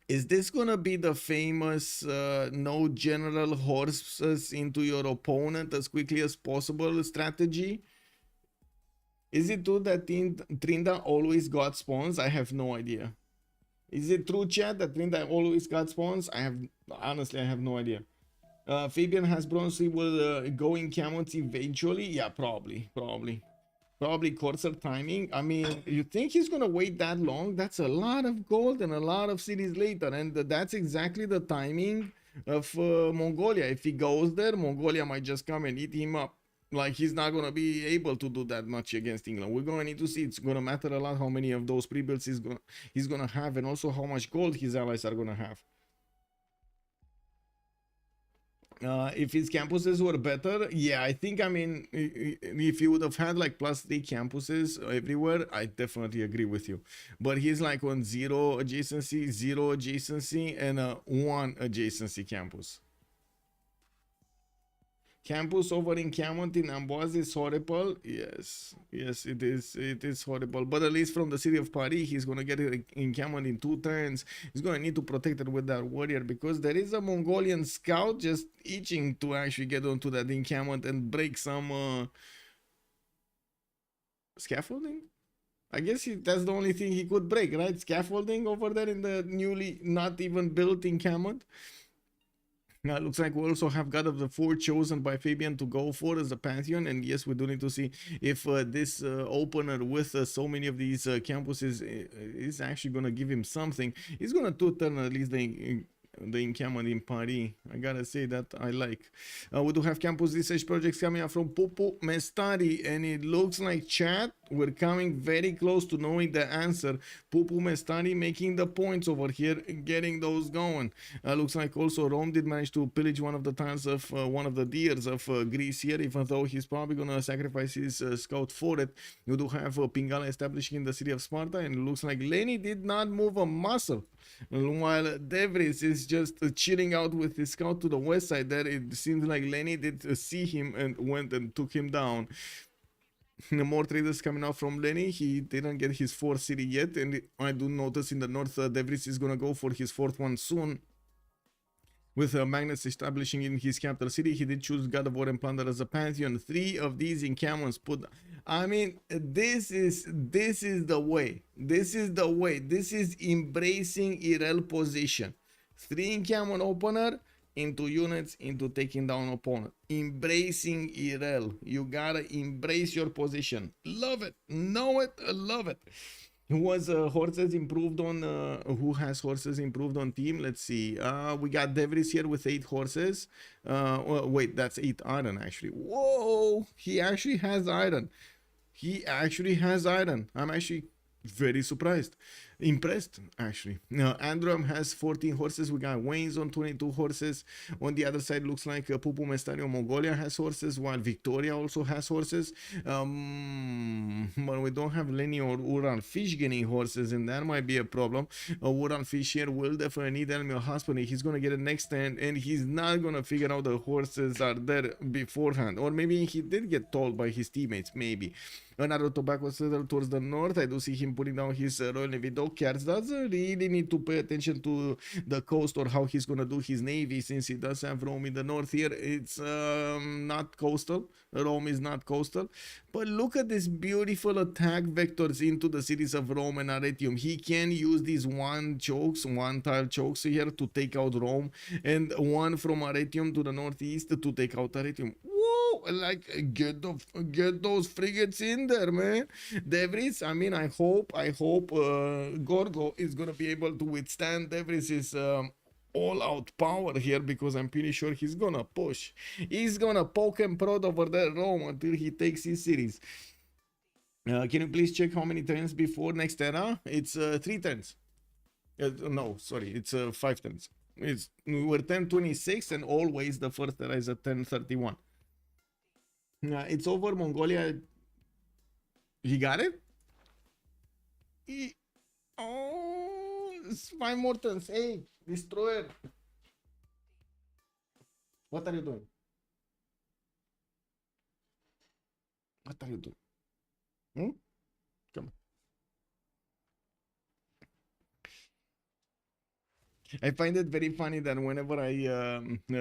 Is this gonna be the famous no general horses into your opponent as quickly as possible strategy? Is it true that Trinda always got spawns? I have no idea. Is it true, chat, that Trinda always got spawns? Honestly, I have no idea. Fabian has bronze. He will go in camos eventually. Yeah, probably courser timing. I mean, you think he's gonna wait that long? That's a lot of gold and a lot of cities later, and that's exactly the timing of Mongolia. If he goes there, Mongolia might just come and eat him up. Like, he's not going to be able to do that much against England. We're going to need to see. It's going to matter a lot how many of those pre-builds he's going to have, and also how much gold his allies are going to have. If his campuses were better, yeah, I think, I mean, if he would have had like +3 campuses everywhere, I definitely agree with you. But he's like on 0 adjacency, and 1 adjacency campus. Campus over in Camont in Amboise is horrible. Yes, it is horrible. But at least from the city of Paris, he's gonna get it in Camont in 2 turns. He's gonna need to protect it with that warrior, because there is a Mongolian scout just itching to actually get onto that in Camont and break some scaffolding. I guess that's the only thing he could break, right? Scaffolding over there in the newly not even built in Camont. Now it looks like we also have God of the Four chosen by Fabian to go for as a Pantheon, and yes, we do need to see if this opener with so many of these campuses is actually going to give him something. He's going to 2-turn at least the encampment in Paris. I gotta say that I like. We do have campus research projects coming up from Pupumestari, and it looks like, chat, we're coming very close to knowing the answer. Pupumestari making the points over here, getting those going. Looks like also Rome did manage to pillage one of the tiles of one of the deers of Greece here, even though he's probably gonna sacrifice his scout for it. You do have Pingala establishing in the city of Sparta, and it looks like Lenny did not move a muscle, while Devris is just chilling out with his scout to the west side there. It seems like Lenny did see him and went and took him down. More traders coming out from Lenny. He didn't get his fourth city yet, and I do notice in the north, De Vries is gonna go for his fourth one soon. With Magnus establishing in his capital city, he did choose God of War and Plunder as a pantheon. 3 of these encampments put. I mean, this is the way. This is the way. This is embracing Irel position. 3 encampment opener into units into taking down opponent. Embracing Irel. You gotta embrace your position. Love it. Know it. Love it. Who has horses improved on who has horses improved on team? Let's see. We got De Vries here with 8 horses. Well, wait, that's 8 iron actually. Whoa, he actually has iron. He actually has iron. I'm actually very surprised, impressed actually. Now Androam has 14 horses. We got Wayne's on 22 horses. On the other side looks like Pupumestari, Mongolia has horses, while Victoria also has horses. But we don't have Lenny or Urallfish getting horses, and that might be a problem. Urallfish here will definitely need Elmio Hospital. He's gonna get it next turn, and he's not gonna figure out the horses are there beforehand, or maybe he did get told by his teammates. Maybe another tobacco settle towards the north. I do see him putting down his Royal Navy dog. Kers doesn't really need to pay attention to the coast or how he's gonna do his navy, since he does have Rome in the north here. It's not coastal. Rome is not coastal. But look at this beautiful attack vectors into the cities of Rome and Arretium. He can use these one tile chokes here to take out Rome, and one from Arretium to the northeast to take out Arretium. Like get those frigates in there, man. De Vries, I mean, I hope Gorgo is gonna be able to withstand De Vries' all-out power here, because I'm pretty sure he's gonna push. He's gonna poke and prod over there Rome until he takes his cities. Can you please check how many turns before next era? It's 3 turns. No, sorry, it's 5 turns. We were 10:26, and always the first era is at 10:31. It's over Mongolia. He got it? Oh, it's 5 more turns. Hey, destroyer. What are you doing? What are you doing? Come on. I find it very funny that whenever I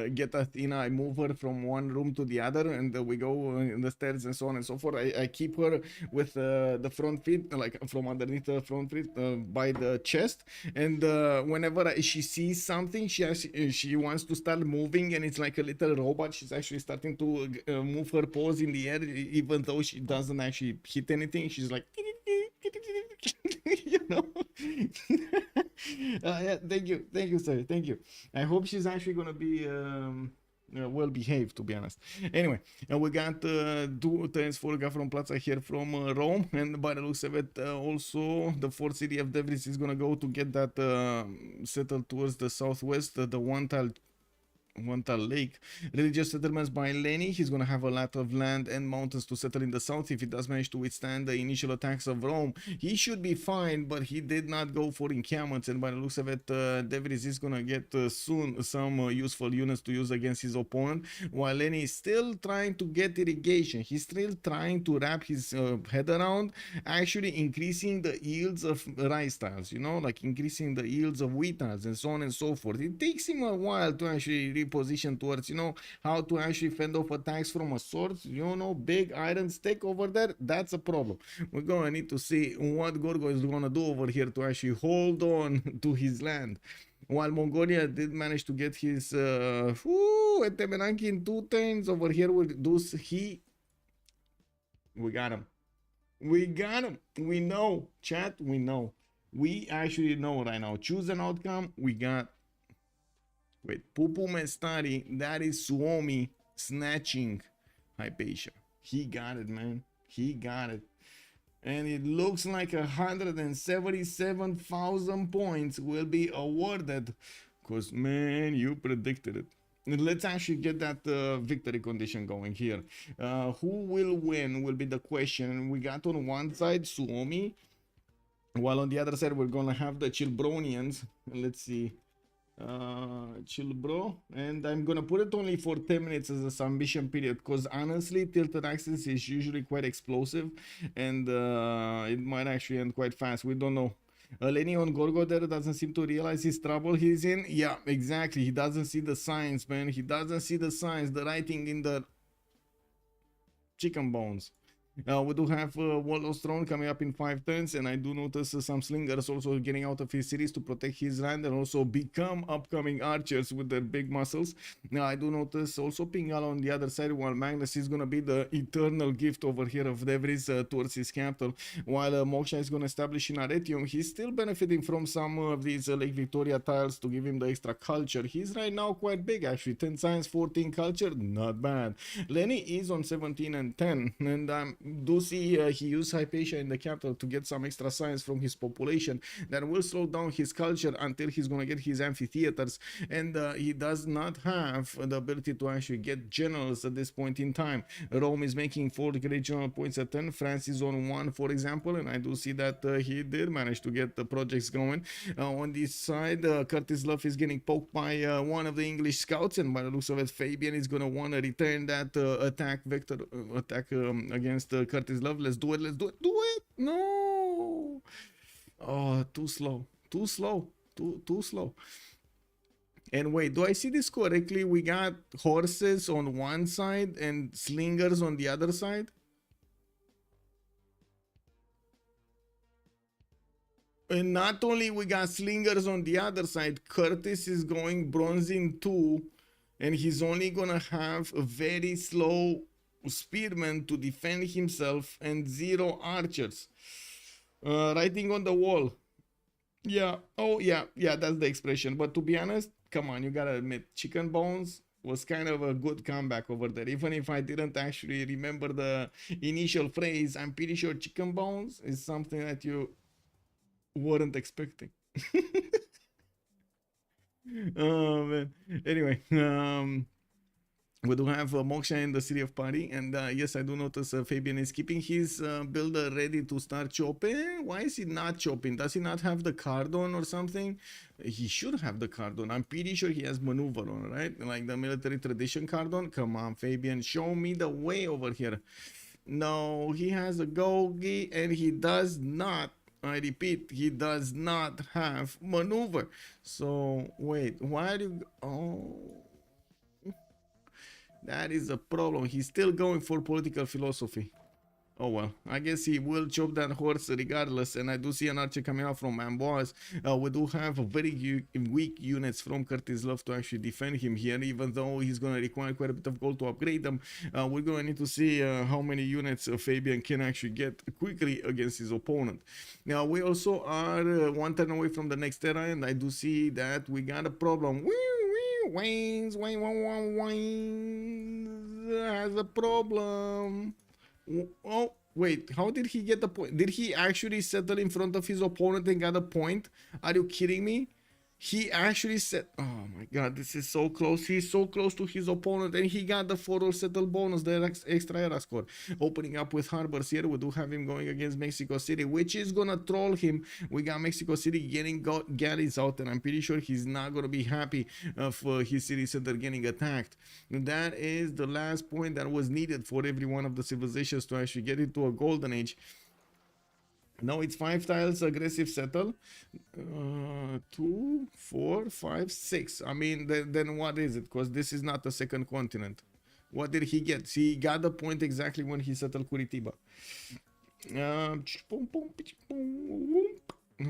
get Athena, I move her from one room to the other, and we go in the stairs and so on and so forth. I keep her with the front feet, like from underneath the front feet by the chest, and whenever she sees something, she wants to start moving, and it's like a little robot. She's actually starting to move her paws in the air, even though she doesn't actually hit anything. She's like, you know. Yeah, thank you, sir. Thank you. I hope she's actually gonna be well behaved, to be honest. Anyway, we got 2 turns for from Plaza here from Rome, and by the looks of it, also the 4th city of De Vries is gonna go to get that settled towards the southwest, the one tile lake. Religious settlements by Lenny. He's gonna have a lot of land and mountains to settle in the south. If he does manage to withstand the initial attacks of Rome, he should be fine, but he did not go for encampments, and by the looks of it, De Vries is gonna get soon some useful units to use against his opponent, while Lenny is still trying to get irrigation. He's still trying to wrap his head around actually increasing the yields of rice tiles, you know, like increasing the yields of wheat tiles and so on and so forth. It takes him a while to actually reposition towards, you know, how to actually fend off attacks from a source, you know, big iron stick over there. That's a problem. We're gonna need to see what Gorgo is gonna do over here to actually hold on to his land. While Mongolia did manage to get his Temenanki in 2 turns over here with those, we got him. We got him. We know, chat, we know. We actually know right now. Choose an outcome. We got, wait, Pupumestari, that is Suomi snatching Hypatia. He got it, man. He got it. And it looks like 177,000 points will be awarded. Because, man, you predicted it. Let's actually get that victory condition going here. Who will win will be the question. We got on one side Suomi, while on the other side we're gonna have the ChillBronians. Let's see. ChillBro, and I'm gonna put it only for 10 minutes as a submission period, because honestly tilted access is usually quite explosive, and it might actually end quite fast. We don't know. Lenny on Gorgo there doesn't seem to realize his trouble he's in. Yeah, exactly. He doesn't see the signs, man. He doesn't see the signs, the writing in the chicken bones. We do have Warlord's Throne coming up in 5 turns, and I do notice some slingers also getting out of his series to protect his land and also become upcoming archers with their big muscles. Now I do notice also Pingal on the other side, while Magnus is gonna be the eternal gift over here of Devris towards his capital, while Moksha is gonna establish in Aretium. He's still benefiting from some of these Lake Victoria tiles to give him the extra culture. He's right now quite big actually, 10 science, 14 culture, not bad. Lenny is on 17 and 10, and do see he used Hypatia in the capital to get some extra science from his population that will slow down his culture until he's gonna get his amphitheaters, and he does not have the ability to actually get generals at this point in time. Rome is making 4 great general points a turn. France is on 1, for example, and I do see that he did manage to get the projects going. On this side, Curtis Love is getting poked by one of the English scouts, and by the looks of it, Fabian is gonna want to return that attack vector against Curtis Love. Let's do it. Let's do it. Do it. No. Oh, too slow. Too slow. Too slow. And wait, do I see this correctly? We got horses on one side and slingers on the other side. And not only we got slingers on the other side, Curtis is going bronze in 2, and he's only gonna have a very slow spearman to defend himself and 0 archers. Writing on the wall. Yeah, oh yeah, that's the expression. But to be honest, come on, you gotta admit, chicken bones was kind of a good comeback over there. Even if I didn't actually remember the initial phrase, I'm pretty sure chicken bones is something that you weren't expecting. Oh man. Anyway, we do have Moksha in the city of Pari, and yes, I do notice Fabian is keeping his builder ready to start chopping. Why is he not chopping? Does he not have the card on or something? He should have the card on. I'm pretty sure he has maneuver on, right? Like the military tradition card on. Come on, Fabian, show me the way over here. No, he has a Gogi, and he does not. I repeat, he does not have maneuver. So wait, why do you... Oh, that is a problem. He's still going for political philosophy. Oh well, I guess he will chop that horse regardless. And I do see an archer coming out from Amboise. We do have a very weak units from Curtis Love to actually defend him here, even though he's going to require quite a bit of gold to upgrade them. We're going to need to see how many units Fabian can actually get quickly against his opponent. Now, we also are 1 turn away from the next era, and I do see that we got a problem. Wayne's has a problem. Oh, wait, how did he get the point? Did he actually settle in front of his opponent and got a point? Are you kidding me? He actually said, oh my god, this is so close. He's so close to his opponent, and he got the 4-all settle bonus, the extra era score. Opening up with harbors here, we do have him going against Mexico City, which is gonna troll him. We got Mexico City getting galleys out, and I'm pretty sure he's not gonna be happy of his city center getting attacked. And that is the last point that was needed for every one of the civilizations to actually get into a golden age. Now it's 5 tiles aggressive settle. 2, 4, 5, 6. I mean, then what is it? Because this is not a second continent. What did he get? He got the point exactly when he settled Curitiba.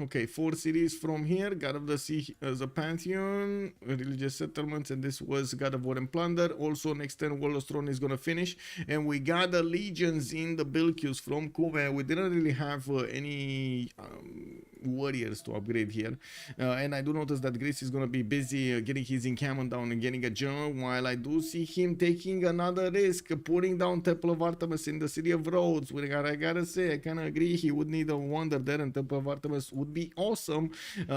Okay, 4 cities from here. God of the Sea as a pantheon, religious settlements, and this was God of War and Plunder. Also, next turn, Warlord's Throne is gonna finish, and we got the legions in the build queues from Kublai. We didn't really have any warriors to upgrade here, and I do notice that Greece is gonna be busy getting his encampment down and getting a general, while I do see him taking another risk, putting down Temple of Artemis in the city of Rhodes. I gotta say, I kind of agree. He would need a wonder there, and Temple of Artemis would be awesome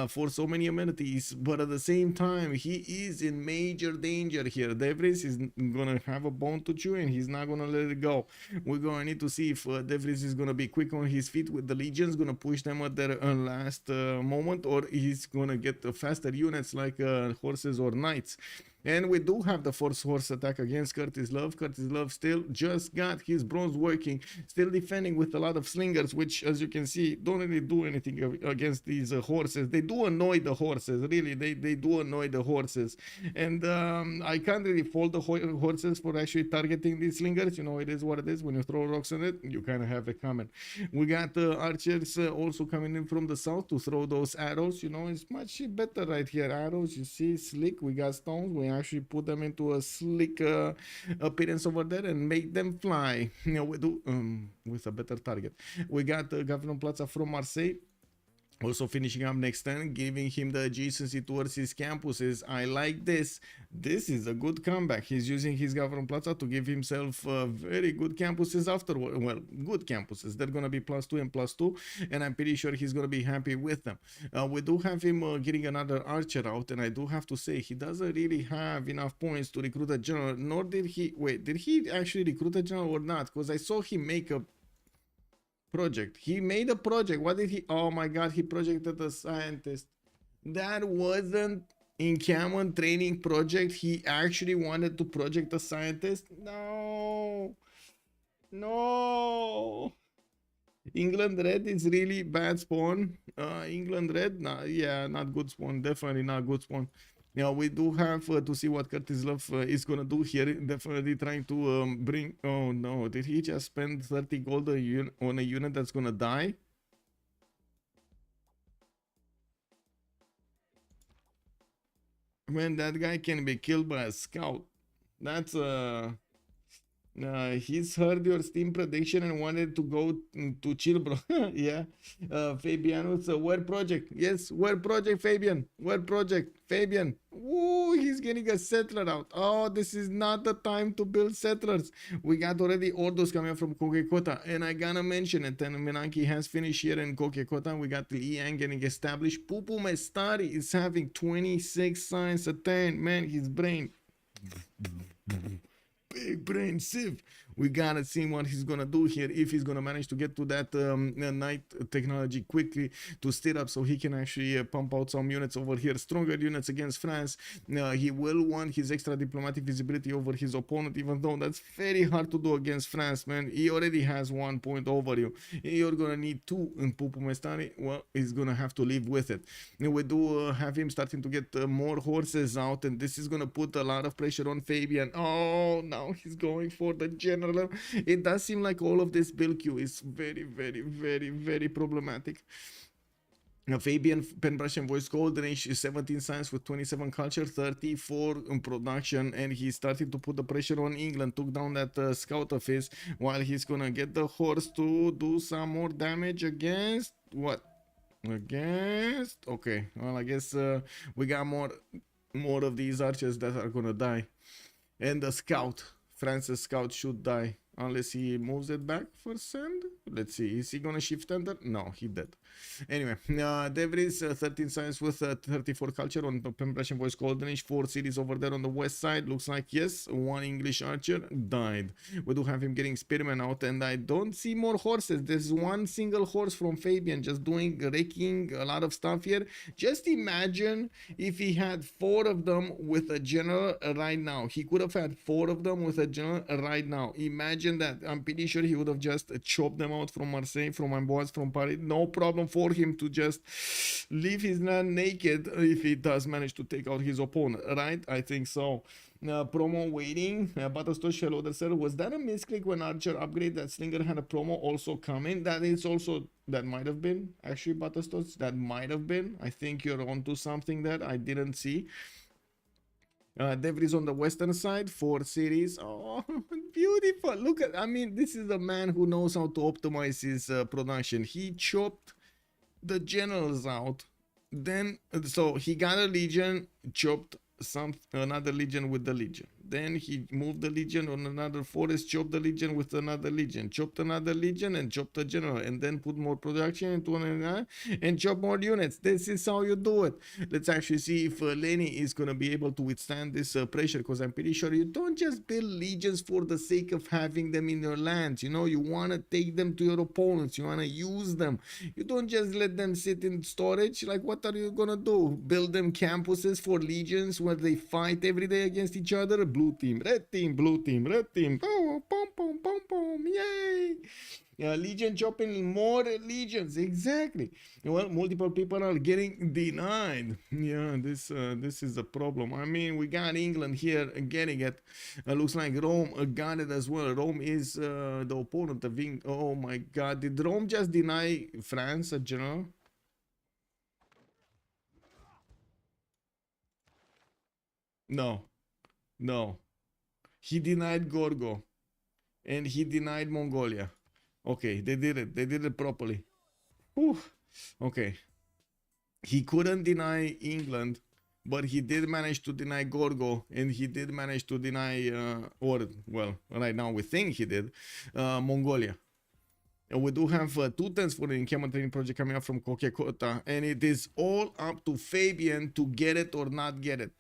for so many amenities, but at the same time he is in major danger here. Devris is gonna have a bone to chew, and he's not gonna let it go. We're gonna need to see if Devris is gonna be quick on his feet with the legions, gonna push them at their last moment, or he's gonna get faster units like horses or knights. And we do have the first horse attack against Curtis Love. Curtis Love still just got his bronze working, still defending with a lot of slingers, which, as you can see, don't really do anything against these horses. They do annoy the horses, really. They do annoy the horses. And I can't really fault the horses for actually targeting these slingers. You know, it is what it is. When you throw rocks on it, you kind of have it coming. We got archers also coming in from the south to throw those arrows. You know, it's much better right here. Arrows, you see, slick. We got stones. We actually put them into a slick appearance over there and make them fly. You know, we do with a better target. We got Governor Plaza from Marseille also finishing up next turn, giving him the adjacency towards his campuses. I like this. This is a good comeback. He's using his Governor Plaza to give himself very good campuses afterward. Well, good campuses. They're going to be +2 and +2, and I'm pretty sure he's going to be happy with them. We do have him getting another archer out, and I do have to say, he doesn't really have enough points to recruit a general, nor did he... Wait, did he actually recruit a general or not? Because I saw him make a project. He made a project. What did he... Oh my god, he projected a scientist. That wasn't in common training project. He actually wanted to project a scientist. No, England red is really bad spawn. England red, nah, yeah, not good spawn. Definitely not good spawn. Now we do have to see what Curtis Love is gonna do here. Definitely trying to bring... Oh no, did he just spend 30 gold on a unit that's gonna die? Man, that guy can be killed by a scout. That's he's heard your Steam prediction and wanted to go to ChillBro. Yeah. Fabian with a word project. Yes, word project, Fabian. Word project, Fabian. Ooh, he's getting a settler out. Oh, this is not the time to build settlers. We got already orders coming from Kokekota, and I gotta mention it. And Menanki has finished here in Kokekota. We got Liang getting established. Pupumestari is having 26 science a turn. Man, his brain. Big brain Civ. We gotta see what he's gonna do here, if he's gonna manage to get to that night technology quickly to stir up so he can actually pump out some units over here, stronger units against France. He will want his extra diplomatic visibility over his opponent, even though that's very hard to do against France, man. He already has 1 point over you. You're gonna need 2 in Pupumestari. Well, he's gonna have to live with it. We do have him starting to get more horses out, and this is gonna put a lot of pressure on Fabian. Oh, now he's going for the general. It does seem like all of this build queue is very problematic. Fabian, Penbrush and Voice Golden Age is 17 science with 27 culture, 34 in production, and he's starting to put the pressure on England. Took down that scout of his, while he's gonna get the horse to do some more damage against what? Against... Okay, well, I guess we got more of these archers that are gonna die, and the scout. France's scout should die unless he moves it back for send. Let's see, is he gonna shift enter? No, he did. Anyway, there is 13 science with 34 culture on Pembrush and Voice Golden Age. 4 cities over there on the west side. Looks like, yes, 1 English archer died. We do have him getting spearmen out, and I don't see more horses. There's 1 single horse from Fabian just raking a lot of stuff here. Just imagine if he had 4 of them with a general right now. He could have had 4 of them with a general right now. Imagine that. I'm pretty sure he would have just chopped them out from Marseille, from Amboise, from Paris. No problem for him to just leave his man naked if he does manage to take out his opponent, right? I think so. Promo waiting. Batastos, hello there, sir. Was that a misclick when Archer upgrade that Slinger had a promo also coming? That might have been, actually, Batastos. That might have been. I think you're onto something that I didn't see. Devries on the western side, 4 cities. Oh, beautiful. Look at, I mean, this is a man who knows how to optimize his production. He chopped the generals out, then so he got a legion, chopped another legion with the legion. then he moved the legion on another forest, chopped the legion with another legion, chopped another legion, and chopped the general, and then put more production into an and chop more units. This is how you do it. Let's actually see if Lenny is gonna be able to withstand this pressure, because I'm pretty sure you don't just build legions for the sake of having them in your lands. You know, you wanna take them to your opponents, you wanna use them. You don't just let them sit in storage. Like, what are you gonna do? Build them campuses for legions where they fight every day against each other? Blue team, red team, blue team, red team. Oh, pom pom pom pom, yay! Legion chopping more legions, exactly. Well, multiple people are getting denied. Yeah, this is a problem. I mean, we got England here getting it. Looks like Rome got it as well. Rome is the opponent of England. Oh my God, did Rome just deny France a general? No, no. He denied Gorgo, and he denied Mongolia. Okay, they did it. They did it properly. Whew. Okay. He couldn't deny England, but he did manage to deny Gorgo, and he did manage to deny, or, well, right now we think he did, Mongolia. And we do have 2 turns for the encampment training project coming up from Kokekota, and it is all up to Fabian to get it or not get it.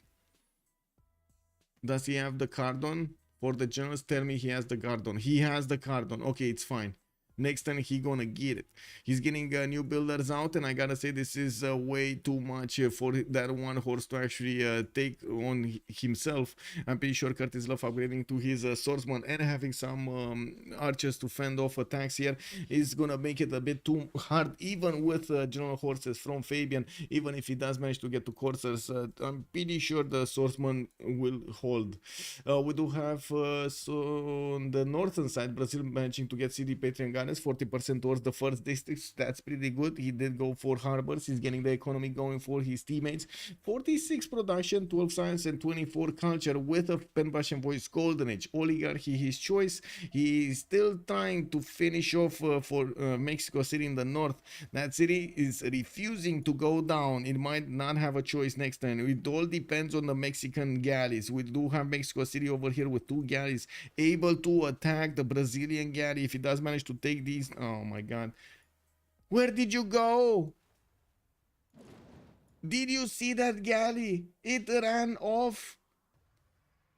Does he have the cardon? For the generals, tell me he has the cardon. He has the cardon. Okay, it's fine. Next time he gonna get it. He's getting new builders out, and I gotta say this is way too much for that one horse to actually take on himself. I'm pretty sure Curtis Love upgrading to his swordsman and having some archers to fend off attacks here is gonna make it a bit too hard, even with general horses from Fabian. Even if he does manage to get to coursers, I'm pretty sure the swordsman will hold. We do have so on the northern side, Brazil managing to get CD Patriot Gun 40% towards the first districts. That's pretty good. He did go for harbors. He's getting the economy going for his teammates. 46 production, 12 science, and 24 culture with a pen brush and voice golden age. Oligarchy his choice. He is still trying to finish off for Mexico City in the north. That city is refusing to go down. It might not have a choice next time. It all depends on the Mexican galleys. We do have Mexico City over here with 2 galleys able to attack the Brazilian galley if he does manage to take these. Oh my God, where did you go? Did you see that galley? It ran off.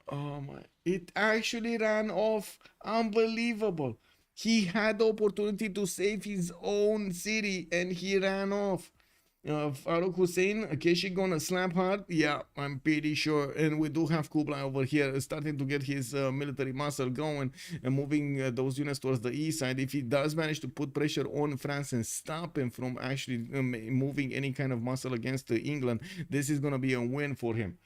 Oh my, it actually ran off. Unbelievable. He had the opportunity to save his own city and he ran off. Farouk Hussein, Keshi gonna slap hard? Yeah, I'm pretty sure. And we do have Kublai over here starting to get his military muscle going and moving those units towards the east side. If he does manage to put pressure on France and stop him from actually moving any kind of muscle against England, this is gonna be a win for him.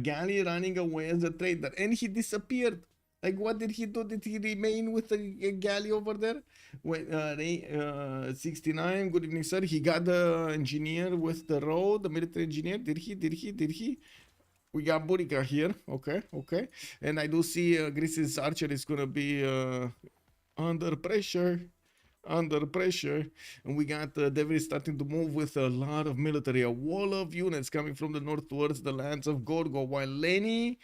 Galley running away as a traitor, and he disappeared. Like, what did he do? Did he remain with the galley over there? Wait, 69, good evening, sir. He got the engineer with the road, the military engineer. Did he? We got Burica here. Okay. And I do see Greece's archer is going to be under pressure. And we got David starting to move with a lot of military, a wall of units coming from the north towards the lands of Gorgo, while Lenny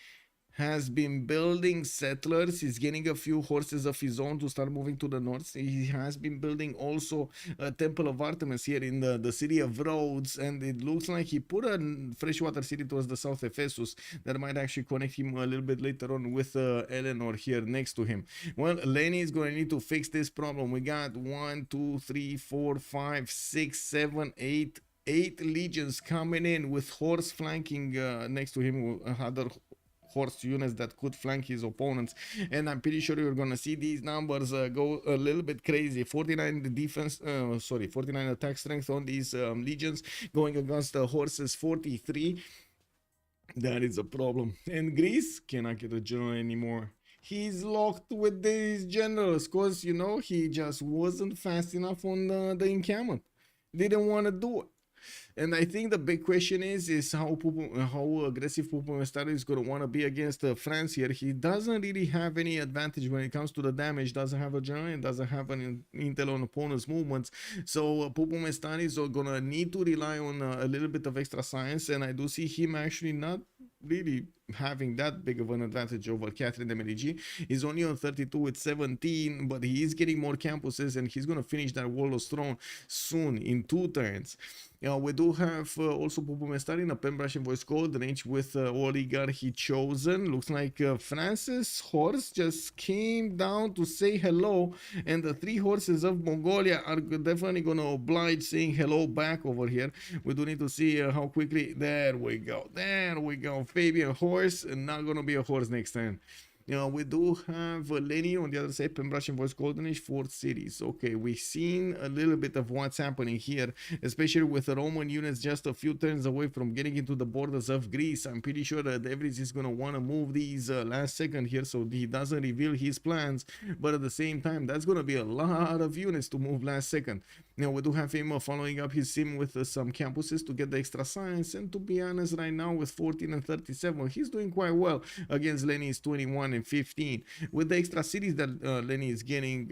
has been building settlers. He's getting a few horses of his own to start moving to the north. He has been building also a temple of Artemis here in the city of Rhodes, and it looks like he put a freshwater city towards the south, Ephesus, that might actually connect him a little bit later on with Eleanor here next to him. Well, Lenny is going to need to fix this problem. We got 1, 2, 3, 4, 5, 6, 7, 8 legions coming in with horse flanking next to him, other horse units that could flank his opponents, and I'm pretty sure you're gonna see these numbers go a little bit crazy. 49 defense, 49 attack strength on these legions going against the horses 43. That is a problem, and Greece cannot get a general anymore. He's locked with these generals because, you know, he just wasn't fast enough on the encampment. Didn't want to do it. And I think the big question is how aggressive Pupumestari is going to want to be against France here. He doesn't really have any advantage when it comes to the damage. Doesn't have a general, doesn't have an intel on opponent's movements. So Pupumestari is going to need to rely on a little bit of extra science. And I do see him actually not really having that big of an advantage over Catherine de Medici. He's only on 32 with 17, but he is getting more campuses, and he's gonna finish that Wall of Throne soon in 2 turns. We do have also Pupumestari in a Pembrashen voice code range with Oligarchy chosen. Looks like Francis horse just came down to say hello, and the 3 horses of Mongolia are definitely gonna oblige saying hello back over here. We do need to see how quickly. There we go. There we go. Fabian horse, and not gonna be a horse next time. We do have Lenny on the other side, Pembrashen voice golden age 4th cities. Okay, we've seen a little bit of what's happening here, especially with the Roman units just a few turns away from getting into the borders of Greece. I'm pretty sure that Devries is going to want to move these last second here, so he doesn't reveal his plans, but at the same time, that's going to be a lot of units to move last second. We do have him following up his sim with some campuses to get the extra science, and to be honest, right now with 14 and 37, he's doing quite well against Lenny's 21 and 15. With the extra cities that Lenny is getting,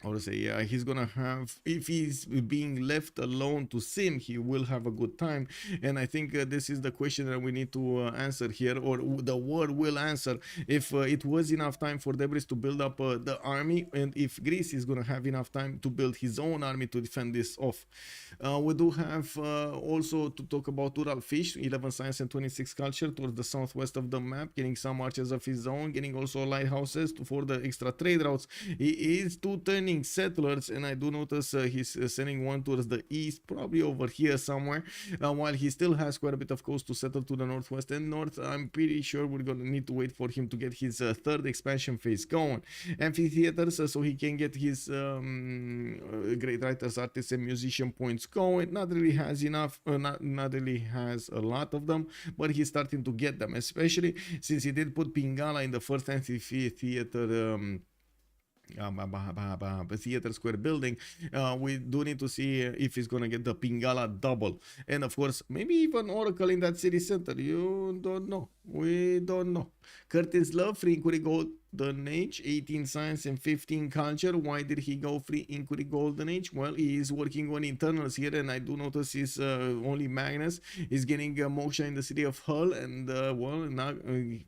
how to say, yeah, he's gonna have, if he's being left alone to sim, he will have a good time. And I think this is the question that we need to answer here, or the world will answer, if it was enough time for Debris to build up the army, and if Greece is gonna have enough time to build his own army to defend this off. We do have also to talk about Urallfish, 11 science and 26 culture towards the southwest of the map, getting some archers of his own, getting also lighthouses for the extra trade routes. He is turning settlers, and I do notice he's sending one towards the east, probably over here somewhere, while he still has quite a bit of coast to settle to the northwest and north. I'm pretty sure we're gonna need to wait for him to get his 3rd expansion phase going. Amphitheaters, so he can get his great writers, artists, and musician points going. Not really has enough, not really has a lot of them, but he's starting to get them, especially since he did put Pingala in the first amphitheater theater square building. We do need to see if he's gonna get the Pingala double, and of course maybe even Oracle in that city center. You don't know, we don't know. Curtis Love, free inquiry golden age, 18 science and 15 culture. Why did he go free inquiry golden age? Well, he is working on internals here, and I do notice he's only Magnus is getting moksha in the city of Hull, and well,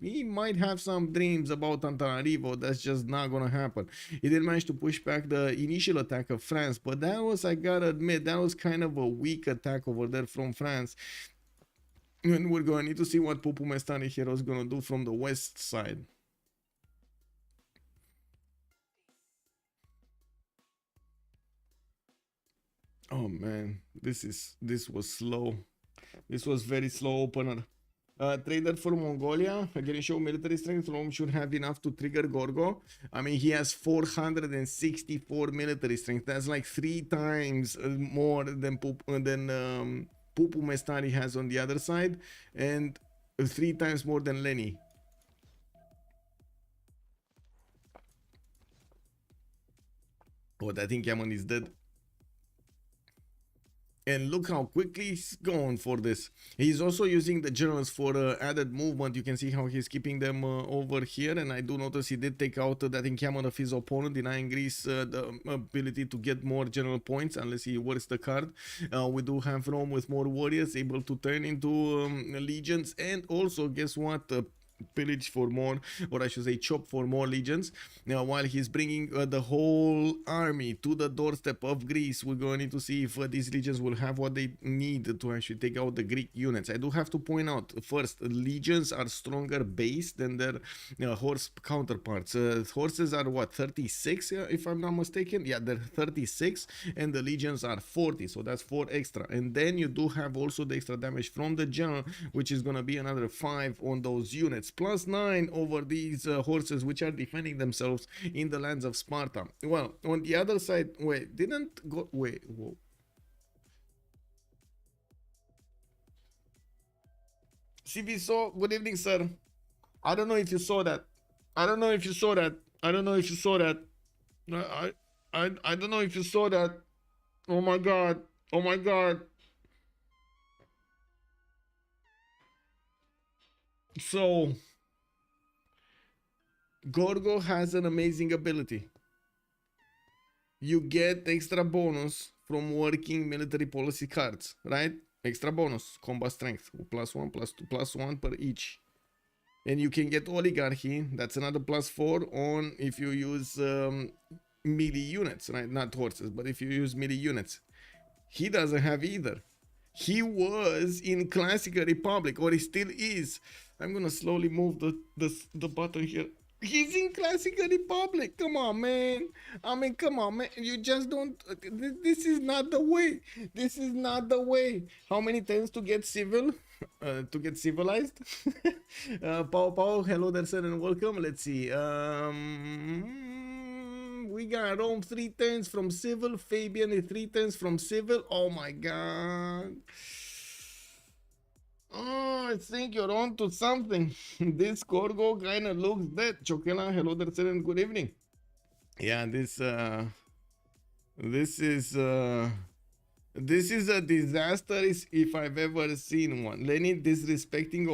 he might have some dreams about Antananarivo. That's just not gonna happen. He did manage to push back the initial attack of France, but that was, I gotta admit, that was kind of a weak attack over there from France. And we're gonna need to see what Pupumestari hero is gonna do from the west side. Oh man, this was slow. This was very slow opener. Trader for Mongolia, again show military strength. Rome should have enough to trigger Gorgo. I mean, he has 464 military strength. That's like 3 times more than Pupumestari has on the other side, and 3 times more than Lenny. But I think Yaman is dead. And look how quickly he's going for this. He's also using the generals for added movement. You can see how he's keeping them over here. And I do notice he did take out that encampment of his opponent, denying Greece the ability to get more general points unless he works the card. We do have Rome with more warriors, able to turn into legions. And also, guess what? Pillage for more, or I should say chop for more legions. Now, while he's bringing the whole army to the doorstep of Greece, we're going to need to see if these legions will have what they need to actually take out the Greek units. I do have to point out, first, legions are stronger base than their horse counterparts. Horses are what, 36 if I'm not mistaken? Yeah, they're 36, and the legions are 40, so that's 4 extra. And then you do have also the extra damage from the general, which is going to be another 5 on those units. Plus 9 over these horses which are defending themselves in the lands of Sparta. Well, on the other side, wait, didn't go, wait, whoa. CB6, good evening, sir. I don't know if you saw that. I don't know if you saw that. I don't know if you saw that. I don't know if you saw that. Oh my god. Oh my god. So, Gorgo has an amazing ability. You get extra bonus from working military policy cards, right? Extra bonus, combat strength, +1, +2, +1 per each. And you can get oligarchy, that's another +4 on if you use melee units, right? Not horses, but if you use melee units. He doesn't have either. He was in Classical Republic, or he still is. I'm gonna slowly move the button here. He's in Classical Republic. Come on, man. I mean, come on, man. You just don't. This is not the way. This is not the way. How many times to get civil? To get civilized? Pau, hello there, sir, and welcome. Let's see. We got Rome 3 turns from civil. Fabian 3 turns from civil. Oh my god. Oh, I think you're on to something. This Gorgo kind of looks dead. Chokela, hello there, sir, and good evening. Yeah, this is a disaster if I've ever seen one. Lenny disrespecting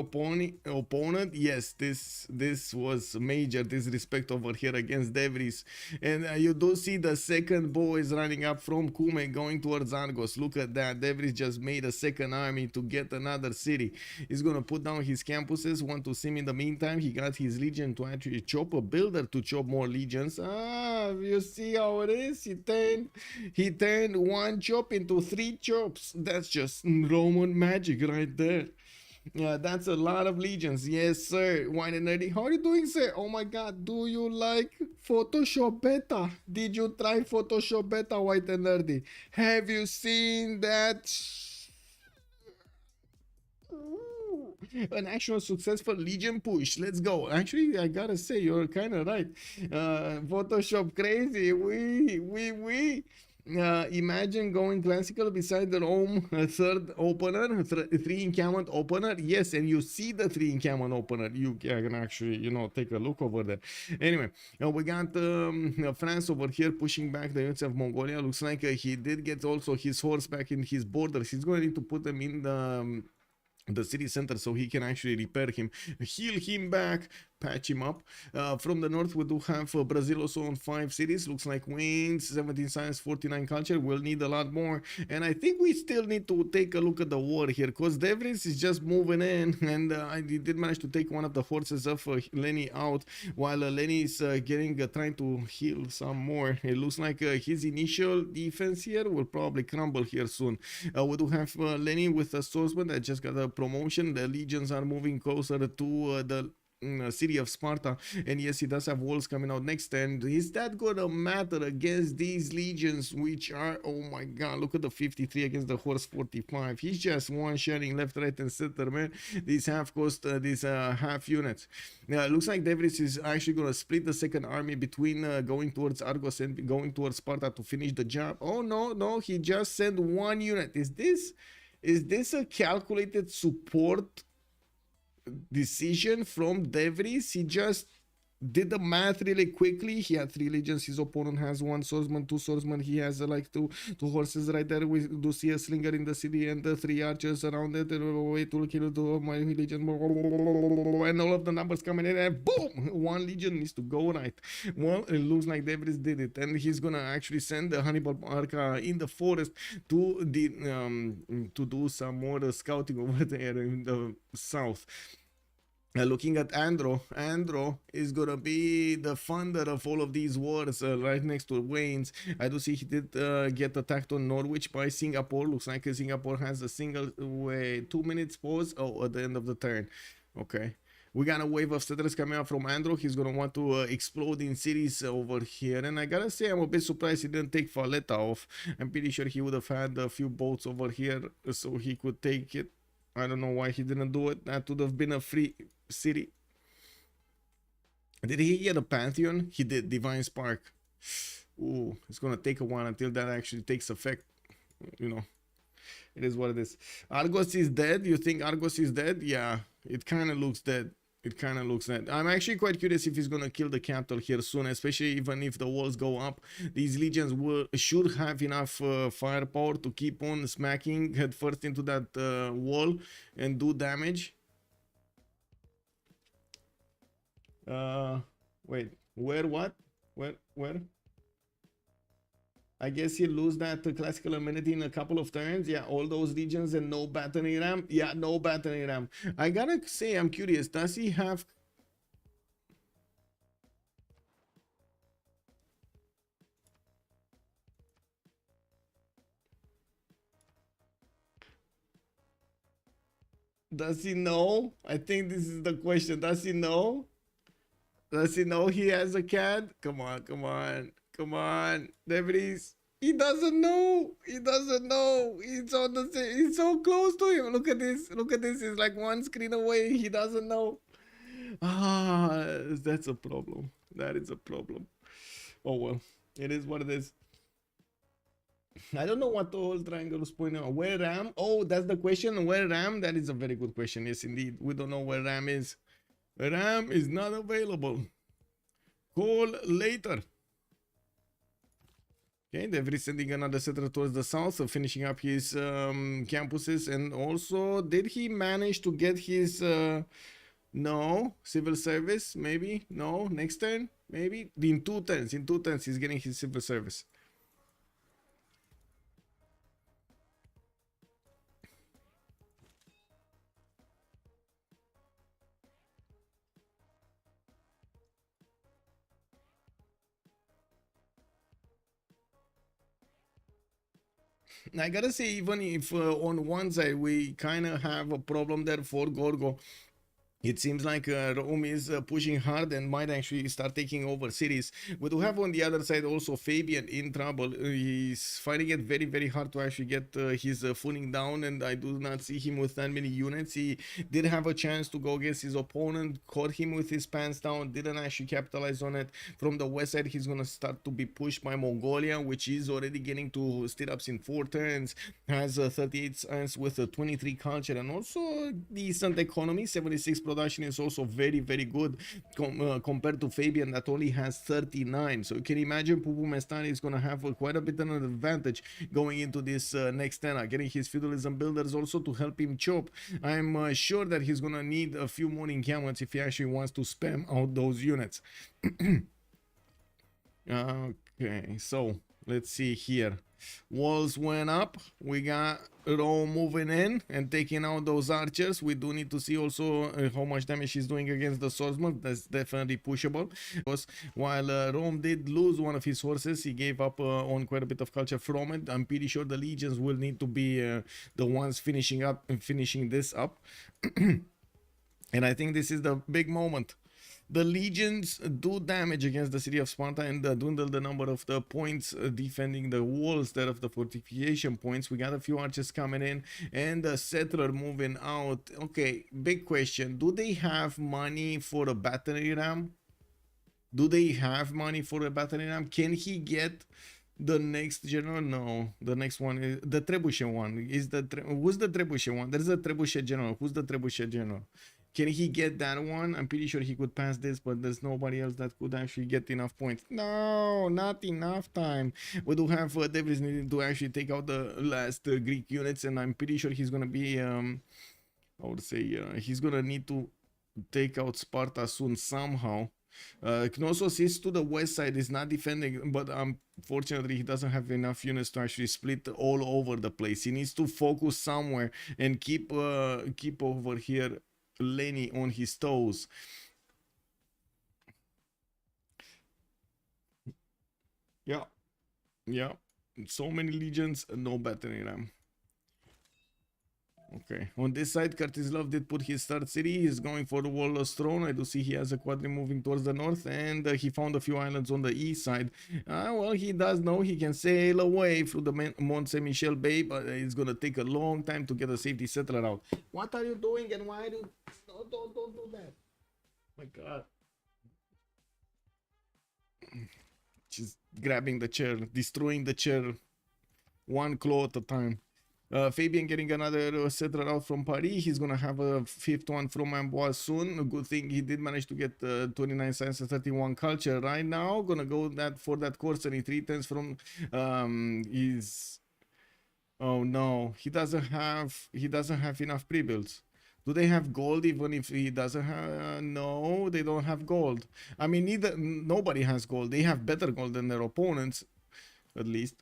opponent. Yes, this was major disrespect over here against Devries. And you do see the second bow is running up from Kume going towards Argos. Look at that. Devries just made a second army to get another city. He's going to put down his campuses. Want to see him in the meantime. He got his legion to actually chop a builder to chop more legions. Ah, you see how it is? He turned one chop into 3 chops. That's just Roman magic right there. Yeah, that's a lot of legions. Yes, sir. Wine and Nerdy. How are you doing, sir? Oh my god, do you like Photoshop Beta? Did you try Photoshop Beta, White and Nerdy? Have you seen that? Ooh, an actual successful legion push. Let's go. Actually, I gotta say, you're kind of right. Photoshop crazy. Imagine going classical beside the Rome third opener, 3 encampment opener. Yes, and you see the 3 encampment opener. You can actually, take a look over there. Anyway, we got France over here pushing back the units of Mongolia. Looks like he did get also his horse back in his borders. He's going to need to put them in the city center so he can actually repair him, heal him back, patch him up. From the north, we do have Brazil also on 5 cities. Looks like Wayne's 17 science, 49 culture. We'll need a lot more. And I think we still need to take a look at the war here, because Devries is just moving in, and I did manage to take one of the horses of Lenny out, while Lenny is trying to heal some more. It looks like his initial defense here will probably crumble here soon. We do have Lenny with a swordsman that just got a promotion. The legions are moving closer to the city of Sparta, and yes, he does have walls coming out next. And is that gonna matter against these legions, which are, oh my god, look at the 53 against the horse 45. He's just one-shotting left, right, and center, man. These half cost these half units. Looks like Devries is actually gonna split the second army between going towards Argos and going towards Sparta to finish the job. Oh no, he just sent 1 unit. Is this a calculated support decision from Devries? He just did the math really quickly. He had 3 legions. His opponent has 1 swordsman, 2 swordsmen. He has like two horses right there. We do see a slinger in the city and the 3 archers around it. Way to kill 2 of my legion, and all of the numbers coming in, and boom, 1 legion needs to go right. Well, it looks like Devries did it, and he's gonna actually send the Hannibal Arca in the forest to do some more scouting over there in the south. Looking at Andro is gonna be the funder of all of these wars, right next to Wayne's. I do see he did get attacked on Norwich by Singapore. Looks like Singapore has a single 2 minutes pause. Oh, at the end of the turn. Okay. We got a wave of settlers coming out from Andro. He's gonna want to explode in cities over here. And I gotta say, I'm a bit surprised he didn't take Valletta off. I'm pretty sure he would have had a few boats over here so he could take it. I don't know why he didn't do it. That would have been a free city. Did he get a Pantheon? He did. Divine Spark. Ooh, it's gonna take a while until that actually takes effect. It is what it is. Argos is dead. You think Argos is dead? Yeah, it kind of looks dead. I'm actually quite curious if he's gonna kill the capital here soon, especially even if the walls go up. These legions should have enough firepower to keep on smacking head first into that wall and do damage. Wait, where? What? Where? I guess he'll lose that classical amenity in a couple of turns. Yeah, all those regions and no battering ram. Yeah, no battering ram. I gotta say, I'm curious. Does he have... Does he know? I think this is the question. Does he know? Does he know he has a cat? Come on, come on, come on. Debris. He doesn't know. He doesn't know. He's on the same. He's so close to him. Look at this. Look at this. He's like one screen away. He doesn't know. Ah, that's a problem. That is a problem. Oh well. It is what it is. I don't know what the whole triangle is pointing out. Where Ram? Oh, that's the question. Where Ram? That is a very good question. Yes, indeed. We don't know where Ram is. Ram is not available. Call later. Okay, they're sending another settler towards the south, finishing up his campuses. And also, did he manage to get his... no, civil service? Maybe? No, next turn? Maybe? In 2 turns. In 2 turns, he's getting his civil service. I gotta say, even if on one side we kind of have a problem there for Gorgo, it seems like Rome is pushing hard and might actually start taking over cities. We do have on the other side also Fabian in trouble. He's finding it very, very hard to actually get his footing down, and I do not see him with that many units. He did have a chance to go against his opponent, caught him with his pants down, didn't actually capitalize on it. From the west side, he's going to start to be pushed by Mongolia, which is already getting to stirrups in 4 turns, has 38 science with a 23 culture, and also decent economy. 76 production is also very, very good compared to Fabian that only has 39. So you can imagine Pupumestari is going to have quite a bit of an advantage going into this next tenor, getting his feudalism builders also to help him chop. I'm sure that he's going to need a few more encampments if he actually wants to spam out those units. Okay, so let's see here. Walls went up. We got Rome moving in and taking out those archers. We do need to see also how much damage he's doing against the swordsman. That's definitely pushable. Because while Rome did lose one of his horses, he gave up on quite a bit of culture from it. I'm pretty sure the legions will need to be the ones finishing this up. And I think this is the big moment. The legions do damage against the city of Sparta and dwindle the number of the points defending the walls there of the fortification points. We got a few archers coming in and the settler moving out. Okay, big question. Do they have money for a battery ram? Do they have money for a battery ram? Can he get the next general? No, the next one is the trebuchet one. Is the who's the trebuchet one? There's a trebuchet general. Who's the trebuchet general? Can he get that one? I'm pretty sure he could pass this, but there's nobody else that could actually get enough points. No, not enough time. We do have Devris needing to actually take out the last Greek units, and I'm pretty sure he's gonna be, I would say, he's gonna need to take out Sparta soon somehow. Knossos to the west side is not defending, but unfortunately he doesn't have enough units to actually split all over the place. He needs to focus somewhere and keep over here Lenny on his toes. Yeah, so many legions, no battering ram. Okay, on this side, Kartislav did put his third city. He's going for the Warlord's throne. I do see he has a quadri moving towards the north, and he found a few islands on the east side. Well, he does know he can sail away through the Mont Saint Michel Bay, but it's gonna take a long time to get a safety settler out. What are you doing, and why do? No, don't do that. My God. Just grabbing the chair, destroying the chair, one claw at a time. Fabian getting another settler out from Paris. He's gonna have a 5th one from Amboise soon. A good thing he did manage to get 29 science and 31 culture. Right now, gonna go for that course, and he 3 turns from his. Oh no, he doesn't have enough pre-builds. Do they have gold even if he doesn't have? No, they don't have gold. I mean, nobody has gold. They have better gold than their opponents, at least.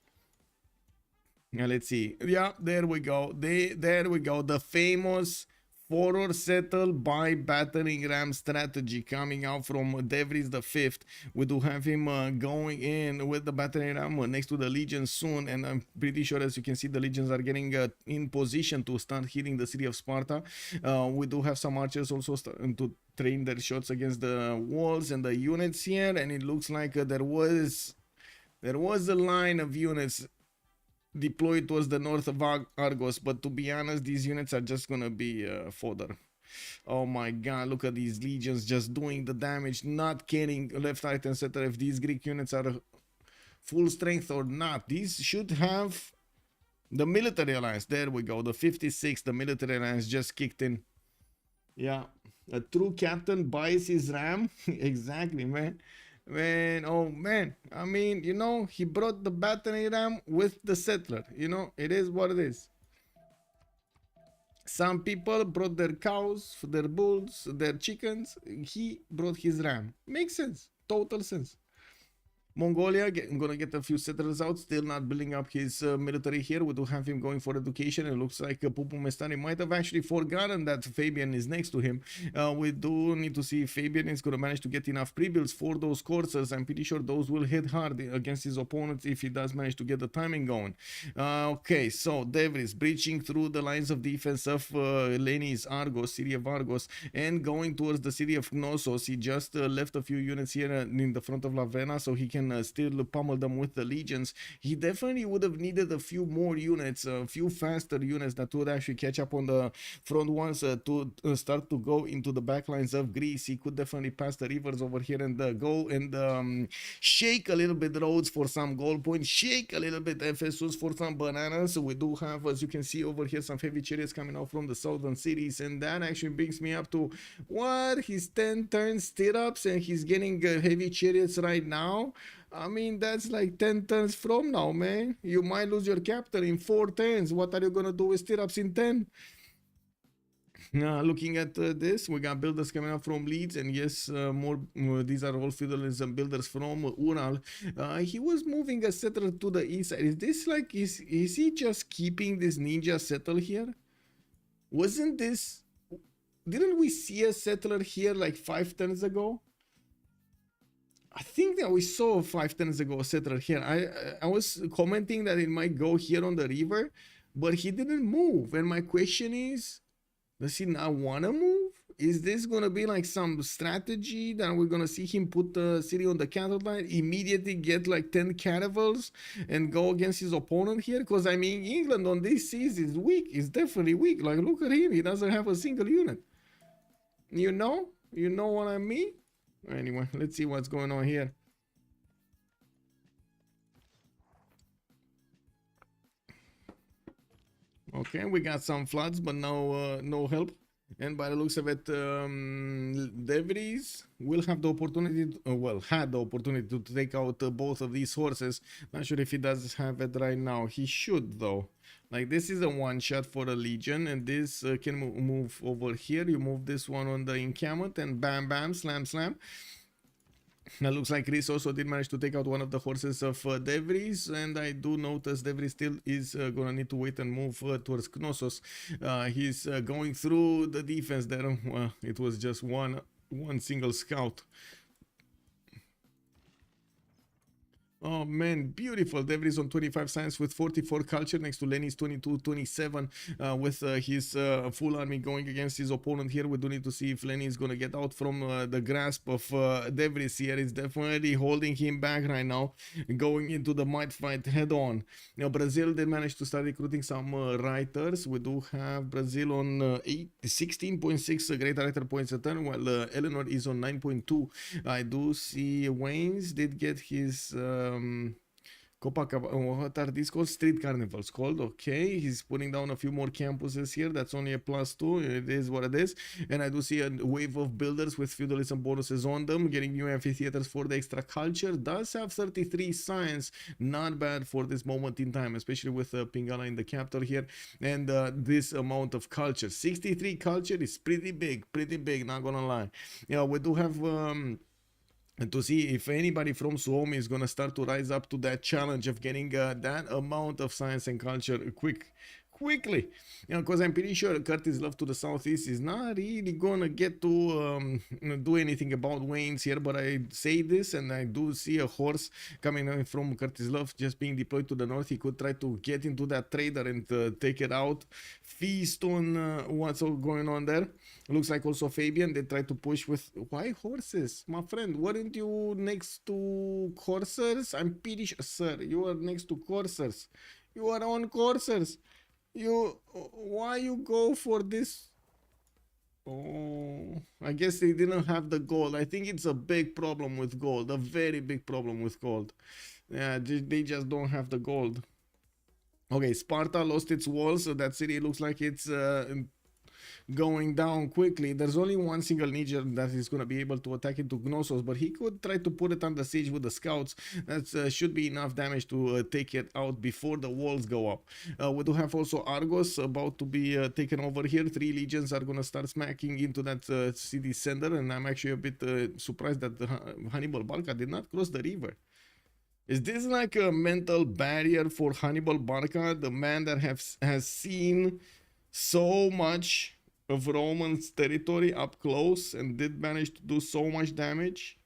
Now let's see. Yeah, there we go. There we go. The famous forward settle by battering ram strategy coming out from Devries the Fifth. We do have him going in with the battering ram next to the legions soon, and I'm pretty sure, as you can see, the legions are getting in position to start hitting the city of Sparta. We do have some archers also starting to train their shots against the walls and the units here, and it looks like there was a line of units deployed towards the north of Argos, but to be honest, these units are just gonna be fodder. Oh my god, look at these legions just doing the damage, not caring left, right, and center if these Greek units are full strength or not. These should have the military alliance. There we go, the 56, the military alliance just kicked in. Yeah, a true captain buys his ram. Exactly, man. Man, oh man, I mean, you know, he brought the battering ram with the settler. You know, it is what it is. Some people brought their cows, their bulls, their chickens. He brought his ram. Makes sense. Total sense. Mongolia, gonna get a few settlers out, still not building up his military here. We do have him going for education. It looks like Pupumestari might have actually forgotten that Fabian is next to him. We do need to see if Fabian is gonna manage to get enough pre-builds for those coursers. I'm pretty sure those will hit hard against his opponents if he does manage to get the timing going. Okay, so Devris breaching through the lines of defense of Lenis Argos, city of Argos, and going towards the city of Knossos. He just left a few units here in the front of Lavena, so he can still pummel them with the legions. He definitely would have needed a few more units, a few faster units that would actually catch up on the front ones to start to go into the backlines of Greece. He could definitely pass the rivers over here and go and shake a little bit roads for some gold points, shake a little bit Ephesus for some bananas. So we do have, as you can see over here, some heavy chariots coming out from the southern cities, and that actually brings me up to what, his 10 turns stirrups, and he's getting heavy chariots right now. I mean, that's like 10 turns from now, man. You might lose your capital in 4 turns. What are you gonna do with stirrups in 10? Looking at this, we got builders coming up from Leeds, and yes, these are all feudalism builders from Ural. He was moving a settler to the east side. Is this like, is he just keeping this ninja settle here? Wasn't this, didn't we see a settler here like 5 turns ago? I think that we saw 5 turns ago a settler here. I was commenting that it might go here on the river, but he didn't move. And my question is, does he not want to move? Is this going to be like some strategy that we're going to see him put the city on the cattle line, immediately get like 10 caravels and go against his opponent here? Because I mean, England on this seas is weak. It's definitely weak. Like, look at him. He doesn't have a single unit. You know what I mean? Anyway, let's see what's going on here. Okay, we got some floods, but no help. And by the looks of it, Devries will have the opportunity, had the opportunity to take out both of these horses. Not sure if he does have it right now. He should, though. Like, this is a one shot for a legion, and this can move over here. You move this one on the encampment, and bam, bam, slam, slam. Now looks like Chris also did manage to take out one of the horses of Devries, and I do notice Devries still is gonna need to wait and move towards Knossos. He's going through the defense there. It was just one single scout. Oh man, beautiful. Devries on 25 science with 44 culture next to Lenny's 22-27 with his full army going against his opponent here. We do need to see if Lenny is going to get out from the grasp of Devries here. It's definitely holding him back right now, going into the might fight head on. Now, Brazil did manage to start recruiting some writers. We do have Brazil on 16.6 great writer points a turn, while Eleanor is on 9.2. I do see Waynes did get his what are these called? Street carnivals called. Okay, he's putting down a few more campuses here. That's only a +2. It is what it is. And I do see a wave of builders with feudalism bonuses on them, getting new amphitheaters for the extra culture. Does have 33 science. Not bad for this moment in time, especially with Pingala in the capital here. And this amount of culture. 63 culture is pretty big, not gonna lie. Yeah, we do have and to see if anybody from Suomi is gonna start to rise up to that challenge of getting that amount of science and culture quickly, because I'm pretty sure Curtis Love to the southeast is not really gonna get to do anything about Wayne's here. But I say this, and I do see a horse coming in from Curtis Love just being deployed to the north. He could try to get into that trader and take it out, feast on what's all going on there. Looks like also Fabian, they try to push with, why horses? My friend, weren't you next to coursers? I'm pretty sure, sir, you are next to coursers. You are on coursers. Why you go for this? Oh, I guess they didn't have the gold. I think it's a big problem with gold, a very big problem with gold. Yeah, they just don't have the gold. Okay, Sparta lost its walls, so that city looks like it's going down quickly. There's only one single ninja that is going to be able to attack into Gnosos, but he could try to put it under siege with the scouts. That should be enough damage to take it out before the walls go up. We do have also Argos about to be taken over here. 3 legions are going to start smacking into that city center, and I'm actually a bit surprised that Hannibal Barca did not cross the river. Is this like a mental barrier for Hannibal Barca, the man that has seen so much of Roman's territory up close and did manage to do so much damage?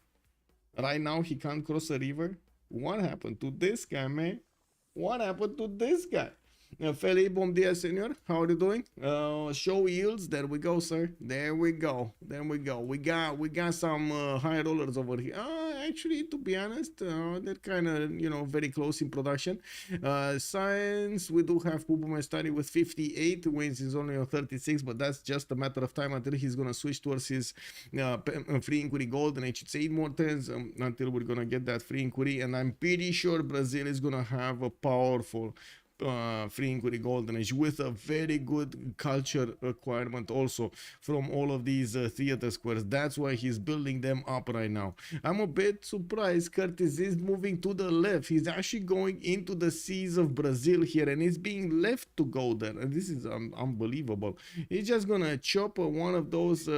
Right now he can't cross a river. What happened to this guy, man? What happened to this guy? Felipe, bom dia, senor. How are you doing? Show yields. There we go, sir. There we go. There we go. We got some high rollers over here. Actually, to be honest, they're kind of, you know, very close in production. Science, we do have Pupumestari with 58. Wayne's is only on 36, but that's just a matter of time until he's gonna switch towards his free inquiry gold, and it should say 8 more turns until we're gonna get that free inquiry. And I'm pretty sure Brazil is gonna have a powerful free inquiry golden age with a very good culture requirement also from all of these theater squares. That's why he's building them up right now. I'm a bit surprised Curtis is moving to the left. He's actually going into the seas of Brazil here, and he's being left to go there, and this is unbelievable. He's just gonna chop one of those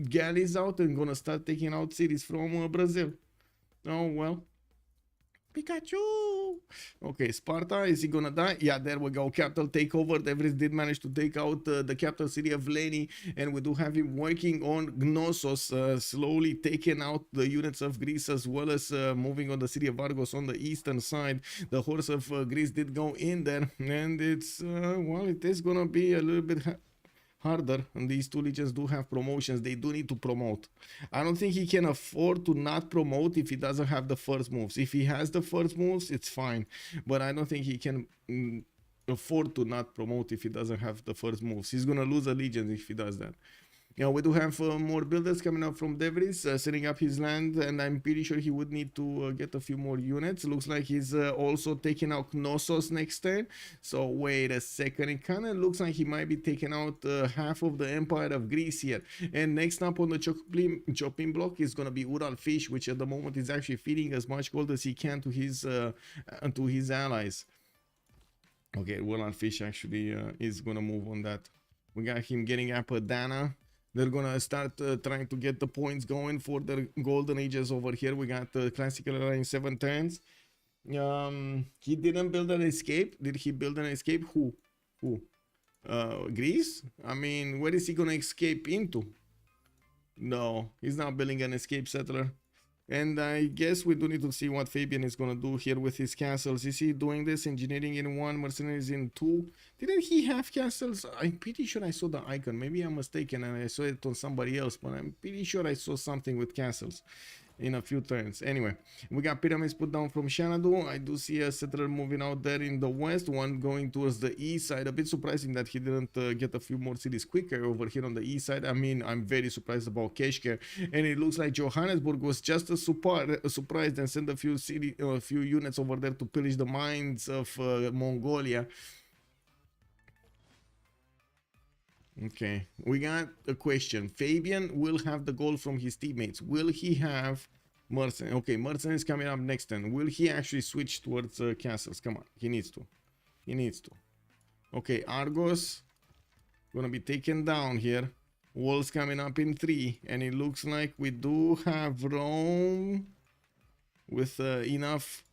galleys out and gonna start taking out cities from Brazil. Oh well. Pikachu! Okay, Sparta, is he gonna die? Yeah, there we go. Capital takeover. Devris did manage to take out the capital city of Leni, and we do have him working on Gnosos, slowly taking out the units of Greece, as well as moving on the city of Argos on the eastern side. The horse of Greece did go in there, and it's, well, it is gonna be a little bit harder, and these 2 legions do have promotions. They do need to promote. I don't think he can afford to not promote if he doesn't have the first moves. If he has the first moves, it's fine, but I don't think he can afford to not promote if he doesn't have the first moves. He's gonna lose a legion if he does that. Yeah, we do have more builders coming up from Devris, setting up his land, and I'm pretty sure he would need to get a few more units. Looks like he's also taking out Knossos next turn. So wait a second, it kind of looks like he might be taking out half of the Empire of Greece here. And next up on the chopping block is going to be Urallfish, which at the moment is actually feeding as much gold as he can to his allies. Okay, Urallfish actually is going to move on that. We got him getting Apadana. They're gonna start trying to get the points going for their golden ages over here. We got the classical era in 7 turns. He didn't build an escape. Did he build an escape? Who? Greece? I mean, where is he gonna escape into? No, he's not building an escape settler. And I guess we do need to see what Fabian is going to do here with his castles. Is he doing this? Engineering in 1, mercenaries in 2. Didn't he have castles? I'm pretty sure I saw the icon. Maybe I'm mistaken and I saw it on somebody else, but I'm pretty sure I saw something with castles in a few turns. Anyway, we got pyramids put down from Xanadu. I do see a settler moving out there in the west, one going towards the east side. A bit surprising that he didn't get a few more cities quicker over here on the east side. I mean, I'm very surprised about Keshker, and it looks like Johannesburg was just as surprised and sent a few units over there to pillage the mines of Mongolia. Okay, we got a question. Fabian will have the gold from his teammates. Will he have mercenary? Okay, mercenary is coming up next turn. Will he actually switch towards castles? Come on, he needs to. He needs to. Okay, Argos gonna be taken down here. Walls coming up in 3, and it looks like we do have Rome with enough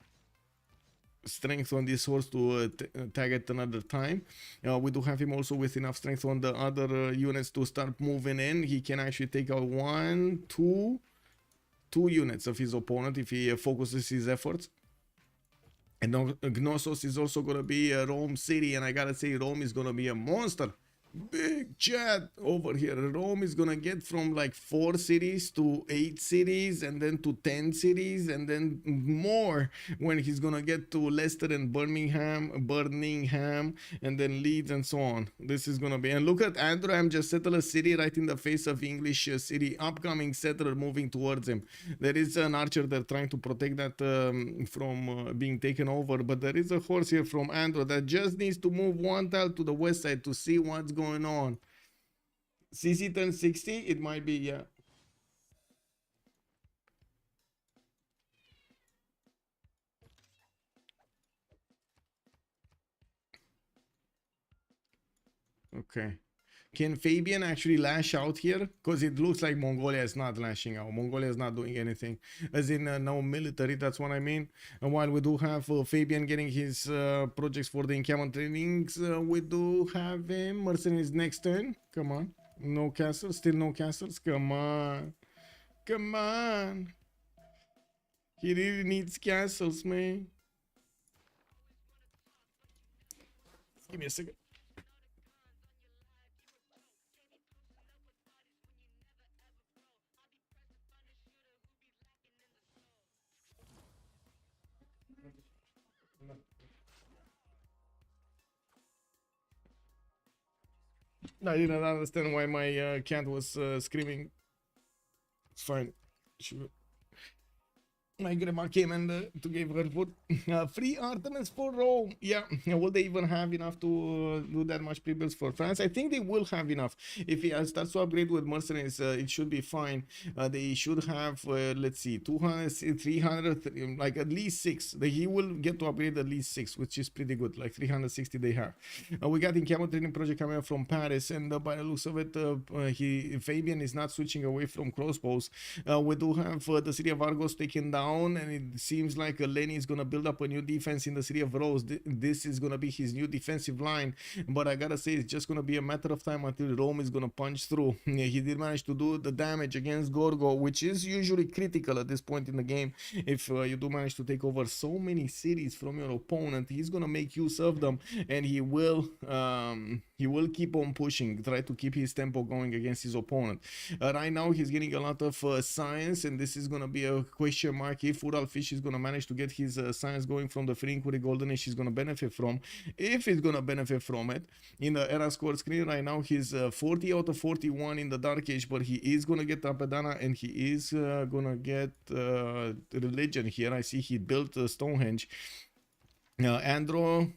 strength on this horse to tag at another time. We do have him also with enough strength on the other units to start moving in. He can actually take out two units of his opponent if he focuses his efforts. And Gnosos is also gonna be a Rome city, and I gotta say Rome is gonna be a monster. Big chat over here. Rome is gonna get from like 4 cities to 8 cities, and then to 10 cities, and then more when he's gonna get to Leicester and Birmingham, and then Leeds and so on. This is gonna be, and look at Androam just settle a city right in the face of English city, upcoming settler moving towards him. There is an archer there trying to protect that from being taken over, but there is a horse here from Andro that just needs to move 1 tile to the west side to see what's going on. CC turns 60, it might be, yeah. Okay. Can Fabian actually lash out here? Because it looks like Mongolia is not lashing out. Mongolia is not doing anything. As in no military, that's what I mean. And while we do have Fabian getting his projects for the encampment trainings, we do have him. Mercenaries next turn. Come on. No castles. Still no castles. Come on. Come on. He really needs castles, man. Give me a second. I didn't understand why my cat was screaming. It's fine. My grandma came and to give her food. Free Artemis for Rome. Yeah, will they even have enough to do that much pre-builds for France? I think they will have enough. If he starts to upgrade with mercenaries, it should be fine. They should have, let's see, 200, 300, like at least 6. He will get to upgrade at least 6, which is pretty good. Like 360 they have. We got encampment training project coming up from Paris, and by the looks of it, Fabian is not switching away from crossbows. We do have the city of Argos taken down, and it seems like Lenny is gonna build up a new defense in the city of Rose. This is gonna be his new defensive line, but I gotta say it's just gonna be a matter of time until Rome is gonna punch through. He did manage to do the damage against Gorgo, which is usually critical at this point in the game. If you do manage to take over so many cities from your opponent, he's gonna make use of them, and he will keep on pushing, try to keep his tempo going against his opponent. Right now he's getting a lot of science, and this is gonna be a question mark if Urallfish is gonna manage to get his science going from the free inquiry golden age he's gonna benefit from. If he's gonna benefit from it, in the era score screen right now he's 40 out of 41 in the dark age, but he is gonna get Apadana, and he is gonna get religion here. I see he built Stonehenge. Andro,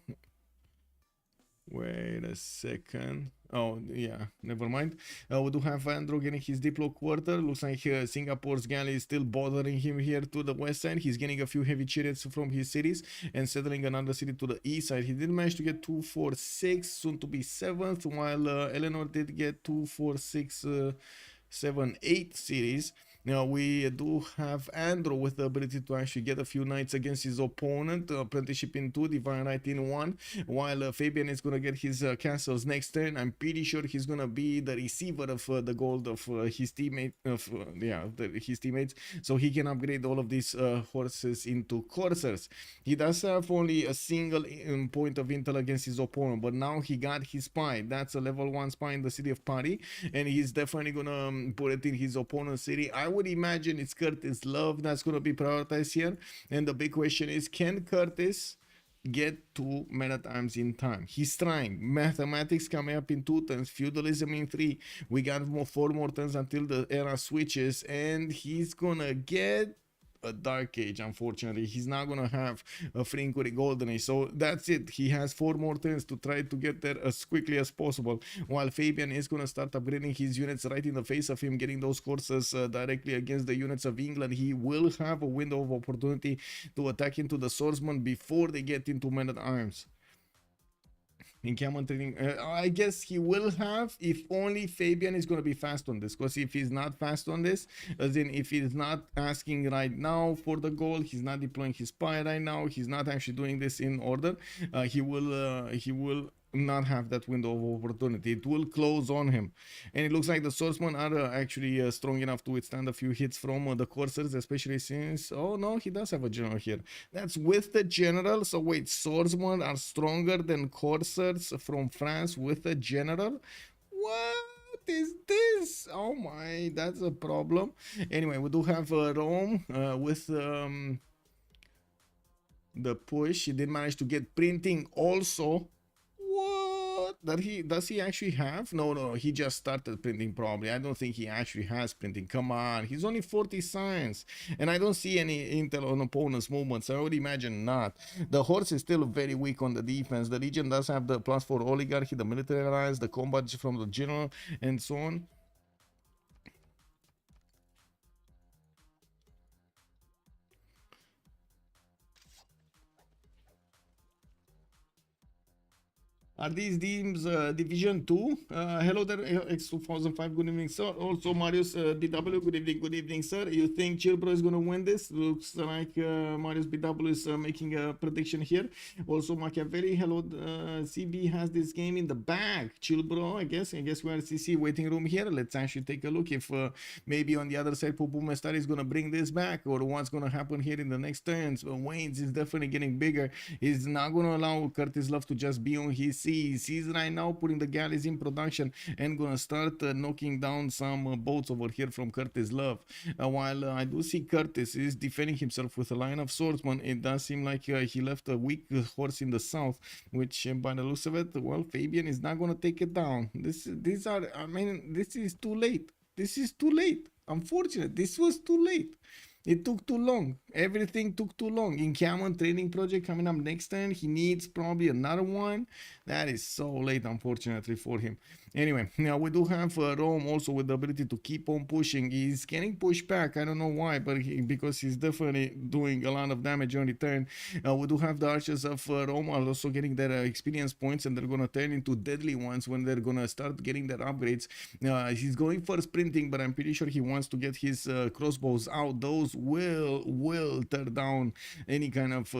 wait a second. Oh, yeah, never mind. We do have Andro getting his Diplo quarter. Looks like Singapore's galley is still bothering him here to the west side. He's getting a few heavy chariots from his cities and settling another city to the east side. He did manage to get 2, 4, 6, soon to be 7th, while Eleanor did get 2, 4, 6, 7, 8 cities. Now we do have Andro with the ability to actually get a few knights against his opponent, apprenticeship in 2, divine right in 1, while Fabian is gonna get his castles next turn. I'm pretty sure he's gonna be the receiver of the gold of his teammate, his teammates, so he can upgrade all of these horses into coursers. He does have only a single point of intel against his opponent, but now he got his spy. That's a level 1 spy in the city of Paris, and he's definitely gonna put it in his opponent's city. I would imagine it's Curtis Love that's going to be prioritized here, and the big question is, can Curtis get 2 men at arms in time? He's trying. Mathematics coming up in 2 turns, feudalism in 3. We got 4 more turns until the era switches, and he's gonna get a dark age. Unfortunately, he's not gonna have a free inquiry golden age, so that's it. He has 4 more turns to try to get there as quickly as possible, while Fabian is gonna start upgrading his units right in the face of him, getting those courses directly against the units of England. He will have a window of opportunity to attack into the swordsman before they get into men at arms. in camel training. I guess he will have if only Fabian is going to be fast on this, because if he's not fast on this, as in if he's not asking right now for the goal, he's not deploying his spy right now, he's not actually doing this in order, he will not have that window of opportunity. It will close on him, and it looks like the swordsmen are actually strong enough to withstand a few hits from the coursers, especially since, oh no, he does have a general here. That's with the general. So wait, swordsmen are stronger than coursers from France with a general? What is this? Oh my, that's a problem. Anyway, we do have Rome with the push. He did manage to get printing also. What? Does he actually have? No, he just started printing probably. I don't think he actually has printing. Come on, he's only 40 science, and I don't see any intel on opponent's movements. I would imagine not. The horse is still very weak on the defense. The legion does have the +4 oligarchy, the military alliance, the combat from the general, and so on. Are these teams Division 2? Hello there, X2005, good evening, sir. Also, Marius BW, good evening, sir. You think ChillBro is going to win this? Looks like Marius BW is making a prediction here. Also, Machiavelli, hello, CB has this game in the bag. ChillBro, I guess we are CC waiting room here. Let's actually take a look if maybe on the other side, Pupumestari is going to bring this back, or what's going to happen here in the next turns. Wayne's is definitely getting bigger. He's not going to allow Curtis Love to just be on his seat. He's right now putting the galleys in production and gonna start knocking down some boats over here from Curtis Love. While I do see Curtis is defending himself with a line of swordsmen, it does seem like he left a weak horse in the south, which by the looks of it, well, Fabian is not gonna take it down. This is too late. This is too late. Unfortunate. This was too late. It took too long. Everything took too long. In Camon training project coming up next turn, he needs probably another one. That is so late, unfortunately, for him. Anyway, now we do have Rome also with the ability to keep on pushing. He's getting pushed back. I don't know why, but because he's definitely doing a lot of damage on return. We do have the archers of Rome are also getting their experience points, and they're going to turn into deadly ones when they're going to start getting their upgrades. He's going for sprinting, but I'm pretty sure he wants to get his crossbows out. Those will tear down any kind of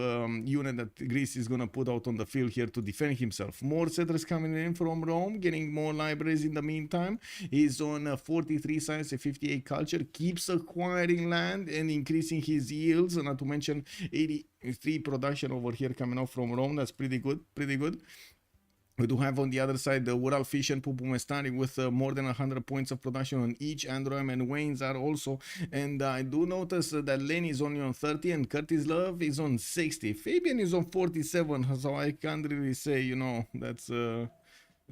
unit that Greece is going to put out on the field here to defend himself. More settlers coming in from Rome, getting more libraries in the meantime. He's on 43 science and 58 culture, keeps acquiring land and increasing his yields, not to mention 83 production over here coming off from Rome. That's pretty good. We do have on the other side the Urallfish and Pupumestari with more than 100 points of production on each. Androam and Wannes are also. And I do notice that Lenny is only on 30 and Curtis Love is on 60. Fabian is on 47, so I can't really say, you know, that's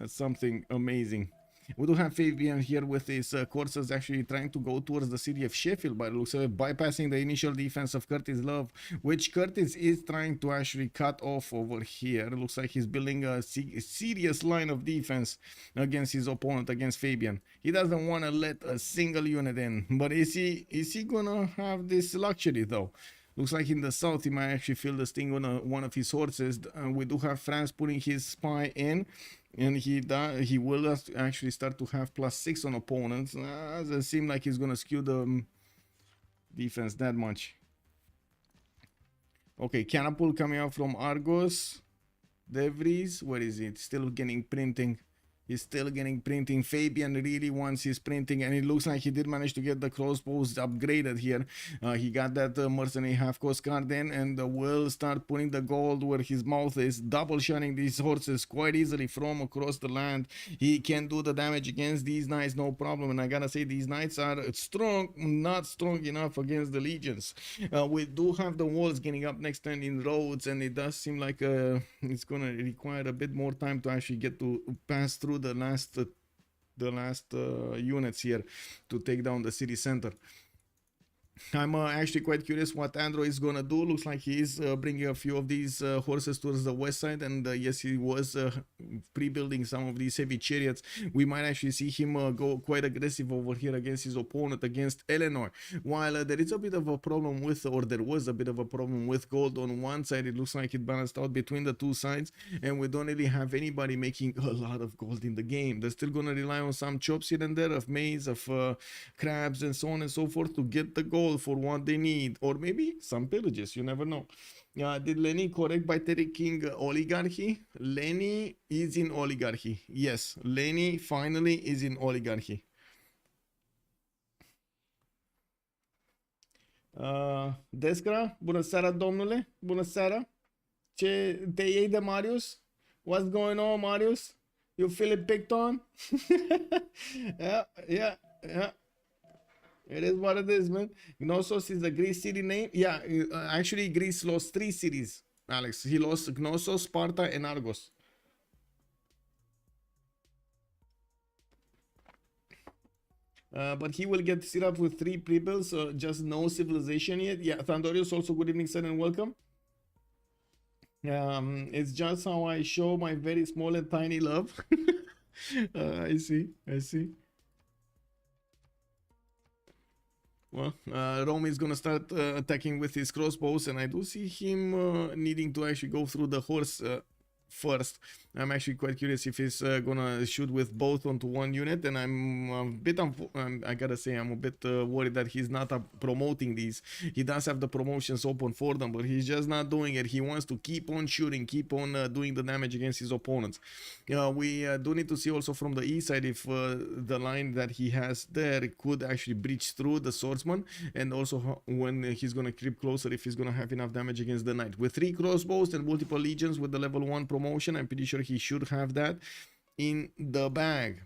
something amazing. We do have Fabian here with his coursers actually trying to go towards the city of Sheffield by the looks of it, bypassing the initial defense of Curtis Love, which Curtis is trying to actually cut off over here. It looks like he's building a serious line of defense against his opponent, against Fabian. He doesn't want to let a single unit in, but is he gonna have this luxury though? Looks like in the south he might actually feel the sting on one of his horses. We do have France putting his spy in, and he will actually start to have +6 on opponents. Doesn't seem like he's gonna skew the defense that much. Okay, Canapul coming out from Argos. De Vries, where is it? Still getting printing. He's still getting printing. Fabian really wants his printing, and it looks like he did manage to get the crossbows upgraded here. He got that mercenary half-cost card in, and will start putting the gold where his mouth is, double shotting these horses quite easily from across the land. He can do the damage against these knights, no problem. And I gotta say, these knights are strong, not strong enough against the legions. We do have the walls getting up next turn in roads, and it does seem like it's gonna require a bit more time to actually get to pass through the last units here to take down the city center. I'm actually quite curious what Androam is gonna do. Looks like he is bringing a few of these horses towards the west side, and yes, he was pre-building some of these heavy chariots. We might actually see him go quite aggressive over here against his opponent, against Eleanor. While there is a bit of a problem with, or there was a bit of a problem with gold on one side, it looks like it balanced out between the two sides, and we don't really have anybody making a lot of gold in the game. They're still gonna rely on some chops here and there of maize, of crabs, and so on and so forth to get the gold for what they need, or maybe some pillages, you never know. Did Lenny correct by taking oligarchy? Lenny is in oligarchy. Yes, Lenny finally is in oligarchy. Descra, bună seara, domnule. Bună seara. Ce te iei de Marius? What's going on, Marius? You feeling picked on? Yeah. It is what it is, man. Gnosos is the Greece city name. Yeah, actually, Greece lost 3 cities, Alex. He lost Gnosos, Sparta, and Argos. But he will get set up with 3 pre-builds, just no civilization yet. Yeah, Thandorius, also good evening, sir, and welcome. It's just how I show my very small and tiny love. I see. Well, Rome is gonna start attacking with his crossbows, and I do see him needing to actually go through the horse first. I'm actually quite curious if he's gonna shoot with both onto one unit, and I'm a bit I gotta say I'm a bit worried that he's not promoting these. He does have the promotions open for them, but he's just not doing it. He wants to keep on shooting, keep on doing the damage against his opponents. We do need to see also from the east side if the line that he has there could actually breach through the swordsman, and also when he's gonna creep closer, if he's gonna have enough damage against the knight. With 3 crossbows and multiple legions with the level 1 promotion, I'm pretty sure he should have that in the bag.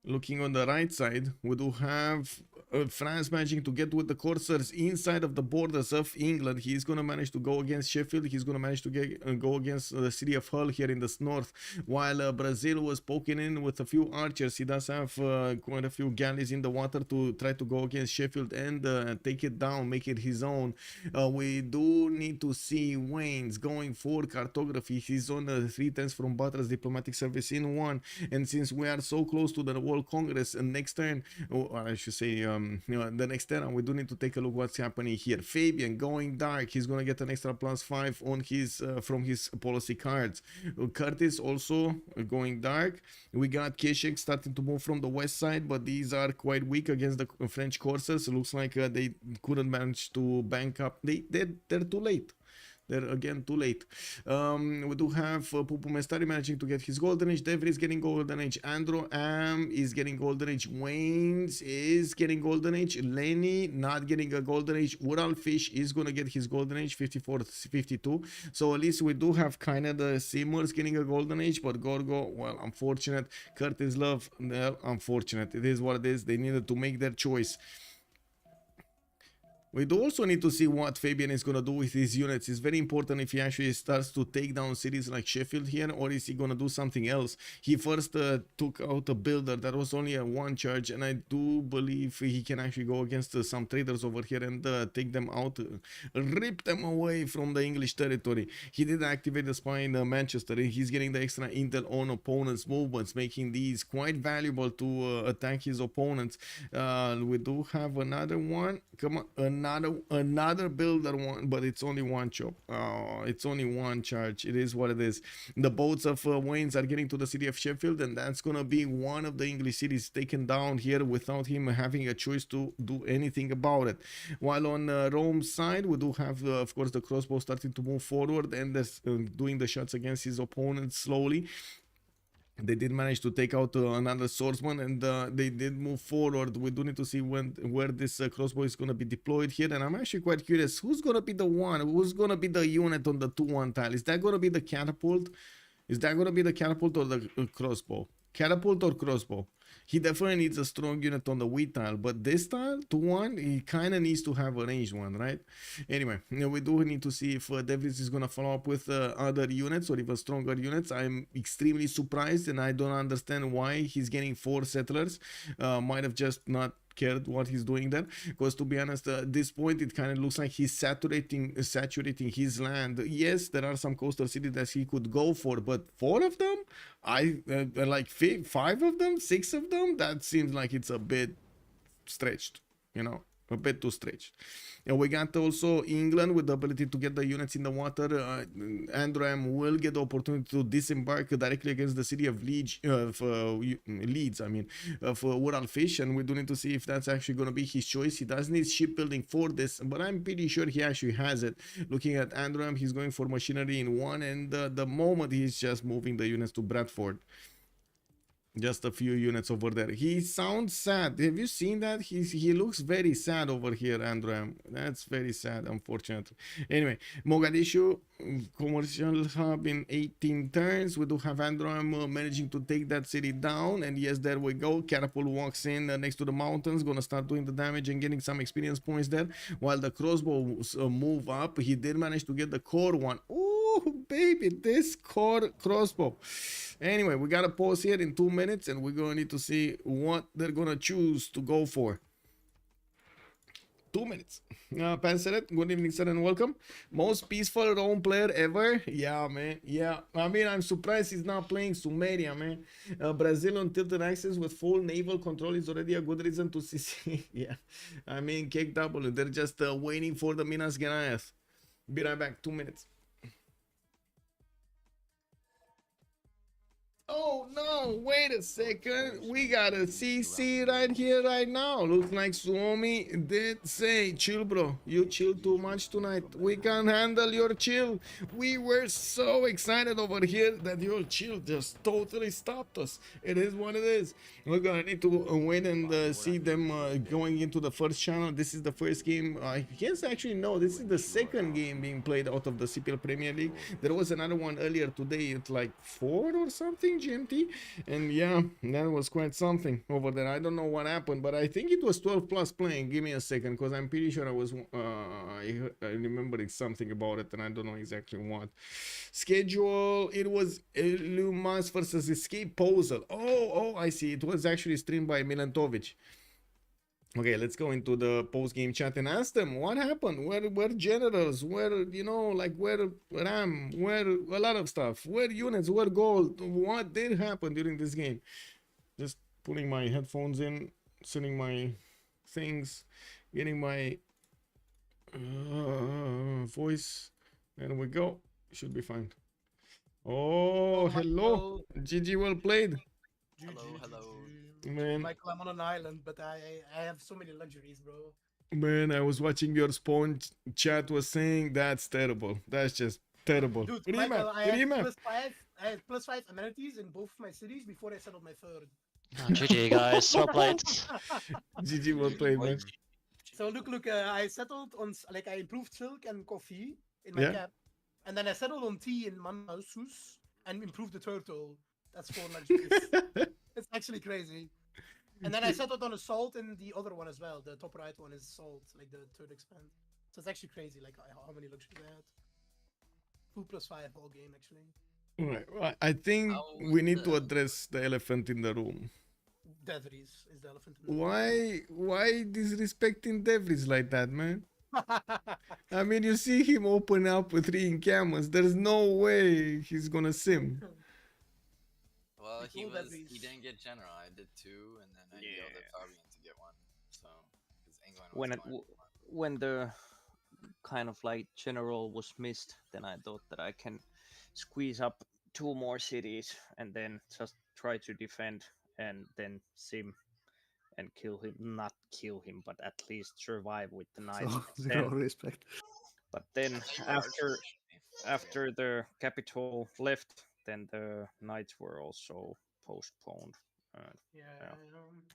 Looking on the right side, we do have France managing to get with the coursers inside of the borders of England. He's going to manage to go against Sheffield. He's going to manage to go against the city of Hull here in the north, while Brazil was poking in with a few archers. He does have quite a few galleys in the water to try to go against Sheffield and take it down, make it his own. We do need to see Wayne's going for cartography. He's on 3 turns from Butler's diplomatic service in 1, and since we are so close to the World Congress, and next turn, or I should say the next turn, we do need to take a look what's happening here. Fabian going dark. He's gonna get an extra +5 on his from his policy cards. Curtis also going dark. We got Keshek starting to move from the west side, but these are quite weak against the French coursers. It looks like they couldn't manage to bank up. They're too late. They're again too late. We do have Pupumestari managing to get his golden age. Devry is getting golden age. Androam is getting golden age. Wannes is getting golden age. Lenny not getting a golden age. Urallfish is gonna get his golden age 54-52. So at least we do have kind of the Simmers getting a golden age, but Gorgo, well, unfortunate. Curtis Love, well, unfortunate. It is what it is. They needed to make their choice. We do also need to see what Fabian is going to do with his units. It's very important if he actually starts to take down cities like Sheffield here, or is he going to do something else. He first took out a builder that was only a 1 charge, and I do believe he can actually go against some traders over here and take them out, rip them away from the English territory. He did activate the spy in Manchester, and he's getting the extra intel on opponents' movements, making these quite valuable to attack his opponents. We do have another one. Come on, another builder one, but it's only 1 chop. It's only 1 charge. It is what it is. The boats of Wayne's are getting to the city of Sheffield, and that's gonna be one of the English cities taken down here without him having a choice to do anything about it. While on Rome's side, we do have of course the crossbow starting to move forward, and doing the shots against his opponents slowly. They did manage to take out another swordsman, and they did move forward. We do need to see where this crossbow is going to be deployed here, and I'm actually quite curious who's going to be the one, who's going to be the unit on the 2-1 tile. Is that going to be the catapult? Is that going to be the catapult or the crossbow? Catapult or crossbow? He definitely needs a strong unit on the wheat tile, but this tile, 2-1, he kind of needs to have a ranged one, right? Anyway, we do need to see if Devries is going to follow up with other units or even stronger units. I'm extremely surprised, and I don't understand why he's getting 4 settlers. Might have just not cared what he's doing there, because to be honest, at this point it kind of looks like he's saturating his land. Yes, there are some coastal cities that he could go for, but 4 of them, like 5 of them, 6 of them, that seems like it's a bit stretched, a bit too stretched. And we got also England with the ability to get the units in the water. Androam will get the opportunity to disembark directly against the city of Leeds, of Urallfish, and we do need to see if that's actually going to be his choice. He does need shipbuilding for this, but I'm pretty sure he actually has it. Looking at Androam, he's going for machinery in 1, and the moment he's just moving the units to Bradford. Just a few units over there. He sounds sad. Have you seen that? He looks very sad over here, Androam. That's very sad, unfortunately. Anyway, Mogadishu, commercial hub in 18 turns. We do have Androam managing to take that city down. And yes, there we go. Catapult walks in next to the mountains. Gonna start doing the damage and getting some experience points there. While the crossbows move up. He did manage to get the core one. Ooh, baby, this core crossbow. Anyway, we gotta pause here in 2 minutes, and we're gonna need to see what they're gonna choose to go for. 2 minutes. Panseret, good evening, sir, and welcome. Most peaceful Rome player ever? Yeah, man. Yeah. I mean, I'm surprised he's not playing Sumeria, man. Brazil on tilted axis with full naval control is already a good reason to see. Yeah. I mean, KW, they're just waiting for the Minas Gerais. Be right back. 2 minutes. Oh no, wait a second. We got a CC right here, right now. Looks like Suomi did say, chill, bro. You chill too much tonight. We can't handle your chill. We were so excited over here that your chill just totally stopped us. It is what it is. We're gonna need to wait and see them going into the first channel. This is the first game. I guess actually no, this is the second game being played out of the CPL Premier League. There was another one earlier today at like 4 or something GMT, and yeah, that was quite something over there. I don't know what happened, but I think it was 12 plus playing. Give me a second, because I'm pretty sure I was I remembered something about it, and I don't know exactly what. Schedule, it was Lumas versus Escape Puzzle. Oh, I see. It was actually streamed by Milantovic. Okay, let's go into the post-game chat and ask them what happened. Where generals? Where, like where RAM? Where a lot of stuff? Where units? Where gold? What did happen during this game? Just putting my headphones in, setting my things, getting my voice. There we go. Should be fine. Oh, hello. GG, well played. Hello. Man. Michael, I'm on an island, but I have so many luxuries, bro. Man, I was watching your spawn chat was saying that's terrible. That's just terrible. Dude, Remap, Michael, I had remap. +5 amenities in both my cities before I settled my third. GG guys, well played. GG, well played, man. So look, I settled on, like, I improved silk and coffee in my cap. And then I settled on tea in Manausus and improved the turtle. That's 4 luxuries. It's actually crazy. And then I settled on a salt in the other one as well. The top right one is salt, like the third expand. So it's actually crazy, like how many luxuries I had. 2 + 5 all game, actually. Right. I think we need to address the elephant in the room. Devries is the elephant in the room. Why disrespecting Devries like that, man? I mean, you see him open up with 3 encampments. There's no way he's gonna sim. Well, he didn't get general. I did 2, and then I yelled at Fabian to get 1. So, because England was when the kind of like general was missed, then I thought that I can squeeze up 2 more cities and then just try to defend and then sim and kill him. Not kill him, but at least survive with the knights. So, zero respect. But then after the capital left, then the knights were also postponed.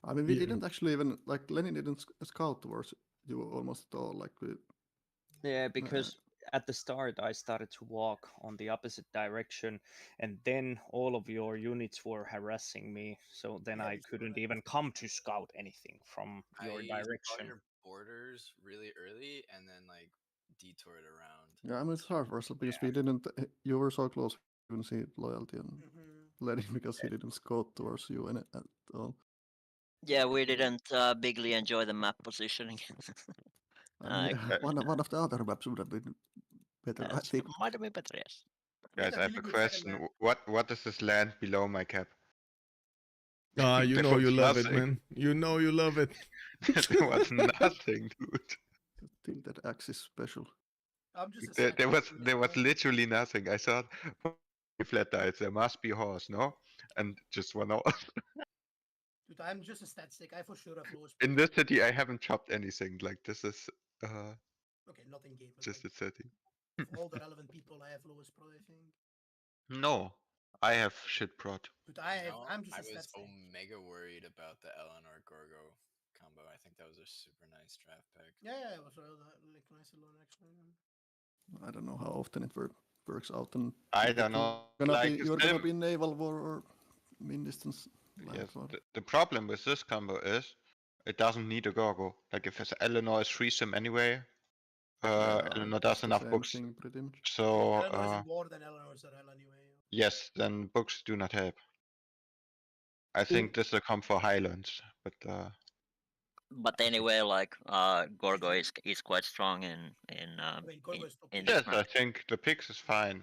I mean, we didn't actually even, like, Lenin didn't scout towards you almost at all. Like, yeah, because at the start I started to walk on the opposite direction, and then all of your units were harassing me, so then I couldn't even come to scout anything from your direction. I your borders really early, and then like detoured around. Yeah, I mean, it's hard for us because we didn't. You were so close. We couldn't see loyalty and Lenin because he didn't scout towards you in it at all. Yeah, we didn't bigly enjoy the map positioning. One of the other maps would have been better, I think. Might have been better, yes. Guys, I have a question. What is this land below my cap? You know you love it, man. You know you love it. There was nothing, dude. I think that axe is special. I'm just There was literally nothing. I thought flat dice, there must be a horse, no? And just one horse. Dude, I'm just a stat stick. I for sure have lowest. In this city, I haven't chopped anything. Like this is okay, not in game. Just like, a city. For all the relevant people, I have lowest pro, I think. No, I have shit prod. But I'm just. I was omega worried about the Eleanor Gorgo combo. I think that was a super nice draft pick. Yeah, it was like nice alone actually. I don't know how often it works out. And I don't know. You're gonna be naval war or min distance. Yes. The problem with this combo is it doesn't need a Gorgo. Like if it's Eleanor is free sim anyway. Eleanor does enough books. So Eleanor is more than Eleanor's RL anyway. Yes, then books do not help. I think this will come for Highlands, but anyway, like Gorgo is quite strong in yes, I think the picks is fine.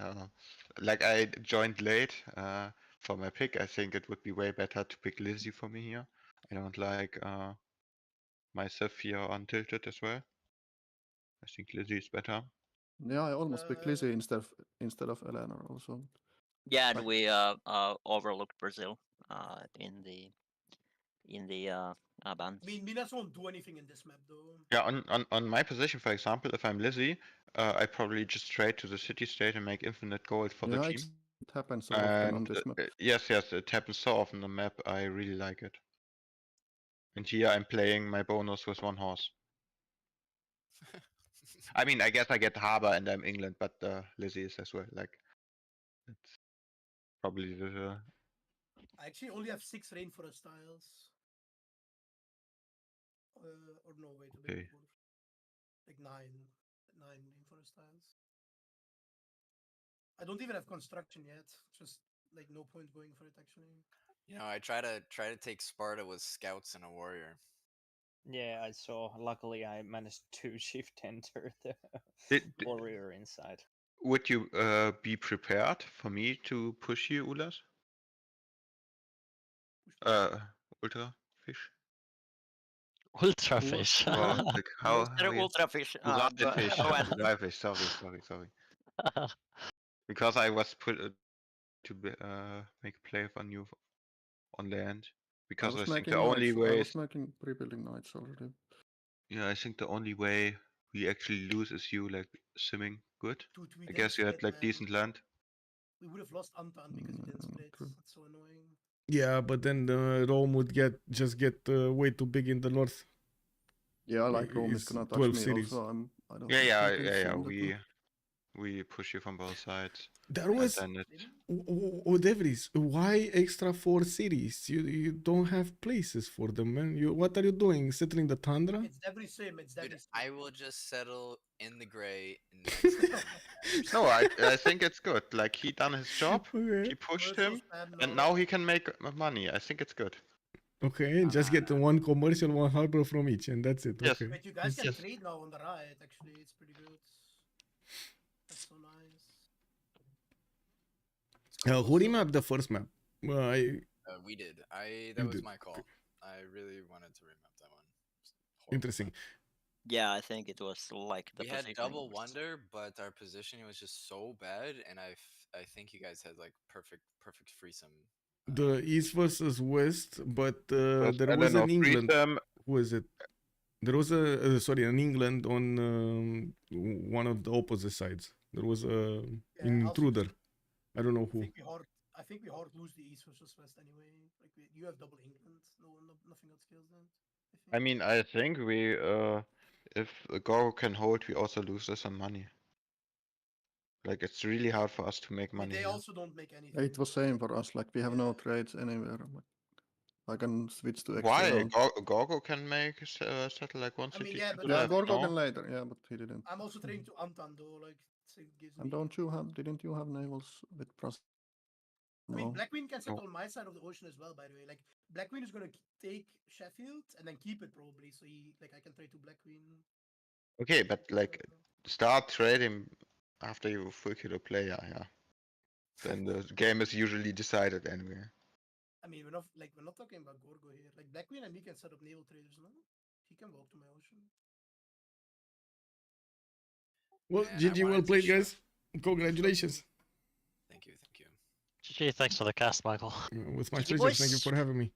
Like I joined late for my pick. I think it would be way better to pick Lizzie for me here. I don't like my Civ here on tilted as well. I think Lizzie is better. Yeah, I almost picked Lizzie instead of Eleanor also. Yeah, and we overlooked Brazil in the bans. I mean, Minas won't do anything in this map though. Yeah, on my position, for example, if I'm Lizzie, I probably just trade to the city state and make infinite gold for the team. It happens so often on this map. Yes, it happens so often on the map. I really like it. And here I'm playing my bonus with one horse. I mean, I guess I get Harbour and I'm England, but Lizzie is as well. Like, it's probably the. I actually only have 6 rainforest styles. Or no, wait a bit more. Like 9 rainforest styles. I don't even have construction yet. Just like no point going for it actually. You know, I try to take Sparta with scouts and a warrior. Yeah, I saw. Luckily, I managed to shift enter the warrior inside. Would you be prepared for me to push you, Ulas? Ultrafish. Ultrafish. Oh, like how Ultrafish. Urallfish. Sorry. Because I was put to make a play on you on land. Because I think the only way. I was making rebuilding knights already. Yeah, I think the only way we actually lose is you like simming good. Dude, I guess you had like decent land. We would have lost Antan because he didn't split. That's so annoying. Yeah, but then the Rome would get way too big in the north. Yeah, like Rome is gonna touch 12 me cities. also. I don't Yeah. We push you from both sides. There was Devries. Why extra 4 cities? You don't have places for them, man. What are you doing? Settling the tundra? It's every sim. Dude, I will just settle in the gray. No, I think it's good. Like he done his job. Okay. He pushed him, and now he can make money. I think it's good. Okay, just get one commercial, one harbor from each, and that's it. Yes. Okay. But you guys can trade now on the right. Actually, it's pretty good. That's so nice. Who remapped the first map? We did. That was my call. I really wanted to remap that one. Interesting. Yeah, I think it was like the. We had double wonder, but our positioning was just so bad, and I think you guys had like perfect threesome. The East versus West, but there was an England. Who is it? There was an England on one of the opposite sides. There was an intruder. I don't know who. I think we hard lose the East versus West anyway. Like you have double England. Nothing else kills them. I mean, I think we if Gorgo can hold, we also lose some money. Like it's really hard for us to make money. They also don't make anything. It was same for us. Like we have no trades anywhere. I can switch to extra. Why? Gorgo can make settle like one city. Gorgo can later. Yeah, but he didn't. I'm also trying to Antan though. Like, and didn't you have navals with Brazil I mean, No. Black Queen can sit No. on my side of the ocean as well, by the way. Like, Black Queen is gonna take Sheffield and then keep it probably. So I can trade to Black Queen. Okay, but like start trading after you full kill a player, yeah. Then the game is usually decided anyway. I mean, we're not talking about Gorgo here. Like, Black Queen and me can set up naval traders, no? He can walk to my ocean. Well, Man, I GG, well wanted to played, show- guys. Congratulations. Thank you, thank you. GG, thanks for the cast, Michael. With my GG, pleasure. Thank you boys. for having me.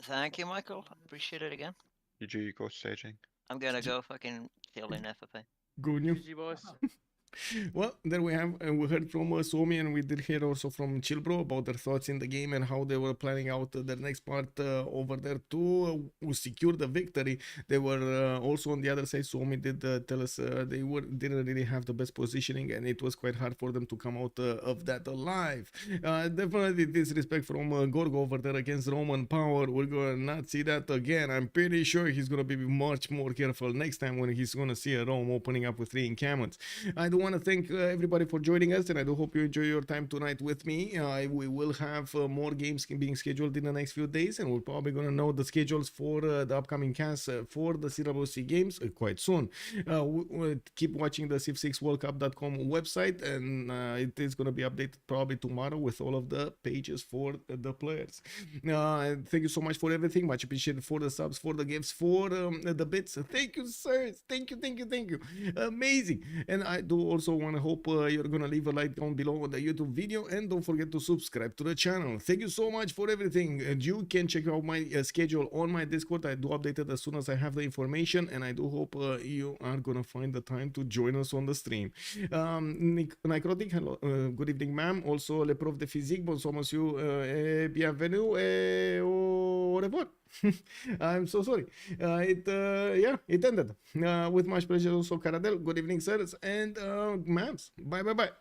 Thank you, Michael. Appreciate it again. GG, go staging. I'm gonna go fucking kill in FFA. Good news. GG, boys. Well, there we have, and we heard from Suomi, and we did hear also from ChillBro about their thoughts in the game and how they were planning out their next part over there to secure the victory. They were also on the other side. Suomi did tell us didn't really have the best positioning, and it was quite hard for them to come out of that alive. Definitely disrespect from Gorgo over there against Roman Power. We're gonna not see that again. I'm pretty sure he's gonna be much more careful next time when he's gonna see a Rome opening up with 3 encampments. I do want to thank everybody for joining us, and I do hope you enjoy your time tonight with me. We will have more games being scheduled in the next few days, and we're probably going to know the schedules for the upcoming casts for the CWC games quite soon. We'll keep watching the Civ6worldcup.com website, and it is going to be updated probably tomorrow with all of the pages for the players. Thank you so much for everything. Much appreciated for the subs, for the gifts, for the bits. Thank you, sirs. Thank you. Amazing. And I do also want to hope you're gonna leave a like down below on the YouTube video, and don't forget to subscribe to the channel. Thank you so much for everything. You can check out my schedule on my Discord. I do update it as soon as I have the information, and I do hope you are gonna find the time to join us on the stream. Necrotic, hello, good evening, ma'am. Also, le prof de physique, bonsoir monsieur, bienvenue et au revoir. I'm so sorry. It ended. With much pleasure, also Caradel. Good evening, sirs and ma'ams. Bye.